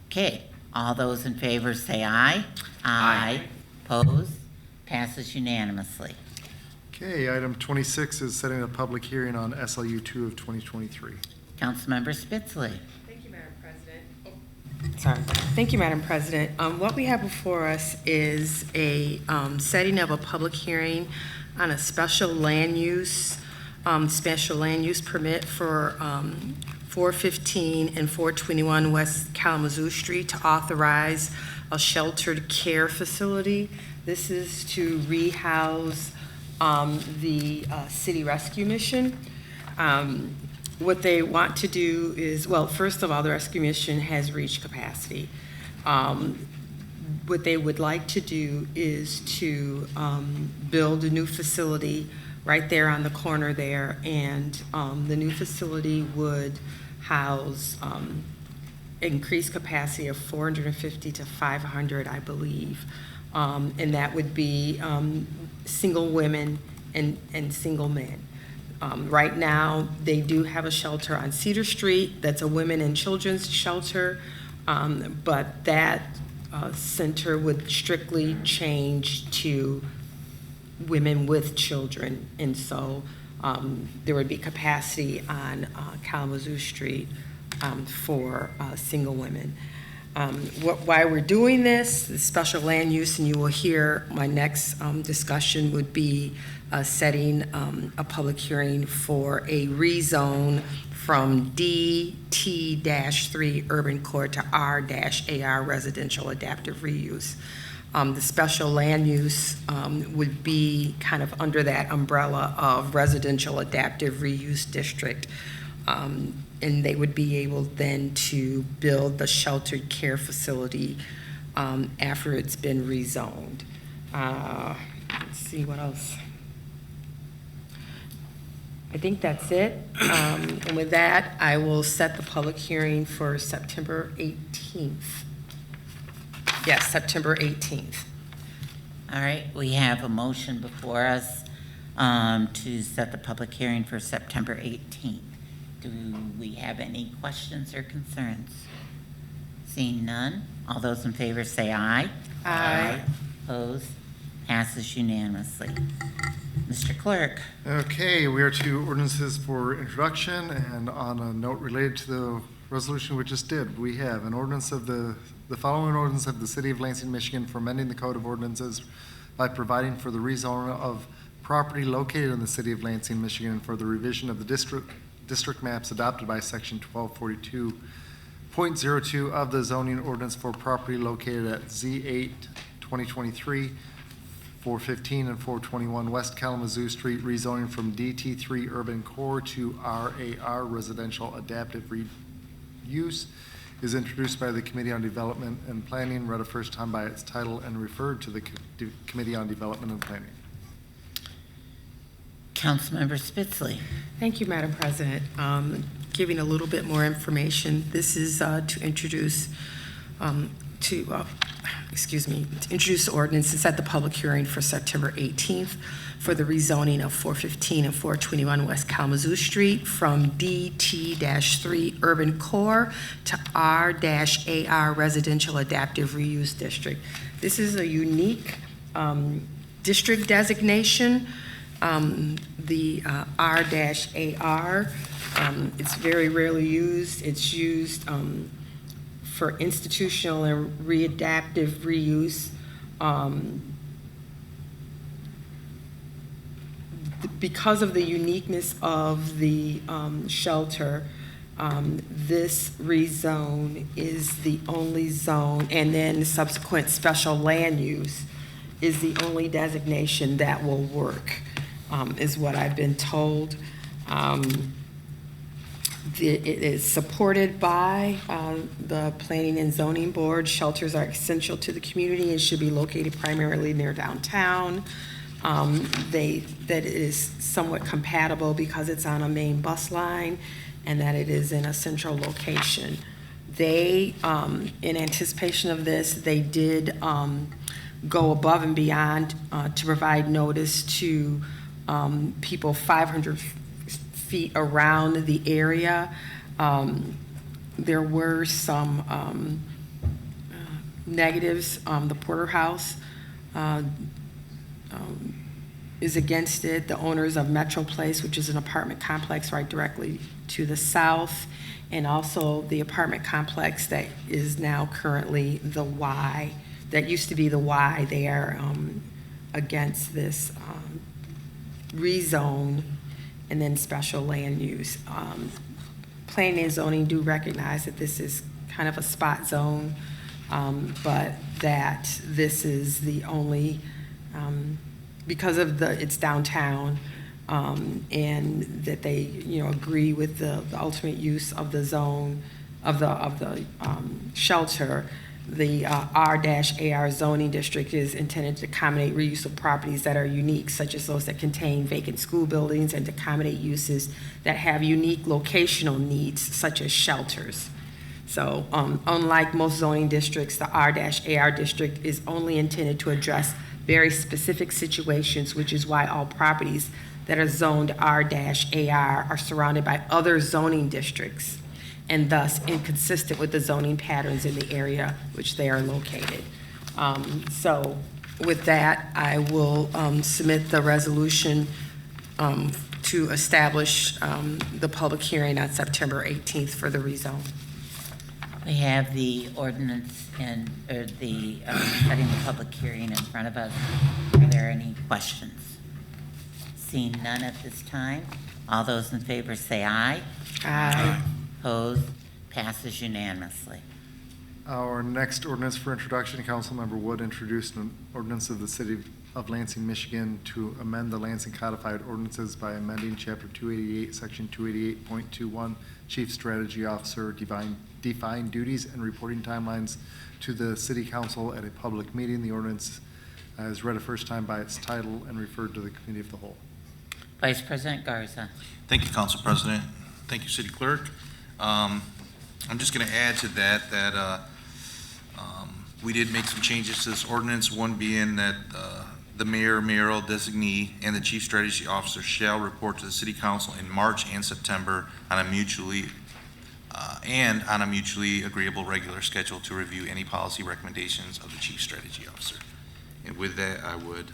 Okay, all those in favor say aye. Aye. Opposed? Passes unanimously. Okay, item 26 is setting a public hearing on SLU 2 of 2023. Councilmember Spitzley. Thank you, Madam President. Sorry. Thank you, Madam President. What we have before us is a setting of a public hearing on a special land use permit for 415 and 421 West Kalamazoo Street to authorize a sheltered care facility. This is to rehouse the city rescue mission. What they want to do is, well, first of all, the rescue mission has reached capacity. What they would like to do is to build a new facility right there on the corner there, and the new facility would house increased capacity of 450 to 500, I believe, and that would be single women and single men. Right now, they do have a shelter on Cedar Street that's a women and children's shelter, but that center would strictly change to women with children, and so there would be capacity on Kalamazoo Street for single women. Why we're doing this, the special land use, and you will hear my next discussion would be setting a public hearing for a rezone from DT-3 urban core to R-AR residential adaptive reuse. The special land use would be kind of under that umbrella of residential adaptive reuse district. And they would be able then to build the sheltered care facility after it's been rezoned. Let's see what else. I think that's it. And with that, I will set the public hearing for September 18th. Yes, September 18th. All right, we have a motion before us to set the public hearing for September 18th. Do we have any questions or concerns? Seeing none, all those in favor say aye. Aye. Opposed? Passes unanimously. Mr. Clerk. Okay, we are to ordinances for introduction, and on a note related to the resolution we just did, we have an ordinance of the following ordinance of the City of Lansing, Michigan for amending the Code of Ordinances by providing for the rezone of property located in the City of Lansing, Michigan, and for the revision of the district maps adopted by Section 1242.02 of the zoning ordinance for property located at Z8 2023, 415 and 421 West Kalamazoo Street, rezoning from DT3 urban core to RAR residential adaptive reuse, is introduced by the Committee on Development and Planning, read a first time by its title, and referred to the Committee on Development and Planning. Councilmember Spitzley. Thank you, Madam President. Giving a little bit more information, this is to introduce to introduce the ordinance and set the public hearing for September 18th for the rezoning of 415 and 421 West Kalamazoo Street from DT-3 urban core to R-AR residential adaptive reuse district. This is a unique district designation. The R-AR, it's very rarely used. It's used for institutional and readaptive reuse. Because of the uniqueness of the shelter, this rezone is the only zone, and then subsequent special land use is the only designation that will work, is what I've been told. It is supported by the Planning and Zoning Board. Shelters are essential to the community and should be located primarily near downtown. that it is somewhat compatible because it's on a main bus line and that it is in a central location. They, in anticipation of this, they did go above and beyond to provide notice to people 500 feet around the area. There were some negatives. The Porterhouse is against it. The owners of Metro Place, which is an apartment complex right directly to the south, and also the apartment complex that is now currently the Y, that used to be the Y, they are against this rezone and then special land use. Planning and zoning do recognize that this is kind of a spot zone, but that this is the only, because of it's downtown, and that they, agree with the ultimate use of the zone, of the shelter. The R-AR zoning district is intended to accommodate reuse of properties that are unique, such as those that contain vacant school buildings, and to accommodate uses that have unique locational needs, such as shelters. So unlike most zoning districts, the R-AR district is only intended to address very specific situations, which is why all properties that are zoned R-AR are surrounded by other zoning districts, and thus inconsistent with the zoning patterns in the area which they are located. So with that, I will submit the resolution to establish the public hearing on September 18th for the rezone. We have the ordinance and, or the, setting the public hearing in front of us. Are there any questions? Seeing none at this time, all those in favor say aye. Aye. Opposed? Passes unanimously. Our next ordinance for introduction, Councilmember Wood introduced an ordinance of the City of Lansing, Michigan to amend the Lansing codified ordinances by amending Chapter 288, Section 288.21, Chief Strategy Officer, define duties and reporting timelines to the City Council at a public meeting. The ordinance is read a first time by its title and referred to the Committee of the Whole. Vice President Garza. Thank you, Council President. Thank you, City Clerk. I'm just going to add to that we did make some changes to this ordinance, one being that the mayor, mayoral designee, and the chief strategy officer shall report to the City Council in March and September on a mutually agreeable regular schedule to review any policy recommendations of the chief strategy officer. And with that, I would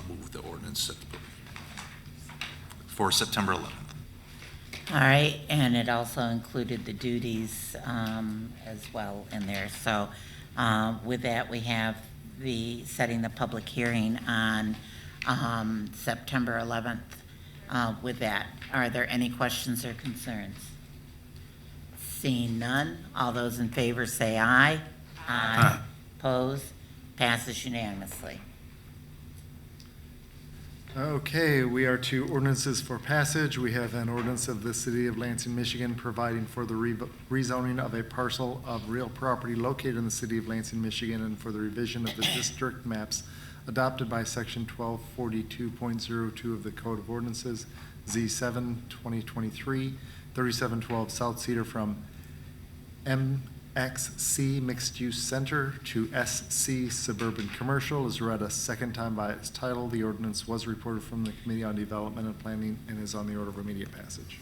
move the ordinance for September 11th. All right, and it also included the duties as well in there. So with that, we have the setting the public hearing on September 11th. With that, are there any questions or concerns? Seeing none, all those in favor say aye. Aye. Opposed? Passes unanimously. Okay, we are to ordinances for passage. We have an ordinance of the City of Lansing, Michigan, providing for the rezoning of a parcel of real property located in the City of Lansing, Michigan, and for the revision of the district maps adopted by Section 1242.02 of the Code of Ordinances, Z7 2023, 3712 South Cedar, from MXC Mixed Use Center to SC Suburban Commercial, is read a second time by its title. The ordinance was reported from the Committee on Development and Planning and is on the order of immediate passage.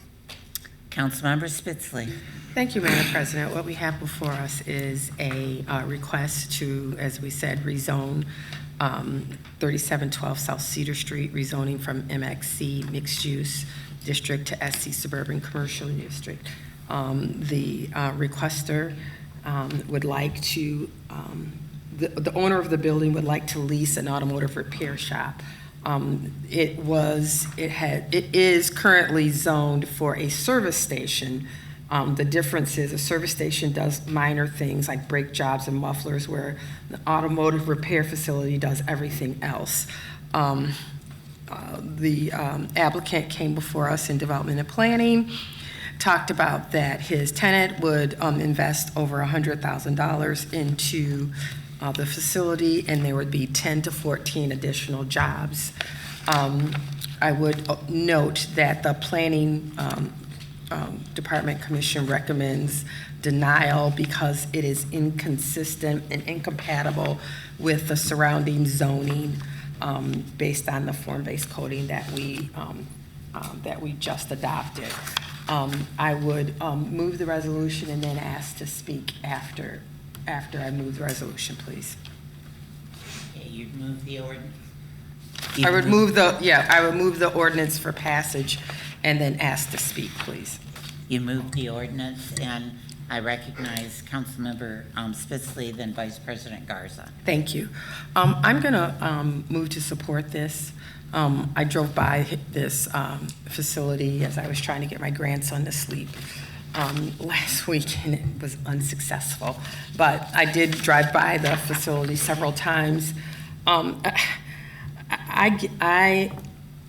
Councilmember Spitzley. Thank you, Madam President. What we have before us is a request to, as we said, rezone 3712 South Cedar Street, rezoning from MXC Mixed Use District to SC Suburban Commercial District. The requester would like to, the owner of the building would like to lease an automotive repair shop. It is currently zoned for a service station. The difference is a service station does minor things like brake jobs and mufflers, where the automotive repair facility does everything else. The applicant came before us in Development and Planning, talked about that his tenant would invest over $100,000 into the facility, and there would be 10 to 14 additional jobs. I would note that the Planning Department Commission recommends denial because it is inconsistent and incompatible with the surrounding zoning based on the form-based coding that we just adopted. I would move the resolution and then ask to speak after I move the resolution, please. Okay, you'd move the ordinance? I would move the ordinance for passage and then ask to speak, please. You moved the ordinance, and I recognize Councilmember Spitzley, then Vice President Garza. Thank you. I'm going to move to support this. I drove by this facility as I was trying to get my grandson to sleep last week, and it was unsuccessful. But I did drive by the facility several times. I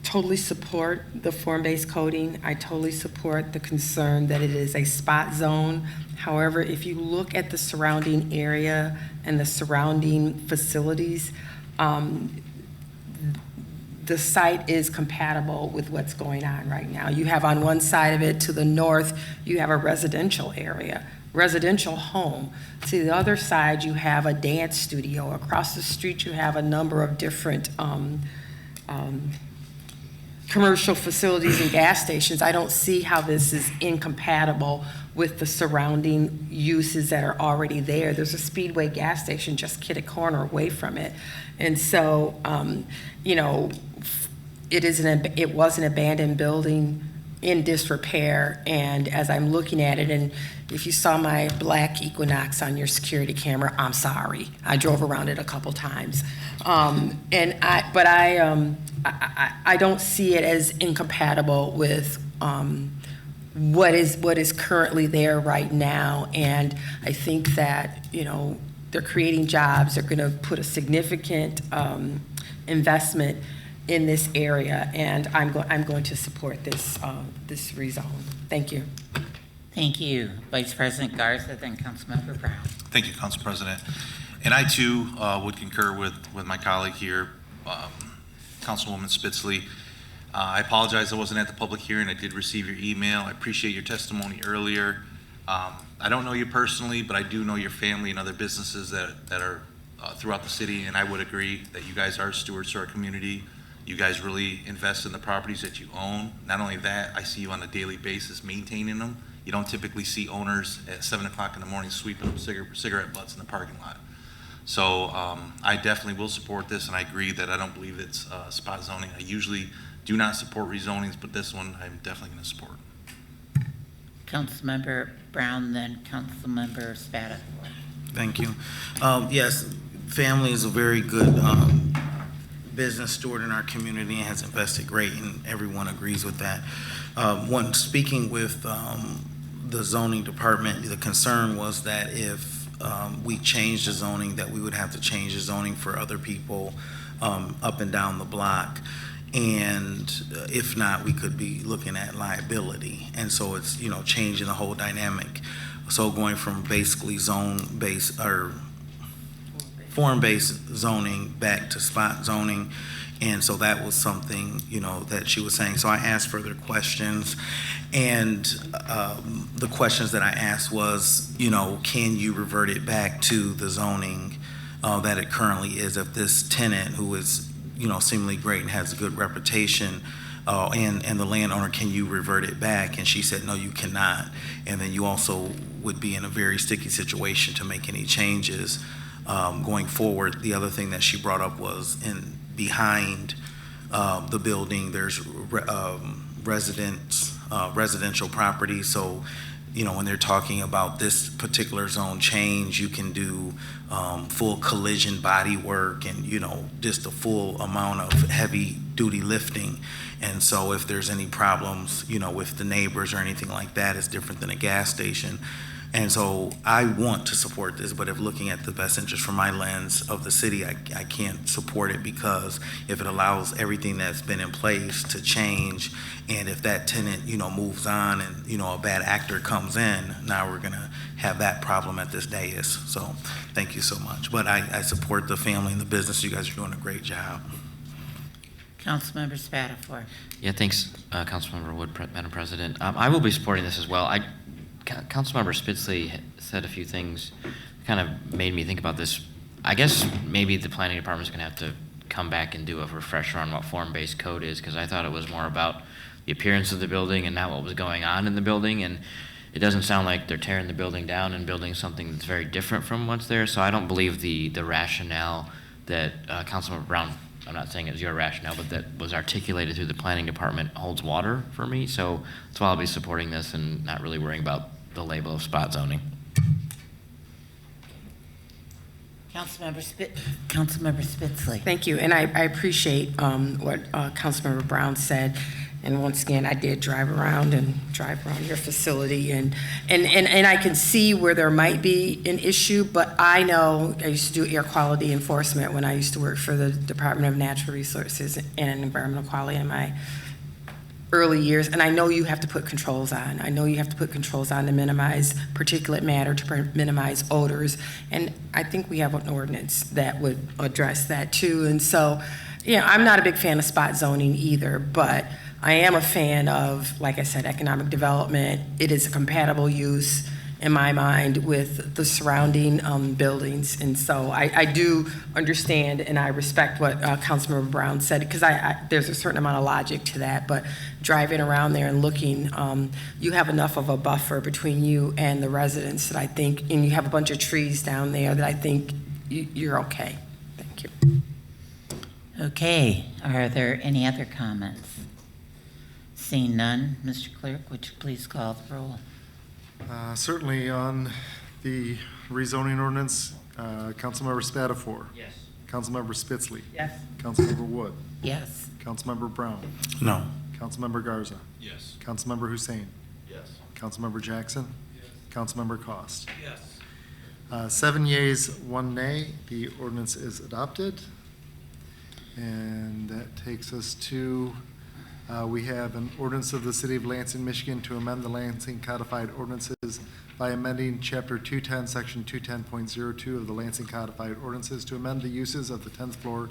totally support the form-based coding. I totally support the concern that it is a spot zone. However, if you look at the surrounding area and the surrounding facilities, the site is compatible with what's going on right now. You have on one side of it to the north, you have a residential area, residential home. To the other side, you have a dance studio. Across the street, you have a number of different commercial facilities and gas stations. I don't see how this is incompatible with the surrounding uses that are already there. There's a Speedway gas station just kitty corner away from it. And so, you know, it was an abandoned building in disrepair, and as I'm looking at it, and if you saw my black Equinox on your security camera, I'm sorry. I drove around it a couple times. But I don't see it as incompatible with what is currently there right now. And I think that, you know, they're creating jobs. They're going to put a significant investment in this area, and I'm going to support this rezone. Thank you. Thank you. Vice President Garza, then Councilmember Brown. Thank you, Council President. And I too would concur with my colleague here, Councilwoman Spitzley. I apologize I wasn't at the public hearing. I did receive your email. I appreciate your testimony earlier. I don't know you personally, but I do know your family and other businesses that are throughout the city, and I would agree that you guys are stewards to our community. You guys really invest in the properties that you own. Not only that, I see you on a daily basis maintaining them. You don't typically see owners at 7 o'clock in the morning sweeping up cigarette butts in the parking lot. So I definitely will support this, and I agree that I don't believe it's spot zoning. I usually do not support rezonings, but this one I'm definitely going to support. Councilmember Brown, then Councilmember Spadafore. Thank you. Yes, family is a very good business steward in our community and has invested great, and everyone agrees with that. Speaking with the zoning department, the concern was that if we changed the zoning, that we would have to change the zoning for other people up and down the block. And if not, we could be looking at liability. And so it's, you know, changing the whole dynamic. So going from basically zone-based or form-based zoning back to spot zoning. And so that was something, you know, that she was saying. So I asked further questions, and the questions that I asked was, you know, can you revert it back to the zoning that it currently is? If this tenant, who is, you know, seemingly great and has a good reputation, and the landowner, can you revert it back? And she said, no, you cannot. And then you also would be in a very sticky situation to make any changes going forward. The other thing that she brought up was behind the building, there's residential property. So, you know, when they're talking about this particular zone change, you can do full collision body work and, you know, just a full amount of heavy duty lifting. And so if there's any problems, you know, with the neighbors or anything like that, it's different than a gas station. And so I want to support this, but if looking at the best interest from my lens of the city, I can't support it, because if it allows everything that's been in place to change, and if that tenant, moves on and, a bad actor comes in, now we're gonna have that problem at this dais. So thank you so much. But I support the family and the business. You guys are doing a great job. Councilmember Spatafor. Yeah, thanks, Councilmember Wood, Madam President. I will be supporting this as well. Councilmember Spitzley said a few things, kind of made me think about this. I guess maybe the planning department's going to have to come back and do a refresher on what form-based code is, because I thought it was more about the appearance of the building and not what was going on in the building. And it doesn't sound like they're tearing the building down and building something that's very different from what's there. So I don't believe the rationale that Councilmember Brown, I'm not saying it was your rationale, but that was articulated through the planning department holds water for me. So that's why I'll be supporting this and not really worrying about the label of spot zoning. Councilmember Spitzley. Thank you, and I appreciate what Councilmember Brown said. And once again, I did drive around your facility, and I can see where there might be an issue, but I know I used to do air quality enforcement when I used to work for the Department of Natural Resources and Environmental Quality in my early years, and I know you have to put controls on. I know you have to put controls on to minimize particulate matter, to minimize odors, and I think we have an ordinance that would address that too. And so, I'm not a big fan of spot zoning either, but I am a fan of, like I said, economic development. It is a compatible use in my mind with the surrounding buildings. And so I do understand and I respect what Councilmember Brown said, because there's a certain amount of logic to that. But driving around there and looking, you have enough of a buffer between you and the residents that I think, and you have a bunch of trees down there that I think you're okay. Thank you. Okay, are there any other comments? Seeing none, Mr. Clerk, would you please call the roll? Certainly on the rezoning ordinance, Councilmember Spatafor. Yes. Councilmember Spitzley. Yes. Councilmember Wood. Yes. Councilmember Brown. No. Councilmember Garza. Yes. Councilmember Hussein. Yes. Councilmember Jackson. Yes. Councilmember Cost. Yes. 7 yeas, 1 nay. The ordinance is adopted. And that takes us to, we have an ordinance of the City of Lansing, Michigan to amend the Lansing Codified Ordinances by amending Chapter 210, Section 210.02 of the Lansing Codified Ordinances to amend the uses of the 10th floor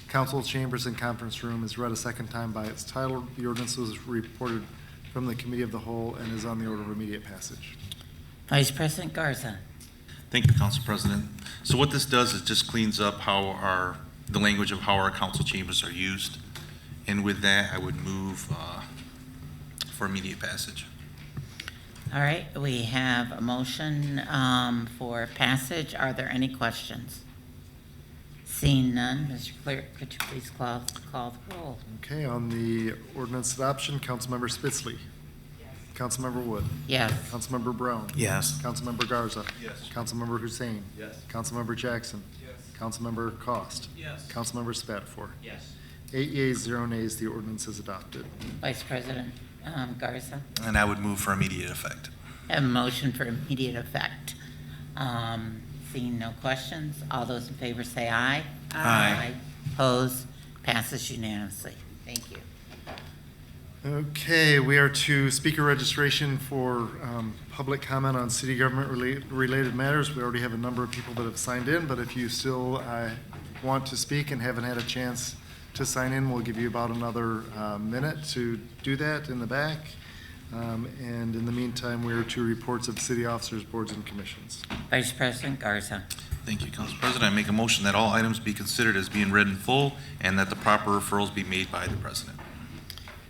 council chambers and conference room is read a second time by its title. The ordinance was reported from the Committee of the Whole and is on the order of immediate passage. Vice President Garza. Thank you, Council President. So what this does is just cleans up the language of how our council chambers are used. And with that, I would move for immediate passage. All right, we have a motion for passage. Are there any questions? Seeing none, Mr. Clerk, could you please call the roll? Okay, on the ordinance adoption, Councilmember Spitzley. Yes. Councilmember Wood. Yes. Councilmember Brown. Yes. Councilmember Garza. Yes. Councilmember Hussein. Yes. Councilmember Jackson. Yes. Councilmember Cost. Yes. Councilmember Spatafor. Yes. 8 yeas, 0 nays, the ordinance is adopted. Vice President Garza. And I would move for immediate effect. I have a motion for immediate effect. Seeing no questions, all those in favor say aye. Aye. Opposed? Passes unanimously. Thank you. Okay, we are to speaker registration for public comment on city government related matters. We already have a number of people that have signed in, but if you still want to speak and haven't had a chance to sign in, we'll give you about another minute to do that in the back. And in the meantime, we are to reports of city officers, boards, and commissions. Vice President Garza. Thank you, Council President. I make a motion that all items be considered as being read in full and that the proper referrals be made by the President.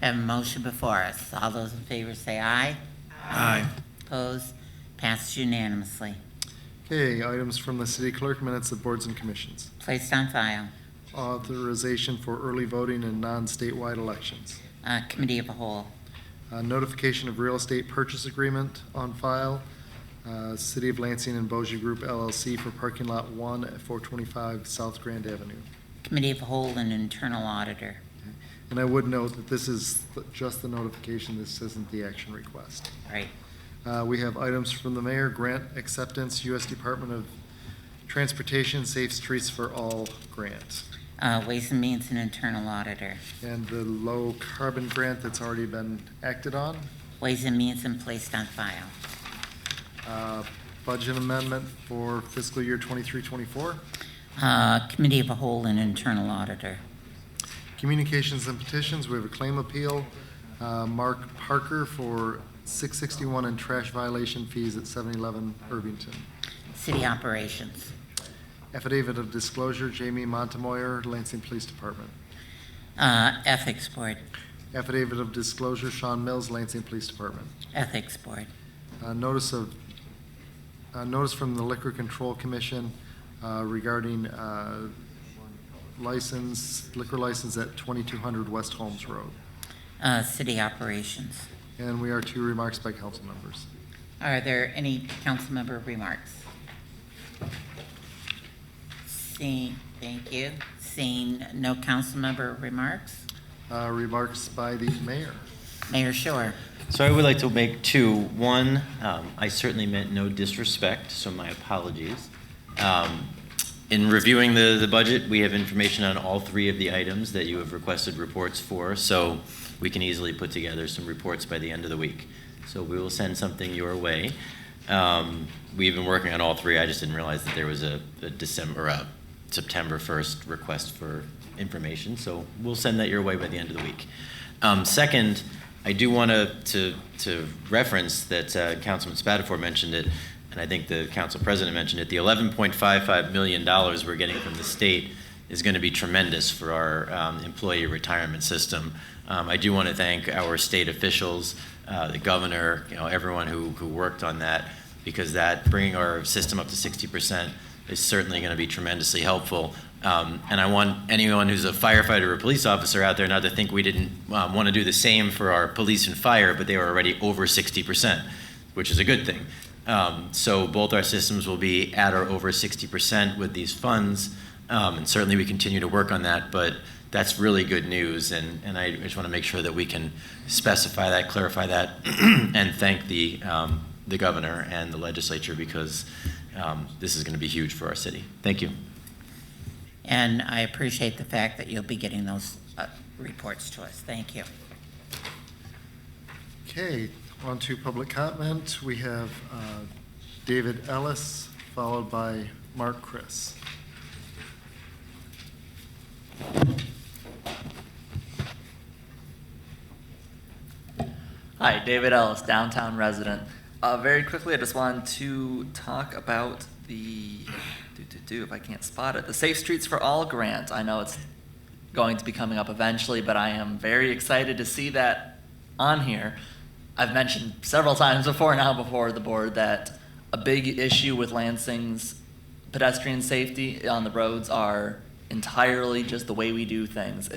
I have a motion before us. All those in favor say aye. Aye. Opposed? Passes unanimously. Okay, items from the city clerk, minutes of boards and commissions. Placed on file. Authorization for early voting in non-statewide elections. Committee of the Whole. Notification of real estate purchase agreement on file. City of Lansing and Bossier Group LLC for parking lot 1 at 425 South Grand Avenue. Committee of the Whole and Internal Auditor. And I would note that this is just the notification, this isn't the action request. Right. We have items from the mayor, grant acceptance, U.S. Department of Transportation, Safe Streets for All grant. Ways and Means and Internal Auditor. And the low carbon grant that's already been acted on. Ways and Means and placed on file. Budget amendment for fiscal year 23-24. Committee of a Whole and Internal Auditor. Communications and petitions, we have a claim appeal. Mark Parker for $661 in trash violation fees at 711 Irvington. City Operations. Affidavit of disclosure, Jamie Montemoyer, Lansing Police Department. Ethics Board. Affidavit of disclosure, Sean Mills, Lansing Police Department. Ethics Board. Notice from the Liquor Control Commission regarding liquor license at 2200 West Holmes Road. City Operations. And we are to remarks by council members. Are there any council member remarks? Thank you. Seeing no council member remarks. Remarks by the mayor. Mayor Shore. So I would like to make two. One, I certainly meant no disrespect, so my apologies. In reviewing the budget, we have information on all three of the items that you have requested reports for, so we can easily put together some reports by the end of the week. So we will send something your way. We've been working on all three. I just didn't realize that there was a September 1st request for information, so we'll send that your way by the end of the week. Second, I do want to reference that Councilman Spatafor mentioned it, and I think the council president mentioned it. The $11.55 million we're getting from the state is going to be tremendous for our employee retirement system. I do want to thank our state officials, the governor, everyone who worked on that, because that bringing our system up to 60% is certainly going to be tremendously helpful. And I want anyone who's a firefighter or a police officer out there not to think we didn't want to do the same for our police and fire, but they were already over 60%, which is a good thing. So both our systems will be at or over 60% with these funds, and certainly we continue to work on that, but that's really good news, and I just want to make sure that we can specify that, clarify that, and thank the governor and the legislature, because this is going to be huge for our city. Thank you. And I appreciate the fact that you'll be getting those reports to us. Thank you. Okay, on to public comment. We have David Ellis, followed by Mark Chris. Hi, David Ellis, downtown resident. Very quickly, I just wanted to talk about the, if I can't spot it, the Safe Streets for All grant. I know it's going to be coming up eventually, but I am very excited to see that on here. I've mentioned several times before the board that a big issue with Lansing's pedestrian safety on the roads are entirely just the way we do things.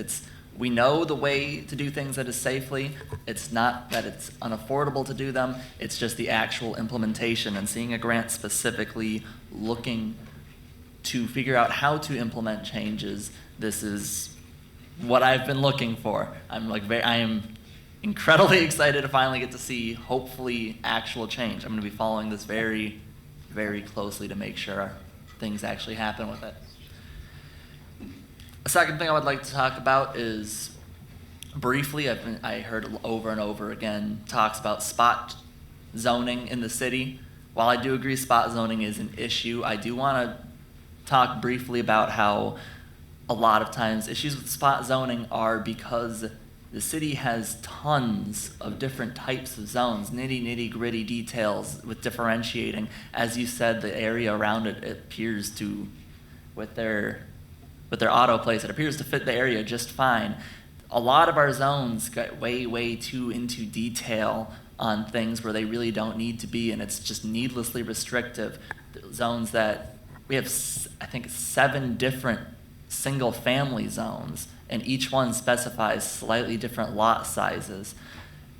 We know the way to do things that is safely. It's not that it's unaffordable to do them. It's just the actual implementation, and seeing a grant specifically looking to figure out how to implement changes. This is what I've been looking for. I am incredibly excited to finally get to see, hopefully, actual change. I'm going to be following this very, very closely to make sure things actually happen with it. A second thing I would like to talk about is, briefly, I heard over and over again talks about spot zoning in the city. While I do agree spot zoning is an issue, I do want to talk briefly about how a lot of times issues with spot zoning are because the city has tons of different types of zones, nitty gritty details with differentiating. As you said, the area around it appears to, with their auto place, it appears to fit the area just fine. A lot of our zones get way too into detail on things where they really don't need to be, and it's just needlessly restrictive. Zones that we have, I think, 7 different single-family zones, and each one specifies slightly different lot sizes.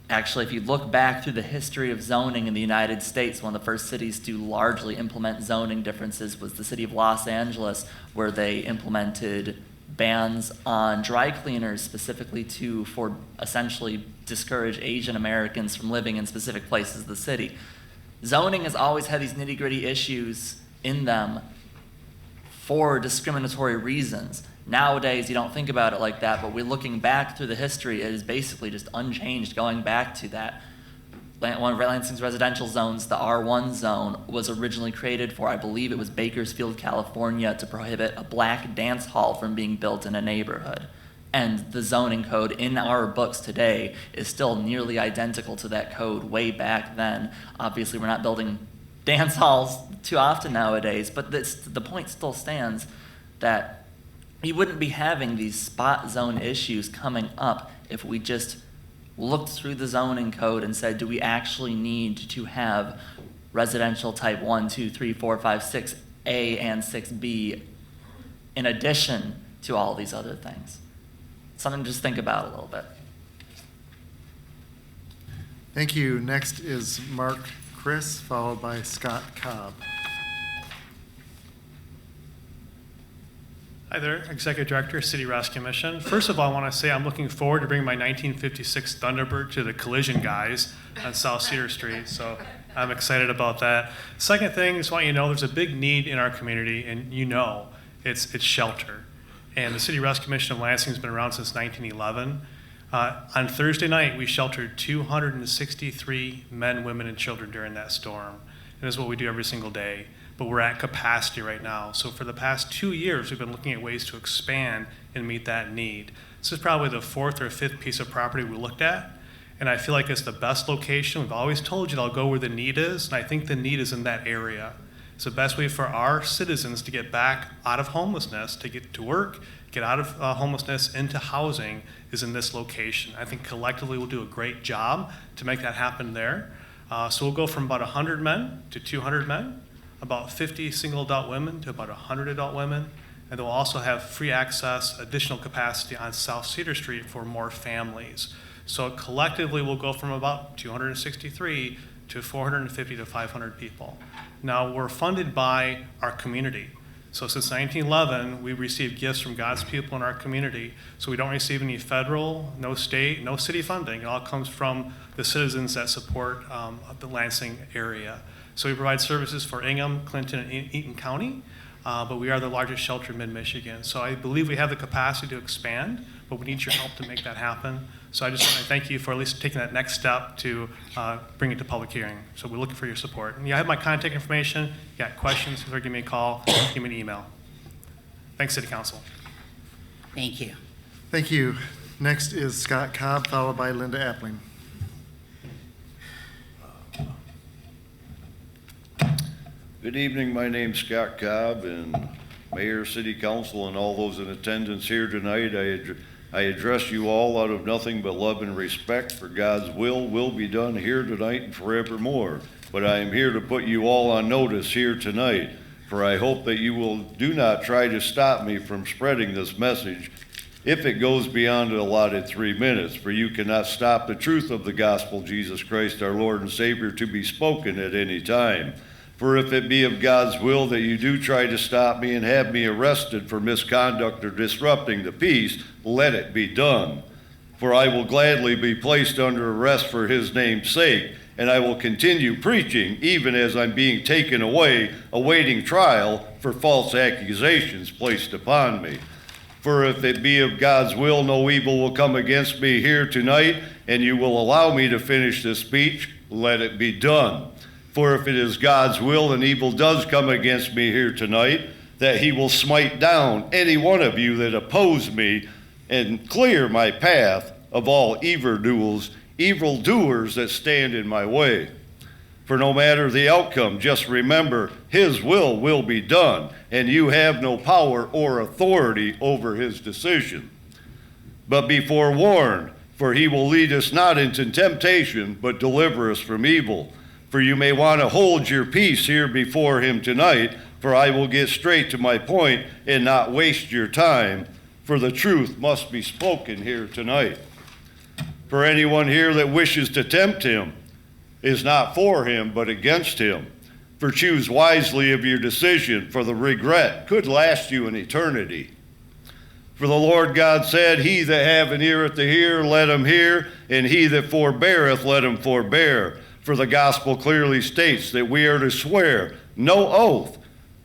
Actually, if you look back through the history of zoning in the United States, one of the first cities to largely implement zoning differences was the city of Los Angeles, where they implemented bans on dry cleaners specifically for essentially discourage Asian Americans from living in specific places of the city. Zoning has always had these nitty-gritty issues in them for discriminatory reasons. Nowadays, you don't think about it like that, but we're looking back through the history, it is basically just unchanged, going back to that. One of Lansing's residential zones, the R1 zone, was originally created for, I believe it was Bakersfield, California, to prohibit a black dance hall from being built in a neighborhood. And the zoning code in our books today is still nearly identical to that code way back then. Obviously, we're not building dance halls too often nowadays, but the point still stands that you wouldn't be having these spot zone issues coming up if we just looked through the zoning code and said, do we actually need to have residential type 1, 2, 3, 4, 5, 6A and 6B in addition to all these other things? Something to just think about a little bit. Thank you. Next is Mark Chris, followed by Scott Cobb. Hi there, Executive Director, City Rescue Mission. First of all, I want to say I'm looking forward to bringing my 1956 Thunderbird to the collision guys on South Cedar Street, so I'm excited about that. Second thing, just want you to know there's a big need in our community, and you know it's shelter. And the City Rescue Mission of Lansing has been around since 1911. On Thursday night, we sheltered 263 men, women, and children during that storm. And this is what we do every single day. But we're at capacity right now. So for the past 2 years, we've been looking at ways to expand and meet that need. This is probably the fourth or fifth piece of property we looked at. And I feel like it's the best location. We've always told you to go where the need is. And I think the need is in that area. It's the best way for our citizens to get back out of homelessness, to get to work, get out of homelessness into housing is in this location. I think collectively we'll do a great job to make that happen there. So we'll go from about 100 men to 200 men, about 50 single adult women to about 100 adult women, and then we'll also have free access, additional capacity on South Cedar Street for more families. So collectively we'll go from about 263 to 450 to 500 people. Now we're funded by our community. So since 1911, we've received gifts from God's people in our community. So we don't receive any federal, no state, no city funding. It all comes from the citizens that support the Lansing area. So we provide services for Ingham, Clinton, and Eaton County, but we are the largest shelter in mid-Michigan. So I believe we have the capacity to expand, but we need your help to make that happen. So I just want to thank you for at least taking that next step to bring it to public hearing. So we're looking for your support. And you have my contact information. You got questions, feel free to give me a call, give me an email. Thanks, City Council. Thank you. Thank you. Next is Scott Cobb, followed by Linda Appling. Good evening. My name's Scott Cobb, and Mayor, City Council, and all those in attendance here tonight. I address you all out of nothing but love and respect, for God's will be done here tonight and forevermore. But I am here to put you all on notice here tonight, for I hope that you do not try to stop me from spreading this message if it goes beyond the allotted 3 minutes, for you cannot stop the truth of the gospel, Jesus Christ, our Lord and Savior, to be spoken at any time. For if it be of God's will that you do try to stop me and have me arrested for misconduct or disrupting the peace, let it be done. For I will gladly be placed under arrest for his name's sake, and I will continue preaching even as I'm being taken away, awaiting trial for false accusations placed upon me. For if it be of God's will, no evil will come against me here tonight, and you will allow me to finish this speech, let it be done. For if it is God's will and evil does come against me here tonight, that he will smite down any one of you that oppose me and clear my path of all evildoers that stand in my way. For no matter the outcome, just remember his will be done, and you have no power or authority over his decision. But be forewarned, for he will lead us not into temptation, but deliver us from evil. For you may want to hold your peace here before him tonight, for I will get straight to my point and not waste your time, for the truth must be spoken here tonight. For anyone here that wishes to tempt him is not for him, but against him. For choose wisely of your decision, for the regret could last you an eternity. For the Lord God said, He that have an ear to hear, let him hear, and he that forbeareth, let him forbear. For the gospel clearly states that we are to swear no oath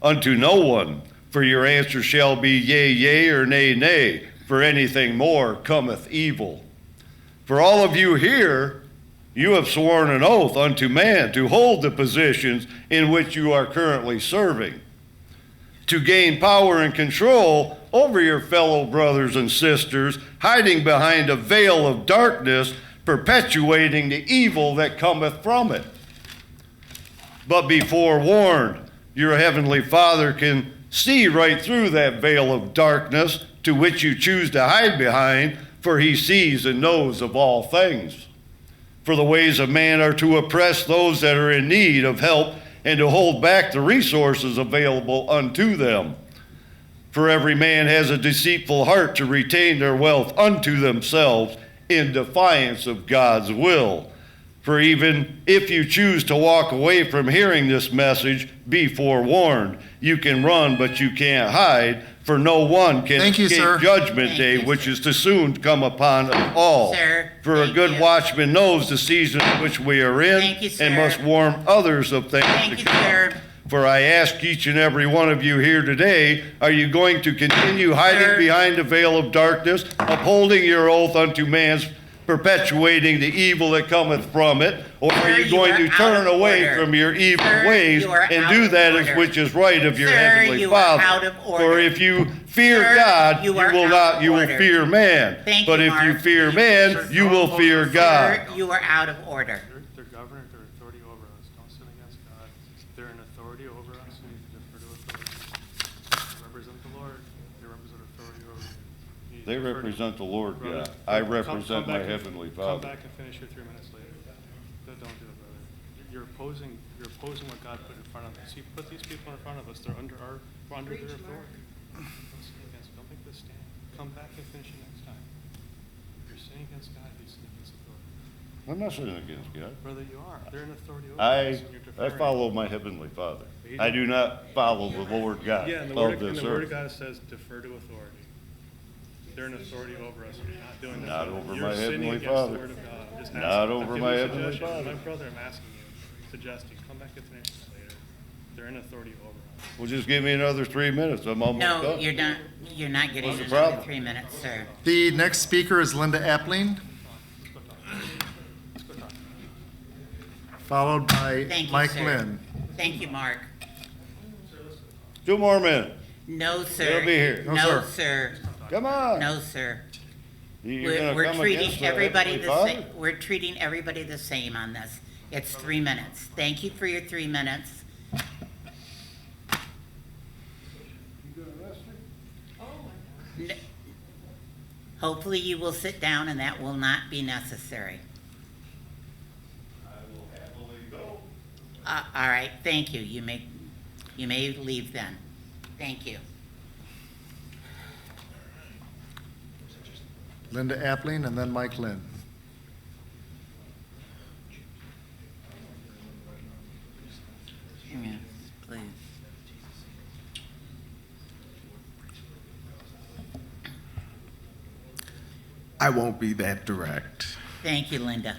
unto no one, for your answer shall be yea, yea, or nay, nay, for anything more cometh evil. For all of you here, you have sworn an oath unto man to hold the positions in which you are currently serving, to gain power and control over your fellow brothers and sisters, hiding behind a veil of darkness, perpetuating the evil that cometh from it. But be forewarned, your heavenly Father can see right through that veil of darkness to which you choose to hide behind, for he sees and knows of all things. For the ways of man are to oppress those that are in need of help and to hold back the resources available unto them. For every man has a deceitful heart to retain their wealth unto themselves in defiance of God's will. For even if you choose to walk away from hearing this message, be forewarned. You can run, but you can't hide, for no one can escape judgment day, which is to soon come upon us all. For a good watchman knows the season in which we are in, and must warn others of things to come. For I ask each and every one of you here today, are you going to continue hiding behind the veil of darkness, upholding your oath unto man's, perpetuating the evil that cometh from it? Or are you going to turn away from your evil ways and do that which is right of your heavenly Father? For if you fear God, you will fear man. But if you fear man, you will fear God. Sir, you are out of order. Their governor, their authority over us. Don't sin against God. They're an authority over us, and you defer to authority. They represent the Lord. They represent authority over you. They represent the Lord God. I represent my heavenly Father. Come back and finish your 3 minutes later. Don't do it, brother. You're opposing what God put in front of us. He put these people in front of us. We're under their authority. Don't make this stand. Come back and finish it next time. If you're sinning against God, you sin against authority. I'm not sinning against God. Brother, you are. They're an authority over us. And you're I deferring. follow my heavenly Father. I do not follow the Lord God Yeah, and the of word this of earth. God says defer to authority. They're an authority over us. You're not doing that. Not over You're my sinning heavenly against Father. the word of God. I'm just Not asking. over I'm giving my you a heavenly suggestion. Father. My brother, I'm asking you, suggesting, come back and finish this later. They're an authority over us. Well, just give me another 3 minutes. I'm almost No, done. you're not. You're not getting What's the another problem? 3 minutes, sir. The next speaker is Linda Appling, followed by Thank you, Mike sir. Lynn. Thank you, Mark. 2 more minutes. No, sir. They'll be here. No, No, sir. Come on. No, sir. You're gonna We're come treating against the everybody Heavenly the Father? same. We're treating everybody the same on this. It's 3 minutes. Thank you for your 3 minutes. N- Hopefully you will sit down and that will not be necessary. All right, thank you. You may leave then. Thank you. Linda Appling, and then Mike Lynn. Yes, please. I won't be that direct. Thank you, Linda.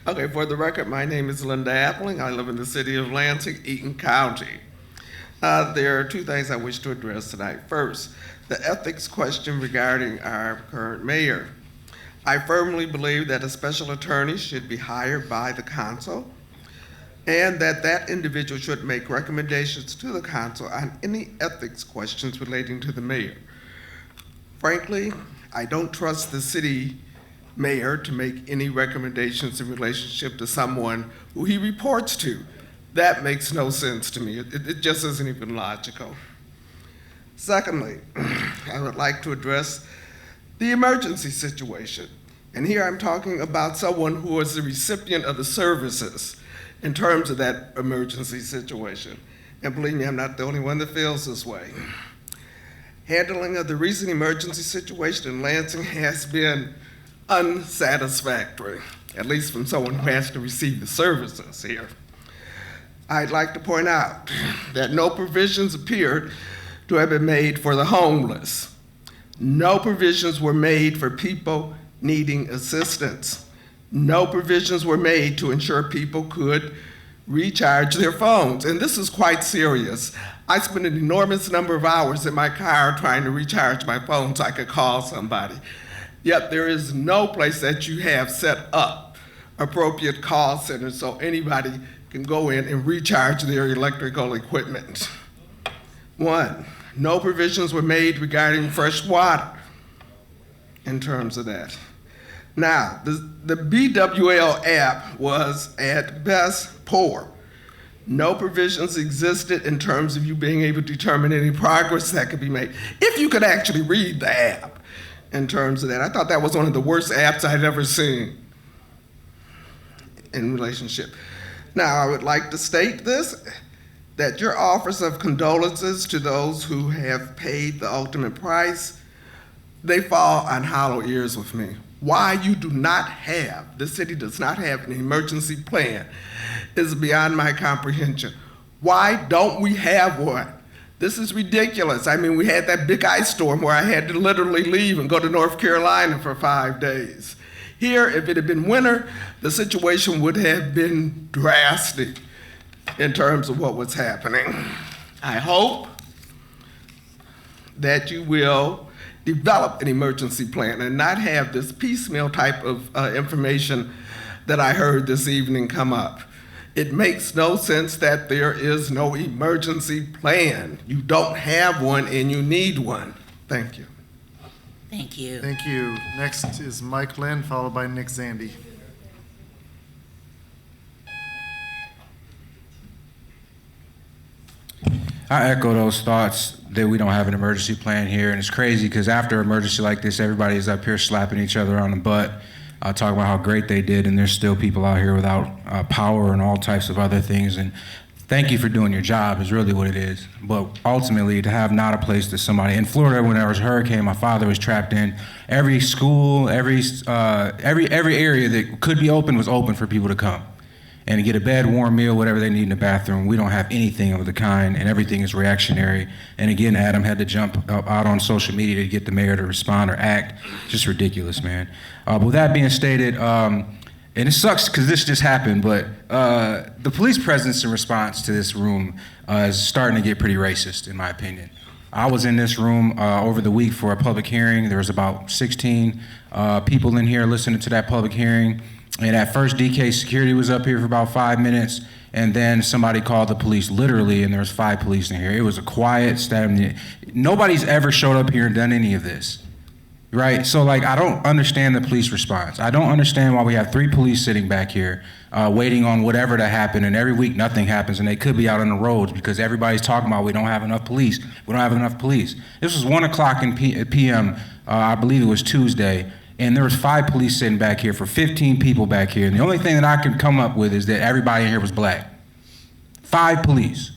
Okay, for the record, my name is Linda Appling. I live in the city of Lansing, Eaton County. There are 2 things I wish to address tonight. First, the ethics question regarding our current mayor. I firmly believe that a special attorney should be hired by the council and that individual should make recommendations to the council on any ethics questions relating to the mayor. Frankly, I don't trust the city mayor to make any recommendations in relationship to someone who he reports to. That makes no sense to me. It just isn't even logical. Secondly, I would like to address the emergency situation. And here I'm talking about someone who was the recipient of the services in terms of that emergency situation. And believe me, I'm not the only one that feels this way. Handling of the recent emergency situation in Lansing has been unsatisfactory, at least from someone who has to receive the services here. I'd like to point out that no provisions appeared to have been made for the homeless. No provisions were made for people needing assistance. No provisions were made to ensure people could recharge their phones. And this is quite serious. I spent an enormous number of hours in my car trying to recharge my phone so I could call somebody. Yet there is no place that you have set up appropriate call centers so anybody can go in and recharge their electrical equipment. One, no provisions were made regarding fresh water in terms of that. Now, the BWL app was at best poor. No provisions existed in terms of you being able to determine any progress that could be made. If you could actually read the app in terms of that. I thought that was one of the worst apps I'd ever seen in relationship. Now, I would like to state this, that your offers of condolences to those who have paid the ultimate price, they fall on hollow ears with me. Why you do not have, the city does not have an emergency plan is beyond my comprehension. Why don't we have one? This is ridiculous. I mean, we had that big ice storm where I had to literally leave and go to North Carolina for 5 days. Here, if it had been winter, the situation would have been drastic in terms of what was happening. I hope that you will develop an emergency plan and not have this piecemeal type of information that I heard this evening come up. It makes no sense that there is no emergency plan. You don't have one and you need one. Thank you. Thank you. Thank you. Next is Mike Lynn, followed by Nick Zandy. I echo those thoughts that we don't have an emergency plan here, and it's crazy because after an emergency like this, everybody is up here slapping each other on the butt, talking about how great they did, and there's still people out here without power and all types of other things. And thank you for doing your job is really what it is. But ultimately, to have not a place that somebody in Florida, when there was a hurricane, my father was trapped in. Every school, every area that could be open was open for people to come and to get a bed, warm meal, whatever they need in the bathroom. We don't have anything of the kind, and everything is reactionary. And again, Adam had to jump out on social media to get the mayor to respond or act. Just ridiculous, man. But with that being stated, and it sucks because this just happened, but the police presence in response to this room is starting to get pretty racist, in my opinion. I was in this room over the week for a public hearing. There was about 16 people in here listening to that public hearing. And at first, DK security was up here for about 5 minutes, and then somebody called the police, literally, and there was 5 police in here. It was a quiet statement. Nobody's ever showed up here and done any of this, right? So, like, I don't understand the police response. I don't understand why we have 3 police sitting back here waiting on whatever to happen, and every week nothing happens, and they could be out on the roads because everybody's talking about we don't have enough police. We don't have enough police. This was 1 o'clock in p.m., I believe it was Tuesday, and there was 5 police sitting back here for 15 people back here. And the only thing that I could come up with is that everybody in here was black. 5 police.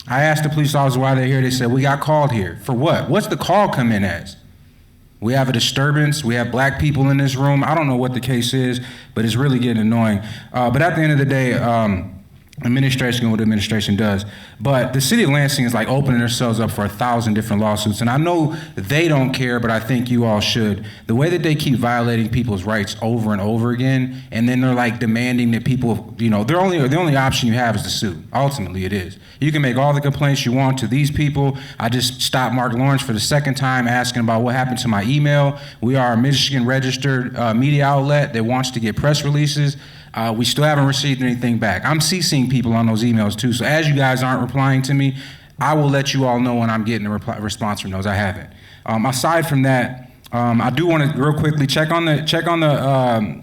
I asked the police officer why they're here. They said, we got called here. For what? What's the call come in as? We have a disturbance. We have black people in this room. I don't know what the case is, but it's really getting annoying. But at the end of the day, administration and what the administration does. But the city of Lansing is like opening themselves up for 1,000 different lawsuits. And I know they don't care, but I think you all should. The way that they keep violating people's rights over and over again, and then they're like demanding that people, you know, the only option you have is to sue. Ultimately, it is. You can make all the complaints you want to these people. I just stopped Mark Lawrence for the 2nd time asking about what happened to my email. We are a Michigan registered media outlet that wants to get press releases. We still haven't received anything back. I'm CCing people on those emails too. So as you guys aren't replying to me, I will let you all know when I'm getting a response from those. I haven't. Aside from that, I do want to real quickly check on the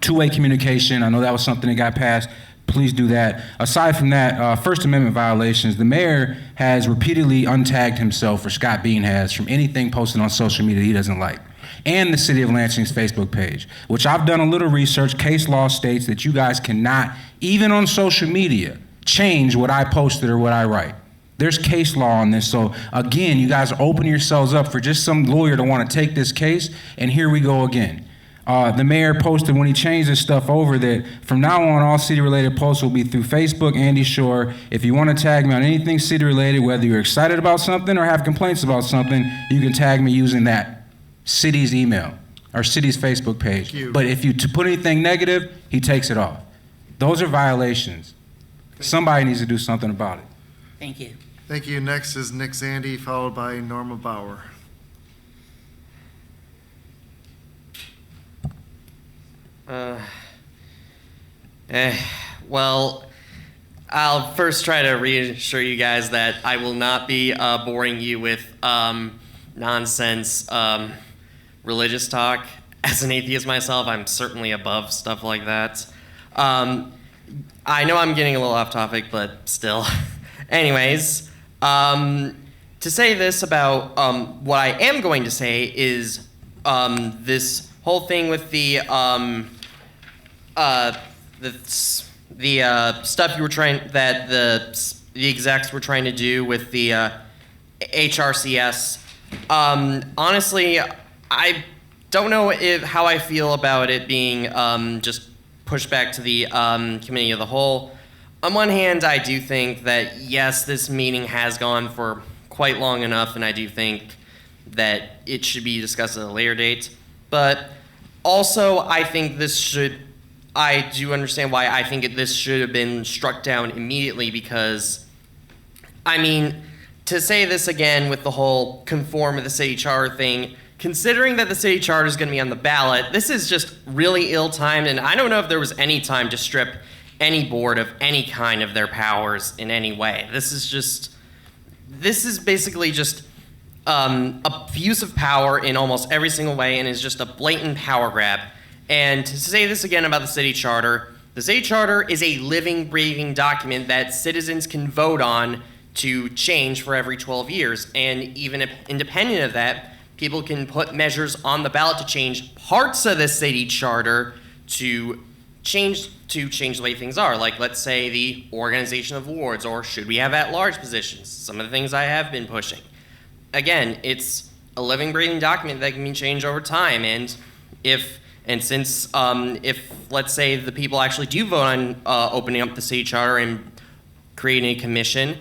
two-way communication. I know that was something that got passed. Please do that. Aside from that, First Amendment violations, the mayor has repeatedly untagged himself, or Scott Bean has, from anything posted on social media he doesn't like. And the City of Lansing's Facebook page, which I've done a little research. Case law states that you guys cannot, even on social media, change what I posted or what I write. There's case law on this. So again, you guys are opening yourselves up for just some lawyer to want to take this case, and here we go again. The mayor posted when he changed this stuff over that from now on, all city-related posts will be through Facebook, Andy Shore. If you want to tag me on anything city-related, whether you're excited about something or have complaints about something, you can tag me using that city's email or city's Facebook page. Thank you. But if you to put anything negative, he takes it off. Those are violations. Somebody needs to do something about it. Thank you. Thank you. Next is Nick Zandy, followed by Norma Bauer. Well, I'll first try to reassure you guys that I will not be boring you with nonsense religious talk. As an atheist myself, I'm certainly above stuff like that. I know I'm getting a little off topic, but still. Anyways, to say this about what I am going to say is this whole thing with the stuff you were trying, that the execs were trying to do with the HRCS. Honestly, I don't know how I feel about it being just pushed back to the committee of the whole. On one hand, I do think that, yes, this meeting has gone for quite long enough, and I do think that it should be discussed at a later date. But also, I do understand why I think this should have been struck down immediately, because, I mean, to say this again with the whole conform with the city charter thing, considering that the city charter is going to be on the ballot, this is just really ill-timed, and I don't know if there was any time to strip any board of any kind of their powers in any way. This is basically just abuse of power in almost every single way, and is just a blatant power grab. And to say this again about the city charter is a living, breathing document that citizens can vote on to change for every 12 years. And even if independent of that, people can put measures on the ballot to change parts of the city charter to change the way things are. Like, let's say the organization of wards, or should we have at-large positions? Some of the things I have been pushing. Again, it's a living, breathing document that can be changed over time. And since let's say the people actually do vote on opening up the city charter and creating a commission,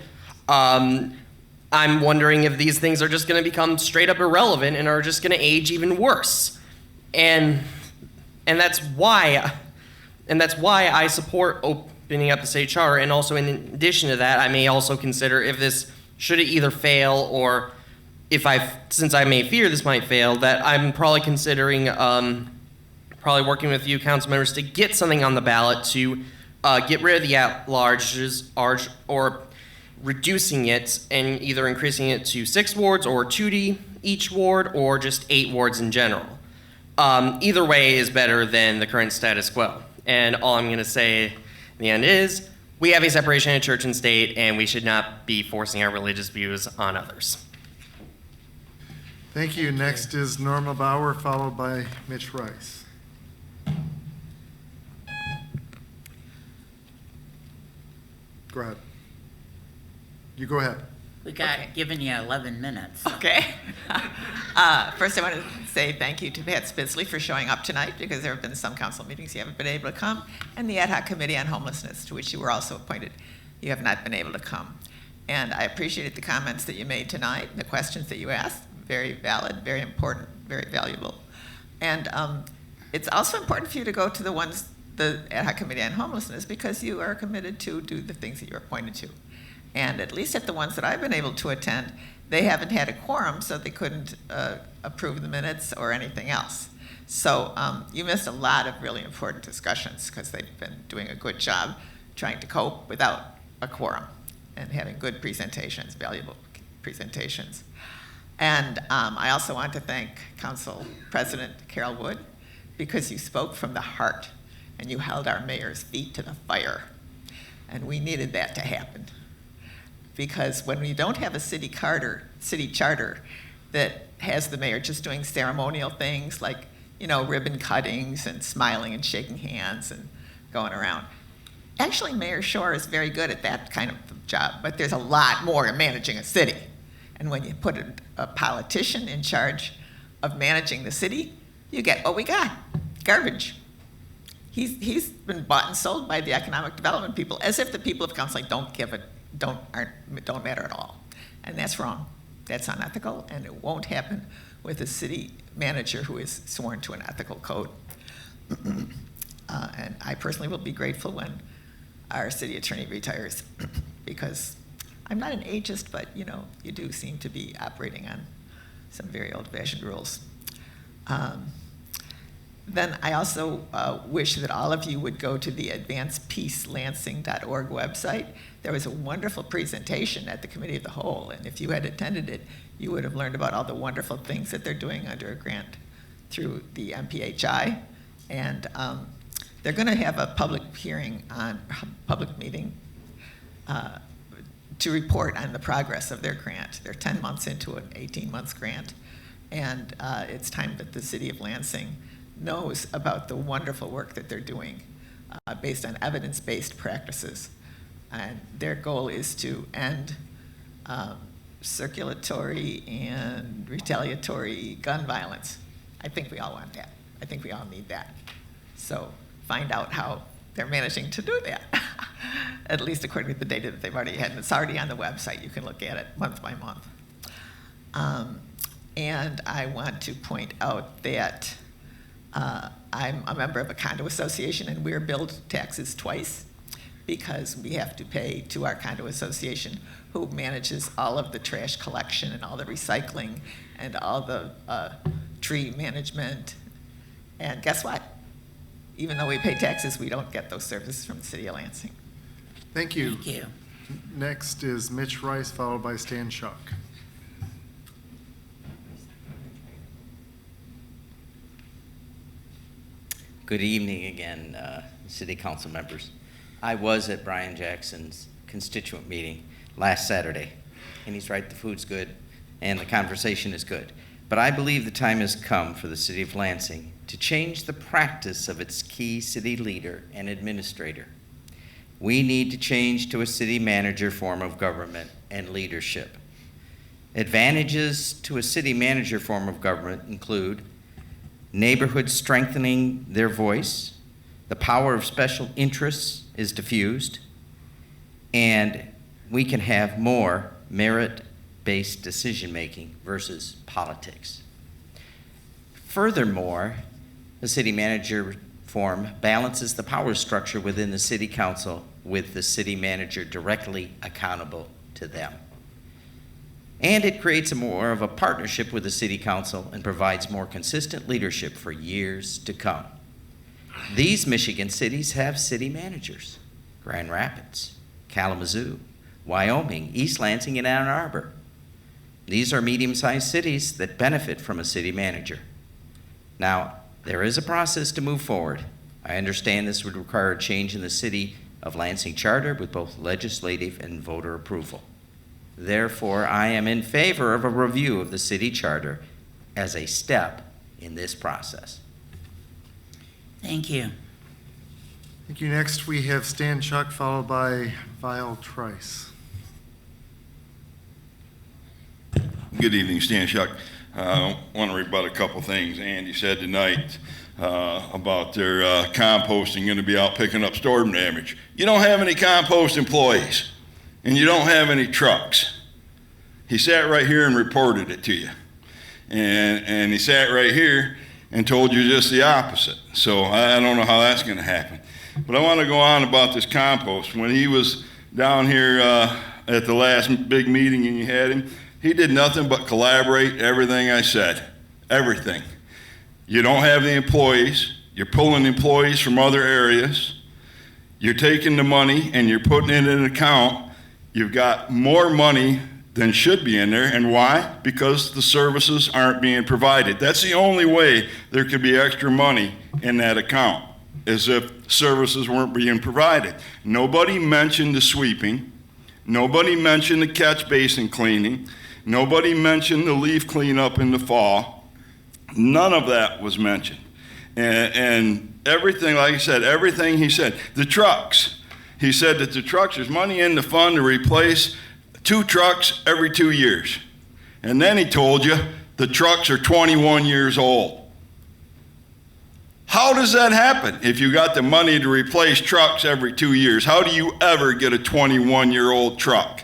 I'm wondering if these things are just going to become straight up irrelevant and are just going to age even worse. And that's why I support opening up the city charter. And also, in addition to that, I may also consider if this should it either fail, or since I may fear this might fail, that I'm probably considering working with you council members to get something on the ballot to get rid of the at-larges or reducing it and either increasing it to 6 wards or 2 each ward, or just 8 wards in general. Either way is better than the current status quo. And all I'm going to say in the end is, we have a separation of church and state, and we should not be forcing our religious views on others. Thank you. Next is Norma Bauer, followed by Mitch Rice. Go ahead. You go ahead. We got given you 11 minutes. Okay. First, I want to say thank you to Pat Spitzley for showing up tonight, because there have been some council meetings you haven't been able to come, and the Ad Hoc Committee on Homelessness, to which you were also appointed, you have not been able to come. And I appreciated the comments that you made tonight, the questions that you asked, very valid, very important, very valuable. And it's also important for you to go to the Ad Hoc Committee on Homelessness, because you are committed to do the things that you're appointed to. And at least at the ones that I've been able to attend, they haven't had a quorum, so they couldn't approve the minutes or anything else. So you missed a lot of really important discussions, because they've been doing a good job trying to cope without a quorum and having good presentations, valuable presentations. And I also want to thank Council President Carol Wood, because you spoke from the heart and you held our mayor's feet to the fire. And we needed that to happen. Because when we don't have a city charter that has the mayor just doing ceremonial things like, ribbon cuttings and smiling and shaking hands and going around. Actually, Mayor Shore is very good at that kind of job, but there's a lot more to managing a city. And when you put a politician in charge of managing the city, you get what we got. garbage. He's been bought and sold by the economic development people, as if the people of Council Lake don't matter at all. And that's wrong. That's unethical, and it won't happen with a city manager who is sworn to an ethical code. And I personally will be grateful when our city attorney retires, because I'm not an ageist, but you do seem to be operating on some very old-fashioned rules. Then I also wish that all of you would go to the advancepeacelansing.org website. There was a wonderful presentation at the Committee of the Whole, and if you had attended it, you would have learned about all the wonderful things that they're doing under a grant through the MPHI. And they're going to have a public meeting to report on the progress of their grant. They're 10 months into an 18-month grant, and it's time that the city of Lansing knows about the wonderful work that they're doing based on evidence-based practices. And their goal is to end circulatory and retaliatory gun violence. I think we all want that. I think we all need that. So find out how they're managing to do that, at least according to the data that they've already had. And it's already on the website. You can look at it month by month. And I want to point out that I'm a member of a condo association, and we're billed taxes twice because we have to pay to our condo association, who manages all of the trash collection and all the recycling and all the tree management. And guess what? Even though we pay taxes, we don't get those services from the city of Lansing. Thank you. Thank you. Next is Mitch Rice, followed by Stan Schuck. Good evening again, City Council members. I was at Brian Jackson's constituent meeting last Saturday, and he's right, the food's good, and the conversation is good. But I believe the time has come for the City of Lansing to change the practice of its key city leader and administrator. We need to change to a city manager form of government and leadership. Advantages to a city manager form of government include neighborhoods strengthening their voice, the power of special interests is diffused, and we can have more merit-based decision-making versus politics. Furthermore, the city manager form balances the power structure within the city council with the city manager directly accountable to them. And it creates more of a partnership with the city council and provides more consistent leadership for years to come. These Michigan cities have city managers: Grand Rapids, Kalamazoo, Wyoming, East Lansing, and Ann Arbor. These are medium-sized cities that benefit from a city manager. Now, there is a process to move forward. I understand this would require a change in the City of Lansing charter with both legislative and voter approval. Therefore, I am in favor of a review of the city charter as a step in this process. Thank you. Thank you. Next, we have Stan Schuck, followed by Vile Trice. Good evening, Stan Schuck. I want to rebut a couple things Andy said tonight about their composting going to be out picking up storm damage. You don't have any compost employees, and you don't have any trucks. He sat right here and reported it to you. And he sat right here and told you just the opposite. So I don't know how that's going to happen. But I want to go on about this compost. When he was down here at the last big meeting and you had him, he did nothing but collaborate everything I said. Everything. You don't have the employees. You're pulling employees from other areas. You're taking the money and you're putting it in an account. You've got more money than should be in there. And why? Because the services aren't being provided. That's the only way there could be extra money in that account, is if services weren't being provided. Nobody mentioned the sweeping. Nobody mentioned the catch basin cleaning. Nobody mentioned the leaf cleanup in the fall. None of that was mentioned. And everything, like I said, everything he said. The trucks. He said that the trucks, there's money in the fund to replace 2 trucks every 2 years. And then he told you the trucks are 21 years old. How does that happen? If you got the money to replace trucks every 2 years, how do you ever get a 21-year-old truck?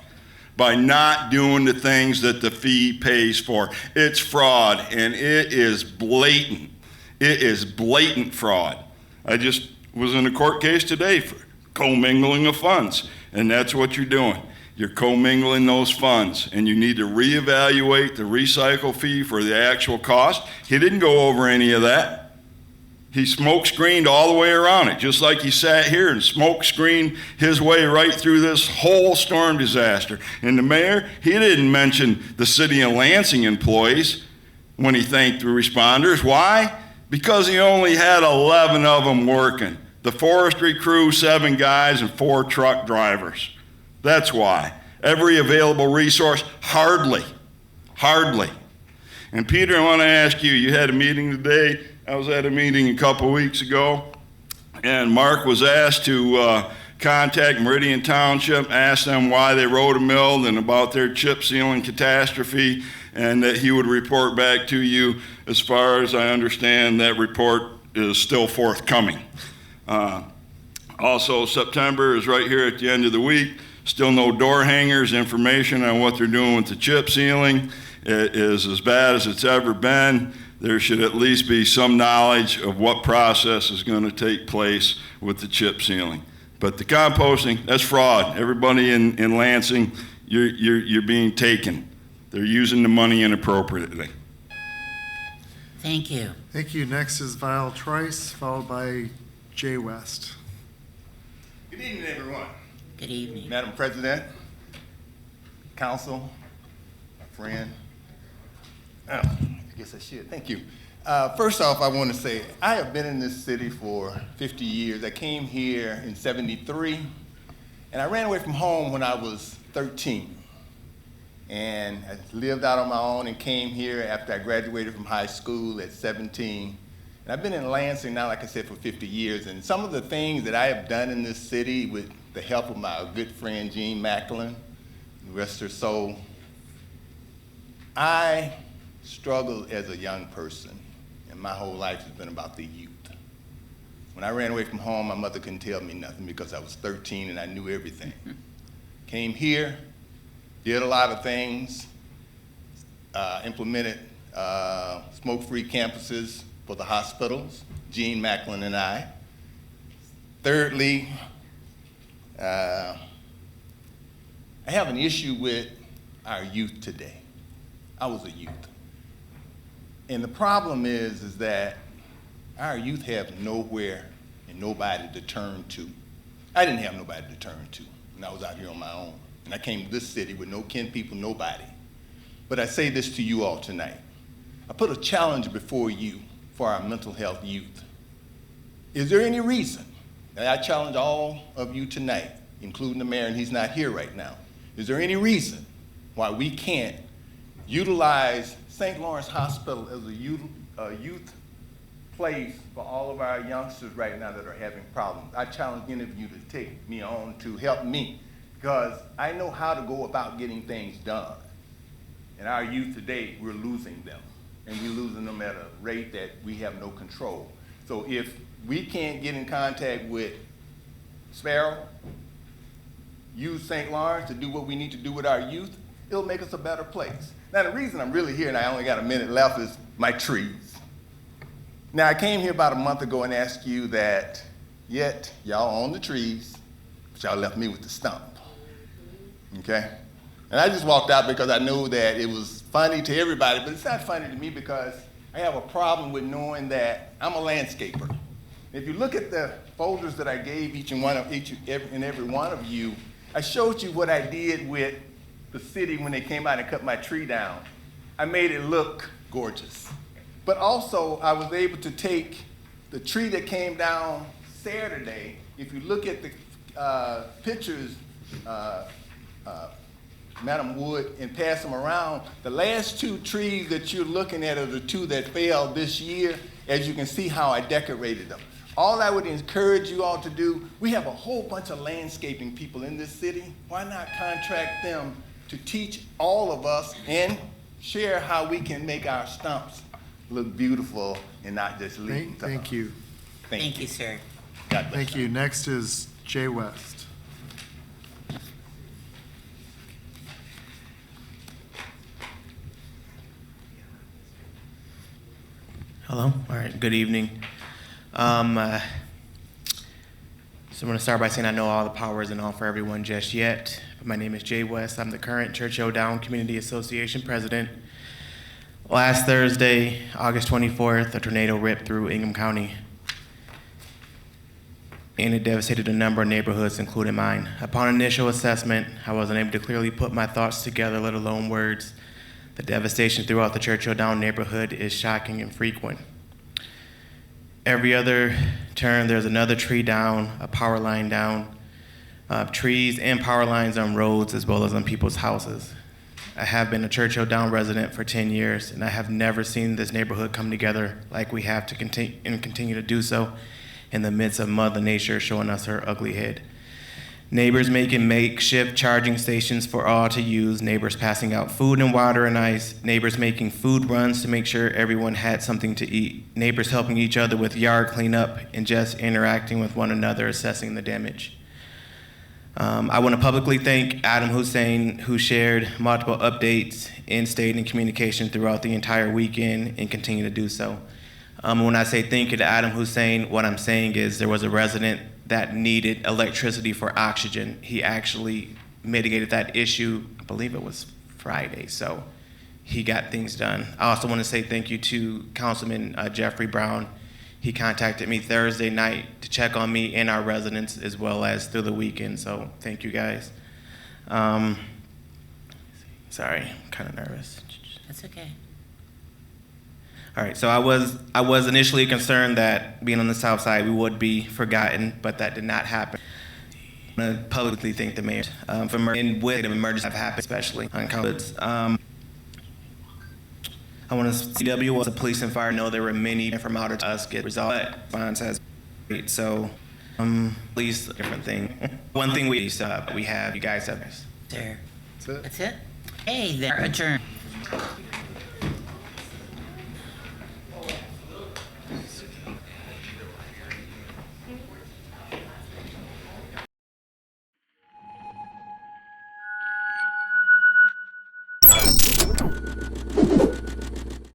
By not doing the things that the fee pays for. It's fraud, and it is blatant. It is blatant fraud. I just was in a court case today for commingling of funds, and that's what you're doing. You're commingling those funds, and you need to reevaluate the recycle fee for the actual cost. He didn't go over any of that. He smoke screened all the way around it, just like he sat here and smoke screened his way right through this whole storm disaster. And the mayor, he didn't mention the city of Lansing employees when he thanked the responders. Why? Because he only had 11 of them working. The forestry crew, 7 guys and 4 truck drivers. That's why. Every available resource, hardly. And Peter, I want to ask you, you had a meeting today. I was at a meeting a couple weeks ago, and Mark was asked to contact Meridian Township, ask them why they rode a mill and about their chip sealing catastrophe, and that he would report back to you. As far as I understand, that report is still forthcoming. Also, September is right here at the end of the week. Still no door hangers, information on what they're doing with the chip sealing. It is as bad as it's ever been. There should at least be some knowledge of what process is going to take place with the chip sealing. But the composting, that's fraud. Everybody in Lansing, you're being taken. They're using the money inappropriately. Thank you. Thank you. Next is Val Trice, followed by Jay West. Good evening, everyone. Good evening. Madam President, Council, my friend. Oh, I guess I should. Thank you. First off, I want to say I have been in this city for 50 years. I came here in '73, and I ran away from home when I was 13. And I lived out on my own and came here after I graduated from high school at 17. And I've been in Lansing now, like I said, for 50 years. And some of the things that I have done in this city with the help of my good friend Jean Macklin, rest her soul, I struggled as a young person, and my whole life has been about the youth. When I ran away from home, my mother couldn't tell me nothing because I was 13 and I knew everything. Came here, did a lot of things, implemented smoke-free campuses for the hospitals, Jean Macklin and I. Thirdly, I have an issue with our youth today. I was a youth. And the problem is that our youth have nowhere and nobody to turn to. I didn't have nobody to turn to when I was out here on my own. And I came to this city with no kin people, nobody. But I say this to you all tonight. I put a challenge before you for our mental health youth. Is there any reason, and I challenge all of you tonight, including the mayor, and he's not here right now, is there any reason why we can't utilize St. Lawrence Hospital as a youth place for all of our youngsters right now that are having problems? I challenge any of you to take me on to help me, because I know how to go about getting things done. And our youth today, we're losing them. And we're losing them at a rate that we have no control. So if we can't get in contact with Sparrow, use St. Lawrence to do what we need to do with our youth, it'll make us a better place. Now, the reason I'm really here, and I only got a minute left, is my trees. Now, I came here about a month ago and asked you that, yet y'all own the trees, but y'all left me with the stump, okay? And I just walked out because I knew that it was funny to everybody, but it's not funny to me because I have a problem with knowing that I'm a landscaper. If you look at the folders that I gave each and every one of you, I showed you what I did with the city when they came out and cut my tree down. I made it look gorgeous. But also, I was able to take the tree that came down Saturday. If you look at the pictures, Madam Wood, and pass them around, the last 2 trees that you're looking at are the 2 that fell this year. As you can see how I decorated them. All I would encourage you all to do, we have a whole bunch of landscaping people in this city. Why not contract them to teach all of us and share how we can make our stumps look beautiful and not just leave them. Thank you. Thank you, sir. God bless. Thank you. Next is Jay West. Hello. All right. Good evening. So I'm going to start by saying I know all the power isn't on for everyone just yet. But my name is Jay West. I'm the current Churchill Down Community Association president. Last Thursday, August 24th, a tornado ripped through Ingham County, and it devastated a number of neighborhoods, including mine. Upon initial assessment, I wasn't able to clearly put my thoughts together, let alone words. The devastation throughout the Churchill Down neighborhood is shocking and frequent. Every other turn, there's another tree down, a power line down, trees and power lines on roads as well as on people's houses. I have been a Churchill Down resident for 10 years, and I have never seen this neighborhood come together like we have to continue to do so in the midst of Mother Nature showing us her ugly head. Neighbors making makeshift charging stations for all to use, neighbors passing out food and water and ice, neighbors making food runs to make sure everyone had something to eat, neighbors helping each other with yard cleanup, and just interacting with one another, assessing the damage. I want to publicly thank Adam Hussein, who shared multiple updates in state and communication throughout the entire weekend and continue to do so. When I say thank you to Adam Hussein, what I'm saying is there was a resident that needed electricity for oxygen. He actually mitigated that issue, I believe it was Friday, so he got things done. I also want to say thank you to Councilman Jeffrey Brown. He contacted me Thursday night to check on me and our residents as well as through the weekend, so thank you guys. Sorry, I'm kind of nervous. That's okay. All right, so I was initially concerned that being on the south side, we would be forgotten, but that did not happen. I want to publicly thank the mayor for and with the emergency that happened, especially on college. I want to CW was a police and fire. Know there were many from out of us get resolved. But response has great. So, police different thing. One thing we have, you guys have. There. That's it. Hey, they're adjourned.